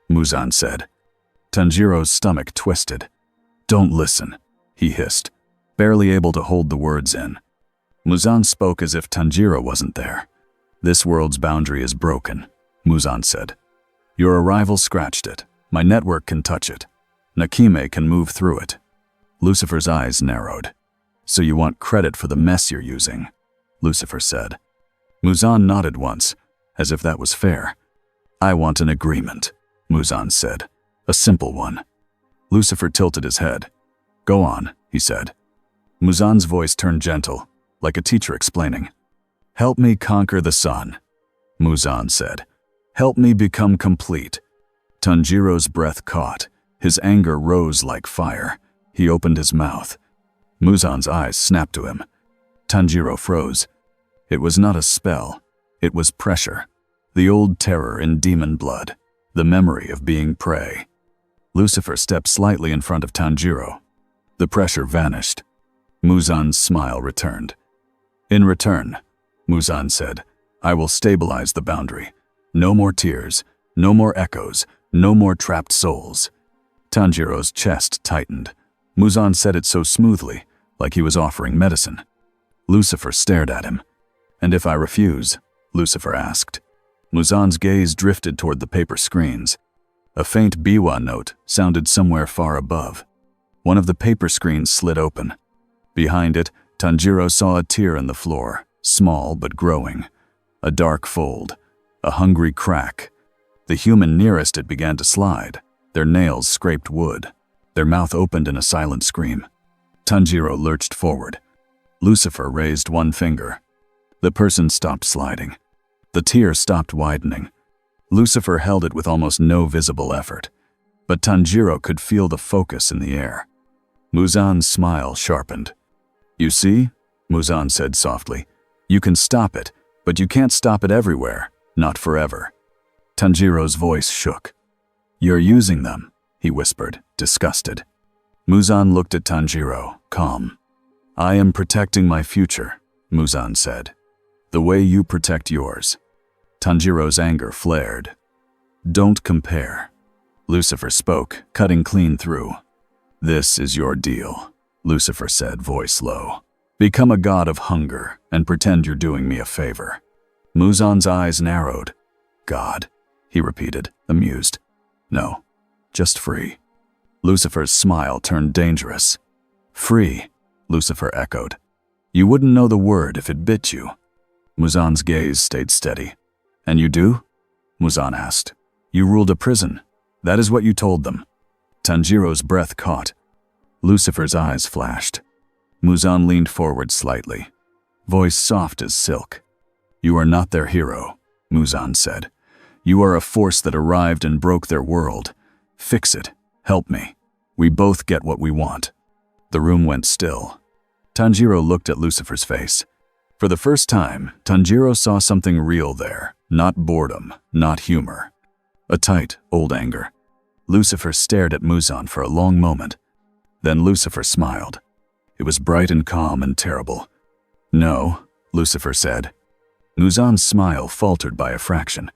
Muzan said. Tanjiro's stomach twisted. "Don't listen," he hissed, barely able to hold the words in. Muzan spoke as if Tanjiro wasn't there. "This world's boundary is broken," Muzan said. "Your arrival scratched it. My network can touch it. Nakime can move through it." Lucifer's eyes narrowed. "So you want credit for the mess you're using," Lucifer said. Muzan nodded once, as if that was fair. "I want an agreement," Muzan said. "A simple one." Lucifer tilted his head. "Go on," he said. Muzan's voice turned gentle, like a teacher explaining. "Help me conquer the sun," Muzan said. "Help me become complete." Tanjiro's breath caught. His anger rose like fire. He opened his mouth. Muzan's eyes snapped to him. Tanjiro froze. It was not a spell. It was pressure. The old terror in demon blood. The memory of being prey. Lucifer stepped slightly in front of Tanjiro. The pressure vanished. Muzan's smile returned. "In return," Muzan said, "I will stabilize the boundary. No more tears, no more echoes, no more trapped souls." Tanjiro's chest tightened. Muzan said it so smoothly, like he was offering medicine. Lucifer stared at him. "And if I refuse?" Lucifer asked. Muzan's gaze drifted toward the paper screens. A faint biwa note sounded somewhere far above. One of the paper screens slid open. Behind it, Tanjiro saw a tear in the floor, small but growing. A dark fold, a hungry crack. The human nearest it began to slide. Their nails scraped wood. Their mouth opened in a silent scream. Tanjiro lurched forward. Lucifer raised one finger. The person stopped sliding. The tear stopped widening. Lucifer held it with almost no visible effort, but Tanjiro could feel the focus in the air. Muzan's smile sharpened. "You see," Muzan said softly, "you can stop it, but you can't stop it everywhere, not forever." Tanjiro's voice shook. "You're using them," he whispered, disgusted. Muzan looked at Tanjiro, calm. "I am protecting my future," Muzan said. "The way you protect yours." Tanjiro's anger flared. "Don't compare." Lucifer spoke, cutting clean through. "This is your deal," Lucifer said, voice low. "Become a god of hunger and pretend you're doing me a favor." Muzan's eyes narrowed. "God," he repeated, amused. "No, just free." Lucifer's smile turned dangerous. "Free," Lucifer echoed. "You wouldn't know the word if it bit you." Muzan's gaze stayed steady. "And you do?" Muzan asked. "You ruled a prison. That is what you told them." Tanjiro's breath caught. Lucifer's eyes flashed. Muzan leaned forward slightly, voice soft as silk. "You are not their hero," Muzan said. "You are a force that arrived and broke their world. Fix it. Help me. We both get what we want." The room went still. Tanjiro looked at Lucifer's face. For the first time, Tanjiro saw something real there, not boredom, not humor. A tight, old anger. Lucifer stared at Muzan for a long moment. Then Lucifer smiled. It was bright and calm and terrible. "No," Lucifer said. Muzan's smile faltered by a fraction.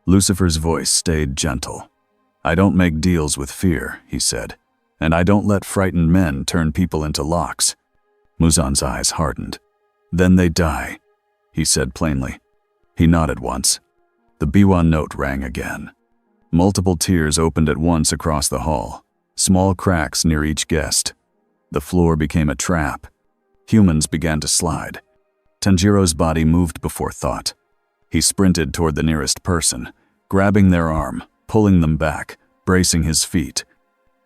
Lucifer's voice stayed gentle. "I don't make deals with fear," he said, "and I don't let frightened men turn people into locks." Muzan's eyes hardened. "Then they die," he said plainly. He nodded once. The biwa note rang again. Multiple tears opened at once across the hall, small cracks near each guest. The floor became a trap. Humans began to slide. Tanjiro's body moved before thought. He sprinted toward the nearest person, grabbing their arm, pulling them back, bracing his feet.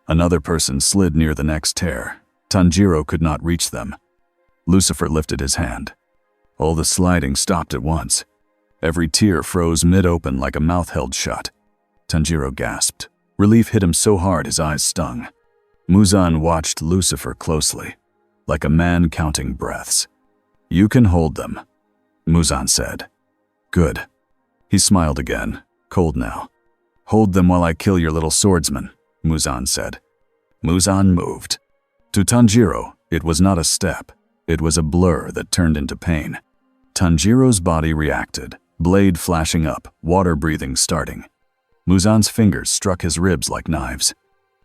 Another person slid near the next tear. Tanjiro could not reach them. Lucifer lifted his hand. All the sliding stopped at once. Every tear froze mid-open like a mouth held shut. Tanjiro gasped. Relief hit him so hard his eyes stung. Muzan watched Lucifer closely, like a man counting breaths. "You can hold them," Muzan said. "Good." He smiled again, cold now. "Hold them while I kill your little swordsman," Muzan said. Muzan moved. To Tanjiro, it was not a step. It was a blur that turned into pain. Tanjiro's body reacted, blade flashing up, water breathing starting. Muzan's fingers struck his ribs like knives.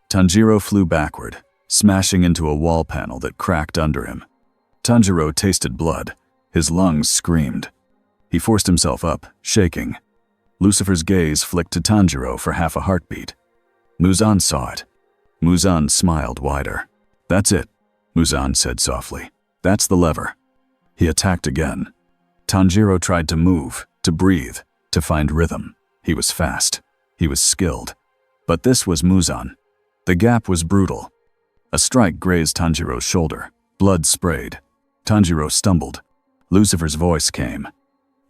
Tanjiro flew backward, smashing into a wall panel that cracked under him. Tanjiro tasted blood. His lungs screamed. He forced himself up, shaking. Lucifer's gaze flicked to Tanjiro for half a heartbeat. Muzan saw it. Muzan smiled wider. "That's it," Muzan said softly. "That's the lever." He attacked again. Tanjiro tried to move, to breathe, to find rhythm. He was fast. He was skilled. But this was Muzan. The gap was brutal. A strike grazed Tanjiro's shoulder. Blood sprayed. Tanjiro stumbled. Lucifer's voice came,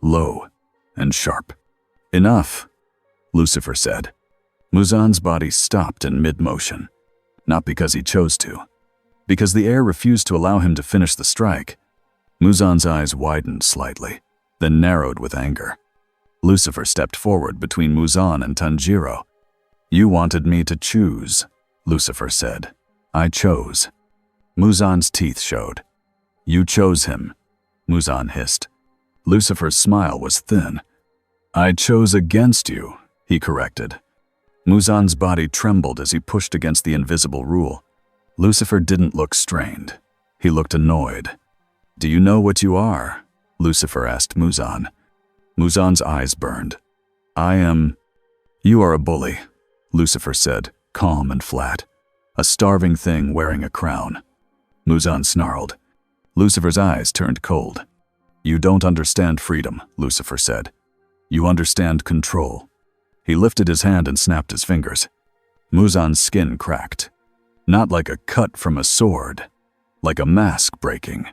low and sharp. "Enough," Lucifer said. Muzan's body stopped in mid-motion. Not because he chose to. Because the air refused to allow him to finish the strike. Muzan's eyes widened slightly, then narrowed with anger. Lucifer stepped forward between Muzan and Tanjiro. "You wanted me to choose," Lucifer said. "I chose." Muzan's teeth showed. "You chose him," Muzan hissed. Lucifer's smile was thin. "I chose against you," he corrected. Muzan's body trembled as he pushed against the invisible rule. Lucifer didn't look strained. He looked annoyed. "Do you know what you are?" Lucifer asked Muzan. Muzan's eyes burned. "You are a bully," Lucifer said, calm and flat. "A starving thing wearing a crown." Muzan snarled. Lucifer's eyes turned cold. "You don't understand freedom," Lucifer said. "You understand control." He lifted his hand and snapped his fingers. Muzan's skin cracked. Not like a cut from a sword, like a mask breaking.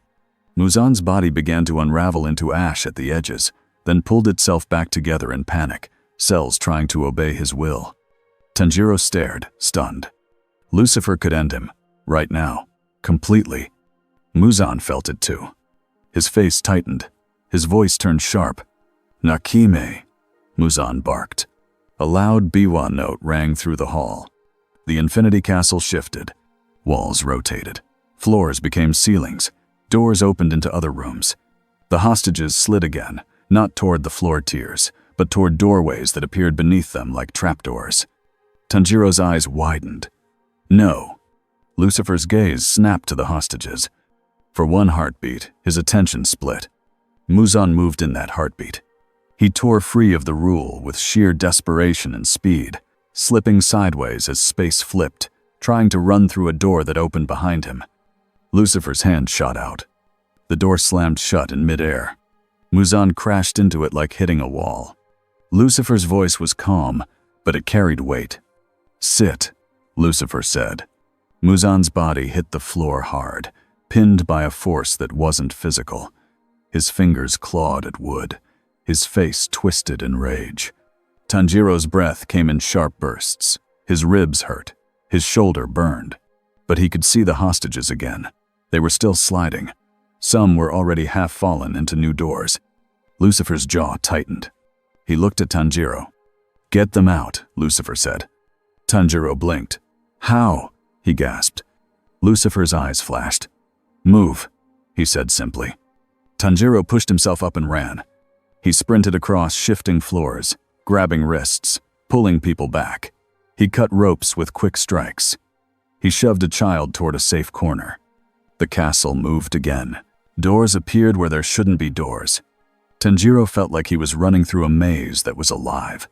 Muzan's body began to unravel into ash at the edges, then pulled itself back together in panic, cells trying to obey his will. Tanjiro stared, stunned. Lucifer could end him, right now, completely. Muzan felt it too. His face tightened. His voice turned sharp. "Nakime," Muzan barked. A loud biwa note rang through the hall. The Infinity Castle shifted. Walls rotated. Floors became ceilings. Doors opened into other rooms. The hostages slid again, not toward the floor tiers, but toward doorways that appeared beneath them like trapdoors. Tanjiro's eyes widened. "No." Lucifer's gaze snapped to the hostages. For one heartbeat, his attention split. Muzan moved in that heartbeat. He tore free of the rule with sheer desperation and speed, slipping sideways as space flipped, trying to run through a door that opened behind him. Lucifer's hand shot out. The door slammed shut in midair. Muzan crashed into it like hitting a wall. Lucifer's voice was calm, but it carried weight. "Sit," Lucifer said. Muzan's body hit the floor hard, pinned by a force that wasn't physical. His fingers clawed at wood. His face twisted in rage. Tanjiro's breath came in sharp bursts. His ribs hurt. His shoulder burned. But he could see the hostages again. They were still sliding. Some were already half fallen into new doors. Lucifer's jaw tightened. He looked at Tanjiro. "Get them out," Lucifer said. Tanjiro blinked. "How?" he gasped. Lucifer's eyes flashed. "Move," he said simply. Tanjiro pushed himself up and ran. He sprinted across shifting floors, grabbing wrists, pulling people back. He cut ropes with quick strikes. He shoved a child toward a safe corner. The castle moved again. Doors appeared where there shouldn't be doors. Tanjiro felt like he was running through a maze that was alive.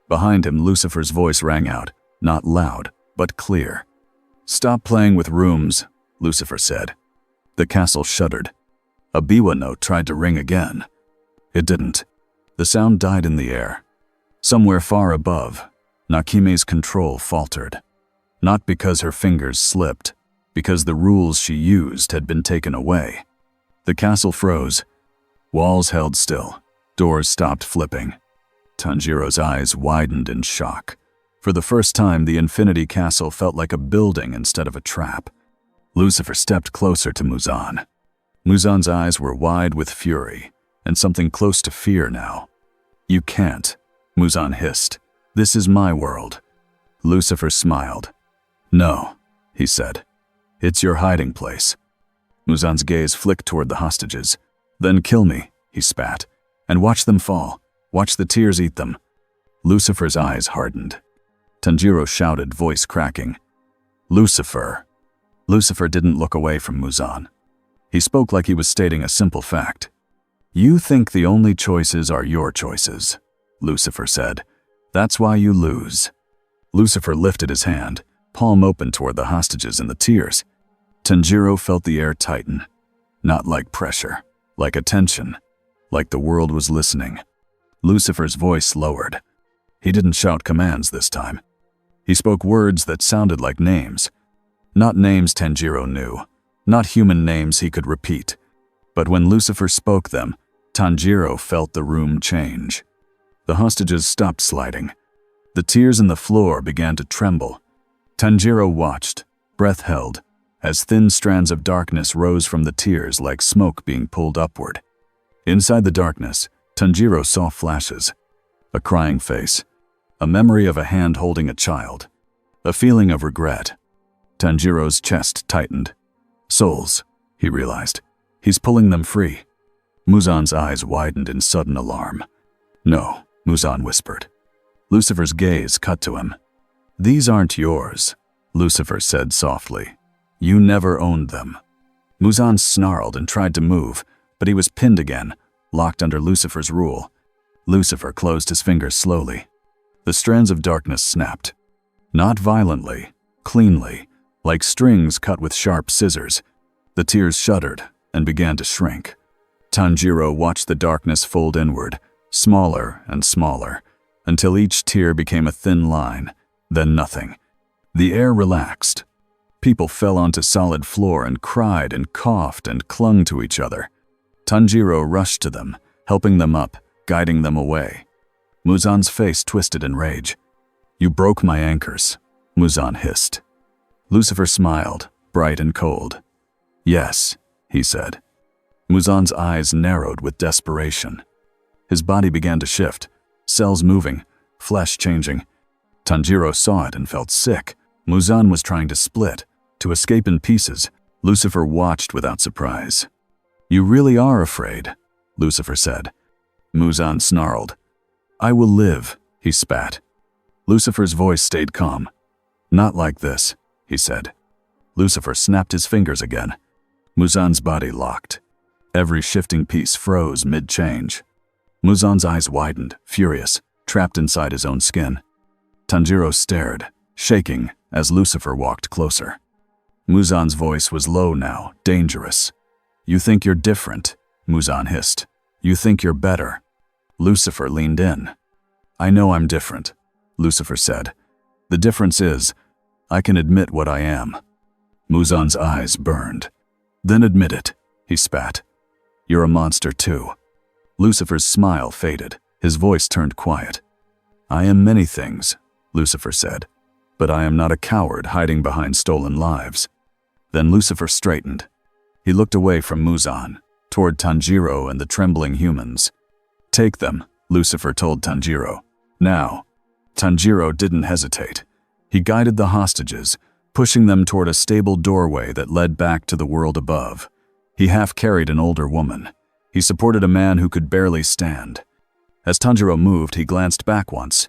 Behind him, Lucifer's voice rang out, not loud, but clear. "Stop playing with rooms," Lucifer said. The castle shuddered. A biwa note tried to ring again. It didn't. The sound died in the air. Somewhere far above, Nakime's control faltered. Not because her fingers slipped, because the rules she used had been taken away. The castle froze. Walls held still. Doors stopped flipping. Tanjiro's eyes widened in shock. For the first time, the Infinity Castle felt like a building instead of a trap. Lucifer stepped closer to Muzan. Muzan's eyes were wide with fury, and something close to fear now. "You can't," Muzan hissed. "This is my world." Lucifer smiled. "No," he said. "It's your hiding place." Muzan's gaze flicked toward the hostages. "Then kill me," he spat, "and watch them fall. Watch the tears eat them." Lucifer's eyes hardened. Tanjiro shouted, voice cracking. "Lucifer." Lucifer didn't look away from Muzan. He spoke like he was stating a simple fact. "You think the only choices are your choices," Lucifer said. "That's why you lose." Lucifer lifted his hand, palm open toward the hostages and the tears. Tanjiro felt the air tighten. Not like pressure, like attention, like the world was listening. Lucifer's voice lowered. He didn't shout commands this time. He spoke words that sounded like names. Not names Tanjiro knew, not human names he could repeat. But when Lucifer spoke them, Tanjiro felt the room change. The hostages stopped sliding. The tears in the floor began to tremble. Tanjiro watched, breath held, as thin strands of darkness rose from the tears like smoke being pulled upward. Inside the darkness, Tanjiro saw flashes. A crying face. A memory of a hand holding a child. A feeling of regret. Tanjiro's chest tightened. Souls, he realized. He's pulling them free. Muzan's eyes widened in sudden alarm. "No," Muzan whispered. Lucifer's gaze cut to him. "These aren't yours," Lucifer said softly. "You never owned them." Muzan snarled and tried to move, but he was pinned again, locked under Lucifer's rule. Lucifer closed his fingers slowly. The strands of darkness snapped. Not violently, cleanly, like strings cut with sharp scissors. The tears shuddered and began to shrink. Tanjiro watched the darkness fold inward, smaller and smaller, until each tear became a thin line, then nothing. The air relaxed. People fell onto solid floor and cried and coughed and clung to each other. Tanjiro rushed to them, helping them up, guiding them away. Muzan's face twisted in rage. "You broke my anchors," Muzan hissed. Lucifer smiled, bright and cold. "Yes," he said. Muzan's eyes narrowed with desperation. His body began to shift, cells moving, flesh changing. Tanjiro saw it and felt sick. Muzan was trying to split, to escape in pieces. Lucifer watched without surprise. "You really are afraid," Lucifer said. Muzan snarled. "I will live," he spat. Lucifer's voice stayed calm. "Not like this," he said. Lucifer snapped his fingers again. Muzan's body locked. Every shifting piece froze mid-change. Muzan's eyes widened, furious, trapped inside his own skin. Tanjiro stared, shaking, as Lucifer walked closer. Muzan's voice was low now, dangerous. "You think you're different," Muzan hissed. "You think you're better." Lucifer leaned in. "I know I'm different," Lucifer said. "The difference is, I can admit what I am." Muzan's eyes burned. "Then admit it," he spat. "You're a monster too." Lucifer's smile faded. His voice turned quiet. "I am many things," Lucifer said, "but I am not a coward hiding behind stolen lives." Then Lucifer straightened. He looked away from Muzan, toward Tanjiro and the trembling humans. "Take them," Lucifer told Tanjiro. "Now." Tanjiro didn't hesitate. He guided the hostages, pushing them toward a stable doorway that led back to the world above. He half-carried an older woman. He supported a man who could barely stand. As Tanjiro moved, he glanced back once.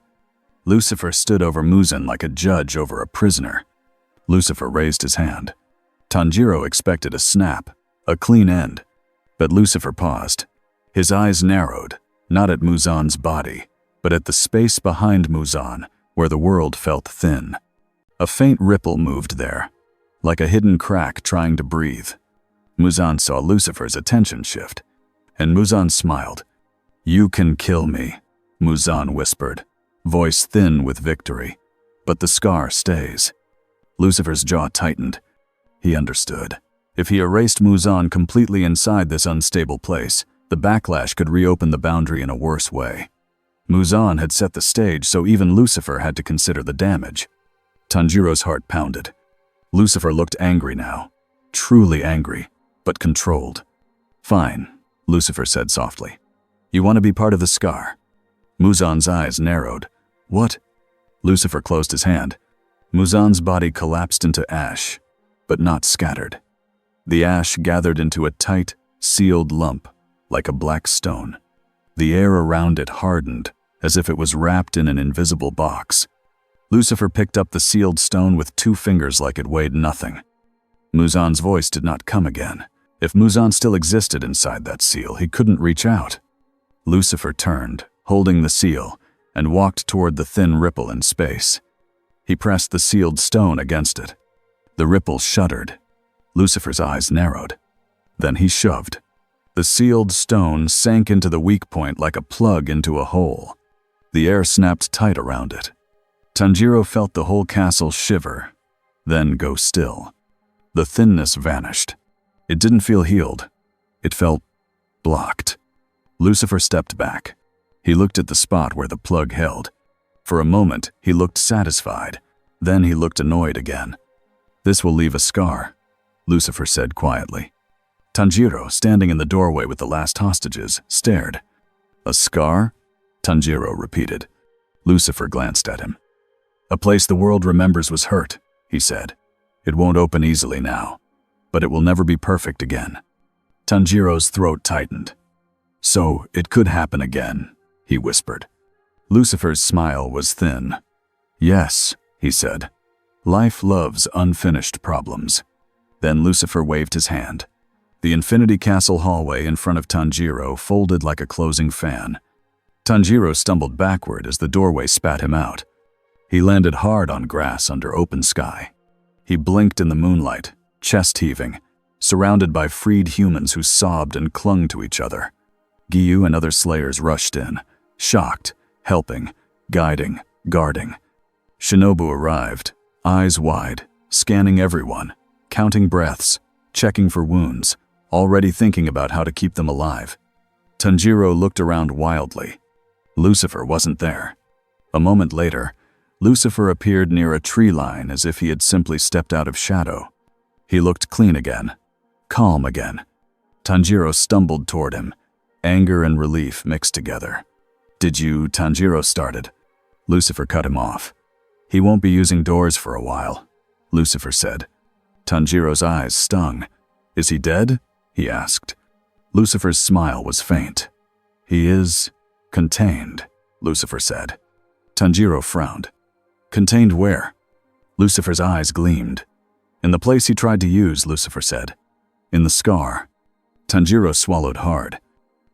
Lucifer stood over Muzan like a judge over a prisoner. Lucifer raised his hand. Tanjiro expected a snap, a clean end. But Lucifer paused. His eyes narrowed, not at Muzan's body, but at the space behind Muzan, where the world felt thin. A faint ripple moved there, like a hidden crack trying to breathe. Muzan saw Lucifer's attention shift, and Muzan smiled. "You can kill me," Muzan whispered, voice thin with victory. "But the scar stays." Lucifer's jaw tightened. He understood. If he erased Muzan completely inside this unstable place, the backlash could reopen the boundary in a worse way. Muzan had set the stage, so even Lucifer had to consider the damage. Tanjiro's heart pounded. Lucifer looked angry now. Truly angry, but controlled. "Fine," Lucifer said softly. "You want to be part of the scar?" Muzan's eyes narrowed. "What?" Lucifer closed his hand. Muzan's body collapsed into ash, but not scattered. The ash gathered into a tight, sealed lump, like a black stone. The air around it hardened, as if it was wrapped in an invisible box. Lucifer picked up the sealed stone with 2 fingers like it weighed nothing. Muzan's voice did not come again. If Muzan still existed inside that seal, he couldn't reach out. Lucifer turned, holding the seal, and walked toward the thin ripple in space. He pressed the sealed stone against it. The ripple shuddered. Lucifer's eyes narrowed. Then he shoved. The sealed stone sank into the weak point like a plug into a hole. The air snapped tight around it. Tanjiro felt the whole castle shiver, then go still. The thinness vanished. It didn't feel healed. It felt blocked. Lucifer stepped back. He looked at the spot where the plug held. For a moment, he looked satisfied. Then he looked annoyed again. "This will leave a scar," Lucifer said quietly. Tanjiro, standing in the doorway with the last hostages, stared. "A scar?" Tanjiro repeated. Lucifer glanced at him. "A place the world remembers was hurt," he said. "It won't open easily now, but it will never be perfect again." Tanjiro's throat tightened. "So it could happen again," he whispered. Lucifer's smile was thin. "Yes," he said. "Life loves unfinished problems." Then Lucifer waved his hand. The Infinity Castle hallway in front of Tanjiro folded like a closing fan. Tanjiro stumbled backward as the doorway spat him out. He landed hard on grass under open sky. He blinked in the moonlight, chest heaving, surrounded by freed humans who sobbed and clung to each other. Giyu and other slayers rushed in, shocked, helping, guiding, guarding. Shinobu arrived, eyes wide, scanning everyone, counting breaths, checking for wounds, already thinking about how to keep them alive. Tanjiro looked around wildly. Lucifer wasn't there. A moment later, Lucifer appeared near a tree line as if he had simply stepped out of shadow. He looked clean again, calm again. Tanjiro stumbled toward him, anger and relief mixed together. "Did you?" Tanjiro started. Lucifer cut him off. "He won't be using doors for a while," Lucifer said. Tanjiro's eyes stung. "Is he dead?" he asked. Lucifer's smile was faint. "He is contained," Lucifer said. Tanjiro frowned. "Contained where?" Lucifer's eyes gleamed. "In the place he tried to use," Lucifer said. "In the scar." Tanjiro swallowed hard.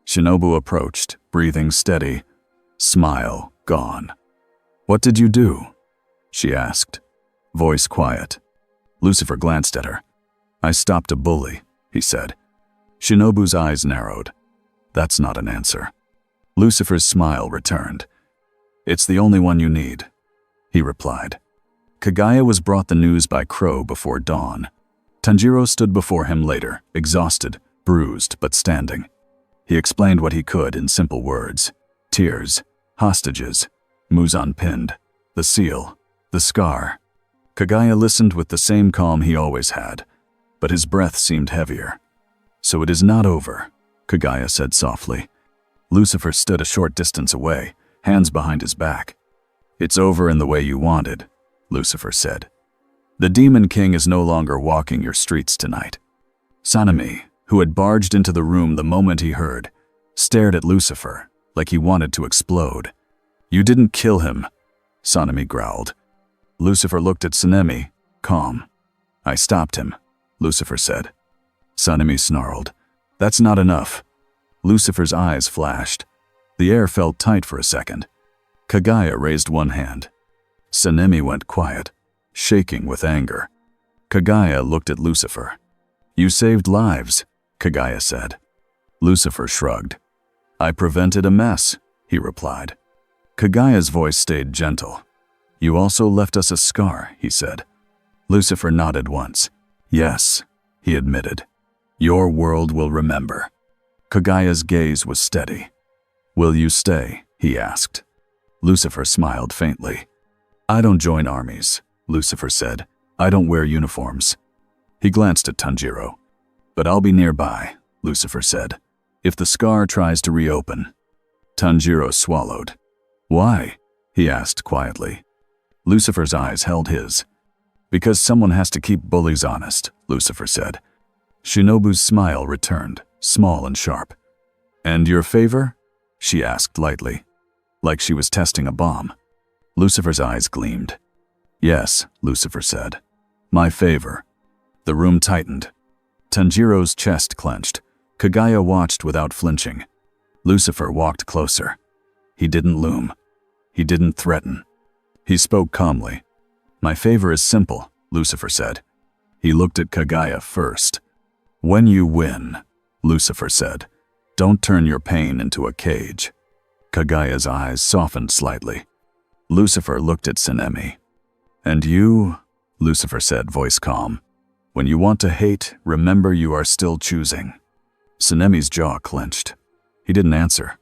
Shinobu approached, breathing steady. Smile gone. "What did you do?" she asked, voice quiet. Lucifer glanced at her. "I stopped a bully," he said. Shinobu's eyes narrowed. "That's not an answer." Lucifer's smile returned. "It's the only one you need," he replied. Kagaya was brought the news by Crow before dawn. Tanjiro stood before him later, exhausted, bruised, but standing. He explained what he could in simple words. Tears, hostages, Muzan pinned, the seal, the scar. Kagaya listened with the same calm he always had, but his breath seemed heavier. "So it is not over," Kagaya said softly. Lucifer stood a short distance away, hands behind his back. "It's over in the way you wanted," Lucifer said. "The Demon King is no longer walking your streets tonight." Sanemi, who had barged into the room the moment he heard, stared at Lucifer like he wanted to explode. "You didn't kill him," Sanemi growled. Lucifer looked at Sanemi, calm. "I stopped him," Lucifer said. Sanemi snarled. "That's not enough." Lucifer's eyes flashed. The air felt tight for a second. Kagaya raised one hand. Sanemi went quiet, shaking with anger. Kagaya looked at Lucifer. "You saved lives," Kagaya said. Lucifer shrugged. "I prevented a mess," he replied. Kagaya's voice stayed gentle. "You also left us a scar," he said. Lucifer nodded once. "Yes," he admitted. "Your world will remember." Kagaya's gaze was steady. "Will you stay?" he asked. Lucifer smiled faintly. "I don't join armies," Lucifer said. "I don't wear uniforms." He glanced at Tanjiro. "But I'll be nearby," Lucifer said, "if the scar tries to reopen." Tanjiro swallowed. "Why?" he asked quietly. Lucifer's eyes held his. "Because someone has to keep bullies honest," Lucifer said. Shinobu's smile returned, small and sharp. "And your favor?" she asked lightly, like she was testing a bomb. Lucifer's eyes gleamed. "Yes," Lucifer said. "My favor." The room tightened. Tanjiro's chest clenched. Kagaya watched without flinching. Lucifer walked closer. He didn't loom. He didn't threaten. He spoke calmly. "My favor is simple," Lucifer said. He looked at Kagaya first. "When you win," Lucifer said, "don't turn your pain into a cage." Kagaya's eyes softened slightly. Lucifer looked at Sanemi. "And you," Lucifer said, voice calm, "when you want to hate, remember you are still choosing." Sanemi's jaw clenched. He didn't answer.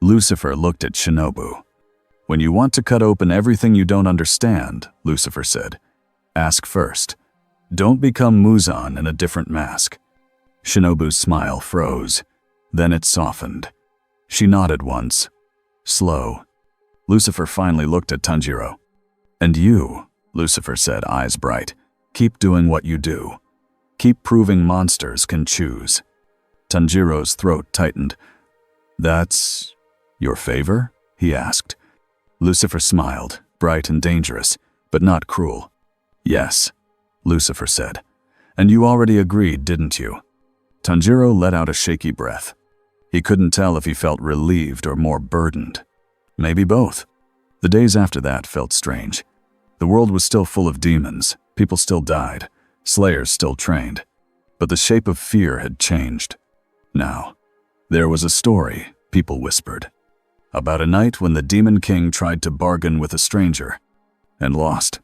Lucifer looked at Shinobu. "When you want to cut open everything you don't understand," Lucifer said, "ask first. Don't become Muzan in a different mask." Shinobu's smile froze. Then it softened. She nodded once. Slow. Lucifer finally looked at Tanjiro. "And you," Lucifer said, eyes bright, "keep doing what you do. Keep proving monsters can choose." Tanjiro's throat tightened. "That's your favor?" he asked. Lucifer smiled, bright and dangerous, but not cruel. "Yes," Lucifer said. "And you already agreed, didn't you?" Tanjiro let out a shaky breath. He couldn't tell if he felt relieved or more burdened. Maybe both. The days after that felt strange. The world was still full of demons, people still died, slayers still trained. But the shape of fear had changed. Now, there was a story, people whispered, about a night when the Demon King tried to bargain with a stranger and lost,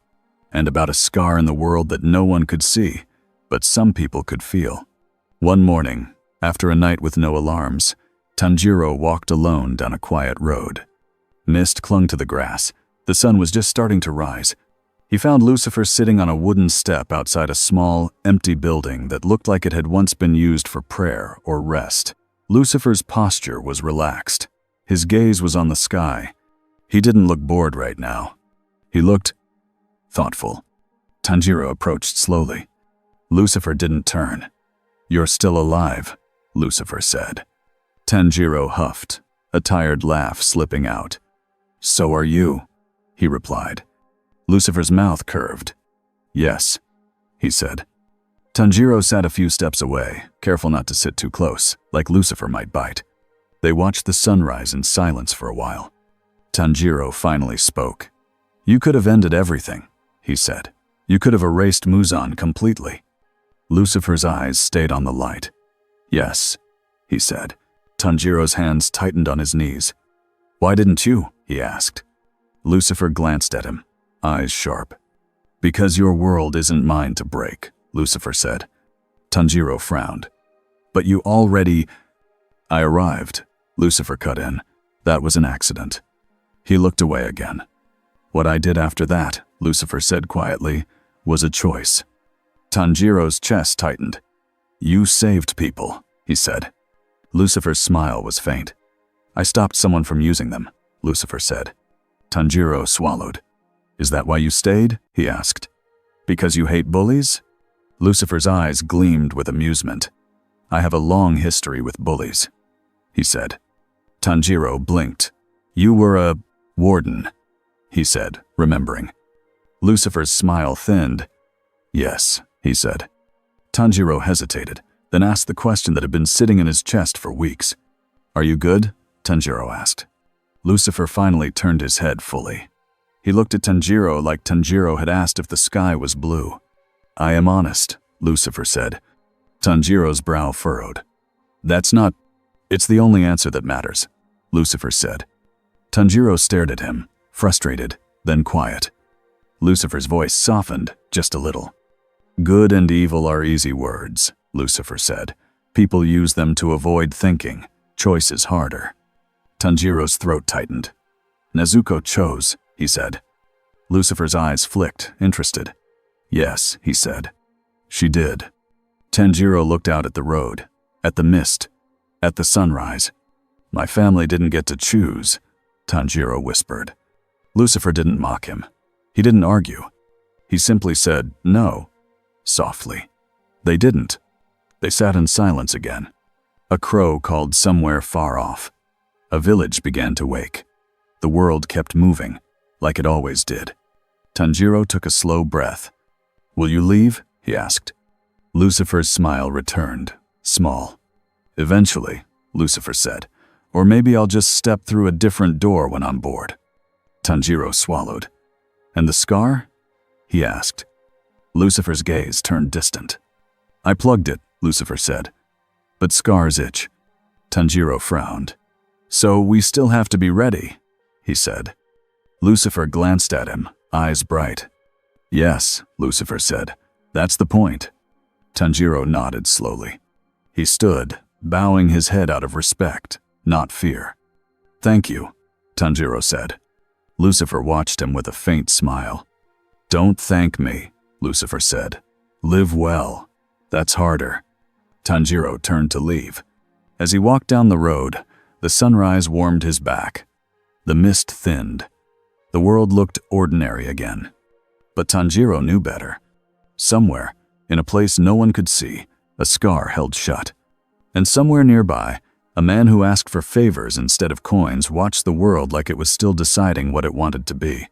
and about a scar in the world that no one could see, but some people could feel. One morning, after a night with no alarms, Tanjiro walked alone down a quiet road. Mist clung to the grass. The sun was just starting to rise. He found Lucifer sitting on a wooden step outside a small, empty building that looked like it had once been used for prayer or rest. Lucifer's posture was relaxed. His gaze was on the sky. He didn't look bored right now. He looked thoughtful. Tanjiro approached slowly. Lucifer didn't turn. "You're still alive," Lucifer said. Tanjiro huffed, a tired laugh slipping out. "So are you," he replied. Lucifer's mouth curved. "Yes," he said. Tanjiro sat a few steps away, careful not to sit too close, like Lucifer might bite. They watched the sunrise in silence for a while. Tanjiro finally spoke. "You could have ended everything," he said. "You could have erased Muzan completely." Lucifer's eyes stayed on the light. "Yes," he said. Tanjiro's hands tightened on his knees. "Why didn't you?" he asked. Lucifer glanced at him, eyes sharp. "Because your world isn't mine to break," Lucifer said. Tanjiro frowned. "But you already—" "I arrived," Lucifer cut in. "That was an accident." He looked away again. "What I did after that," Lucifer said quietly, "was a choice." Tanjiro's chest tightened. "You saved people," he said. Lucifer's smile was faint. "I stopped someone from using them," Lucifer said. Tanjiro swallowed. "Is that why you stayed?" he asked. "Because you hate bullies?" Lucifer's eyes gleamed with amusement. "I have a long history with bullies," he said. Tanjiro blinked. "You were a warden," he said, remembering. Lucifer's smile thinned. "Yes," he said. Tanjiro hesitated, then asked the question that had been sitting in his chest for weeks. "Are you good?" Tanjiro asked. Lucifer finally turned his head fully. He looked at Tanjiro like Tanjiro had asked if the sky was blue. "I am honest," Lucifer said. Tanjiro's brow furrowed. "That's not— It's the only answer that matters," Lucifer said. Tanjiro stared at him, frustrated, then quiet. Lucifer's voice softened just a little. "Good and evil are easy words," Lucifer said. "People use them to avoid thinking. Choice is harder." Tanjiro's throat tightened. "Nezuko chose," he said. Lucifer's eyes flicked, interested. "Yes," he said. "She did." Tanjiro looked out at the road, at the mist, at the sunrise. "My family didn't get to choose," Tanjiro whispered. Lucifer didn't mock him. He didn't argue. He simply said, "No," softly. They didn't. They sat in silence again. A crow called somewhere far off. A village began to wake. The world kept moving, like it always did. Tanjiro took a slow breath. "Will you leave?" he asked. Lucifer's smile returned, small. "Eventually," Lucifer said. "Or maybe I'll just step through a different door when I'm bored." Tanjiro swallowed. "And the scar?" he asked. Lucifer's gaze turned distant. "I plugged it," Lucifer said. "But scars itch." Tanjiro frowned. "So we still have to be ready," he said. Lucifer glanced at him, eyes bright. "Yes," Lucifer said. "That's the point." Tanjiro nodded slowly. He stood, bowing his head out of respect, not fear. "Thank you," Tanjiro said. Lucifer watched him with a faint smile. "Don't thank me," Lucifer said. "Live well. That's harder." Tanjiro turned to leave. As he walked down the road, the sunrise warmed his back. The mist thinned. The world looked ordinary again. But Tanjiro knew better. Somewhere, in a place no one could see, a scar held shut. And somewhere nearby, a man who asked for favors instead of coins watched the world like it was still deciding what it wanted to be.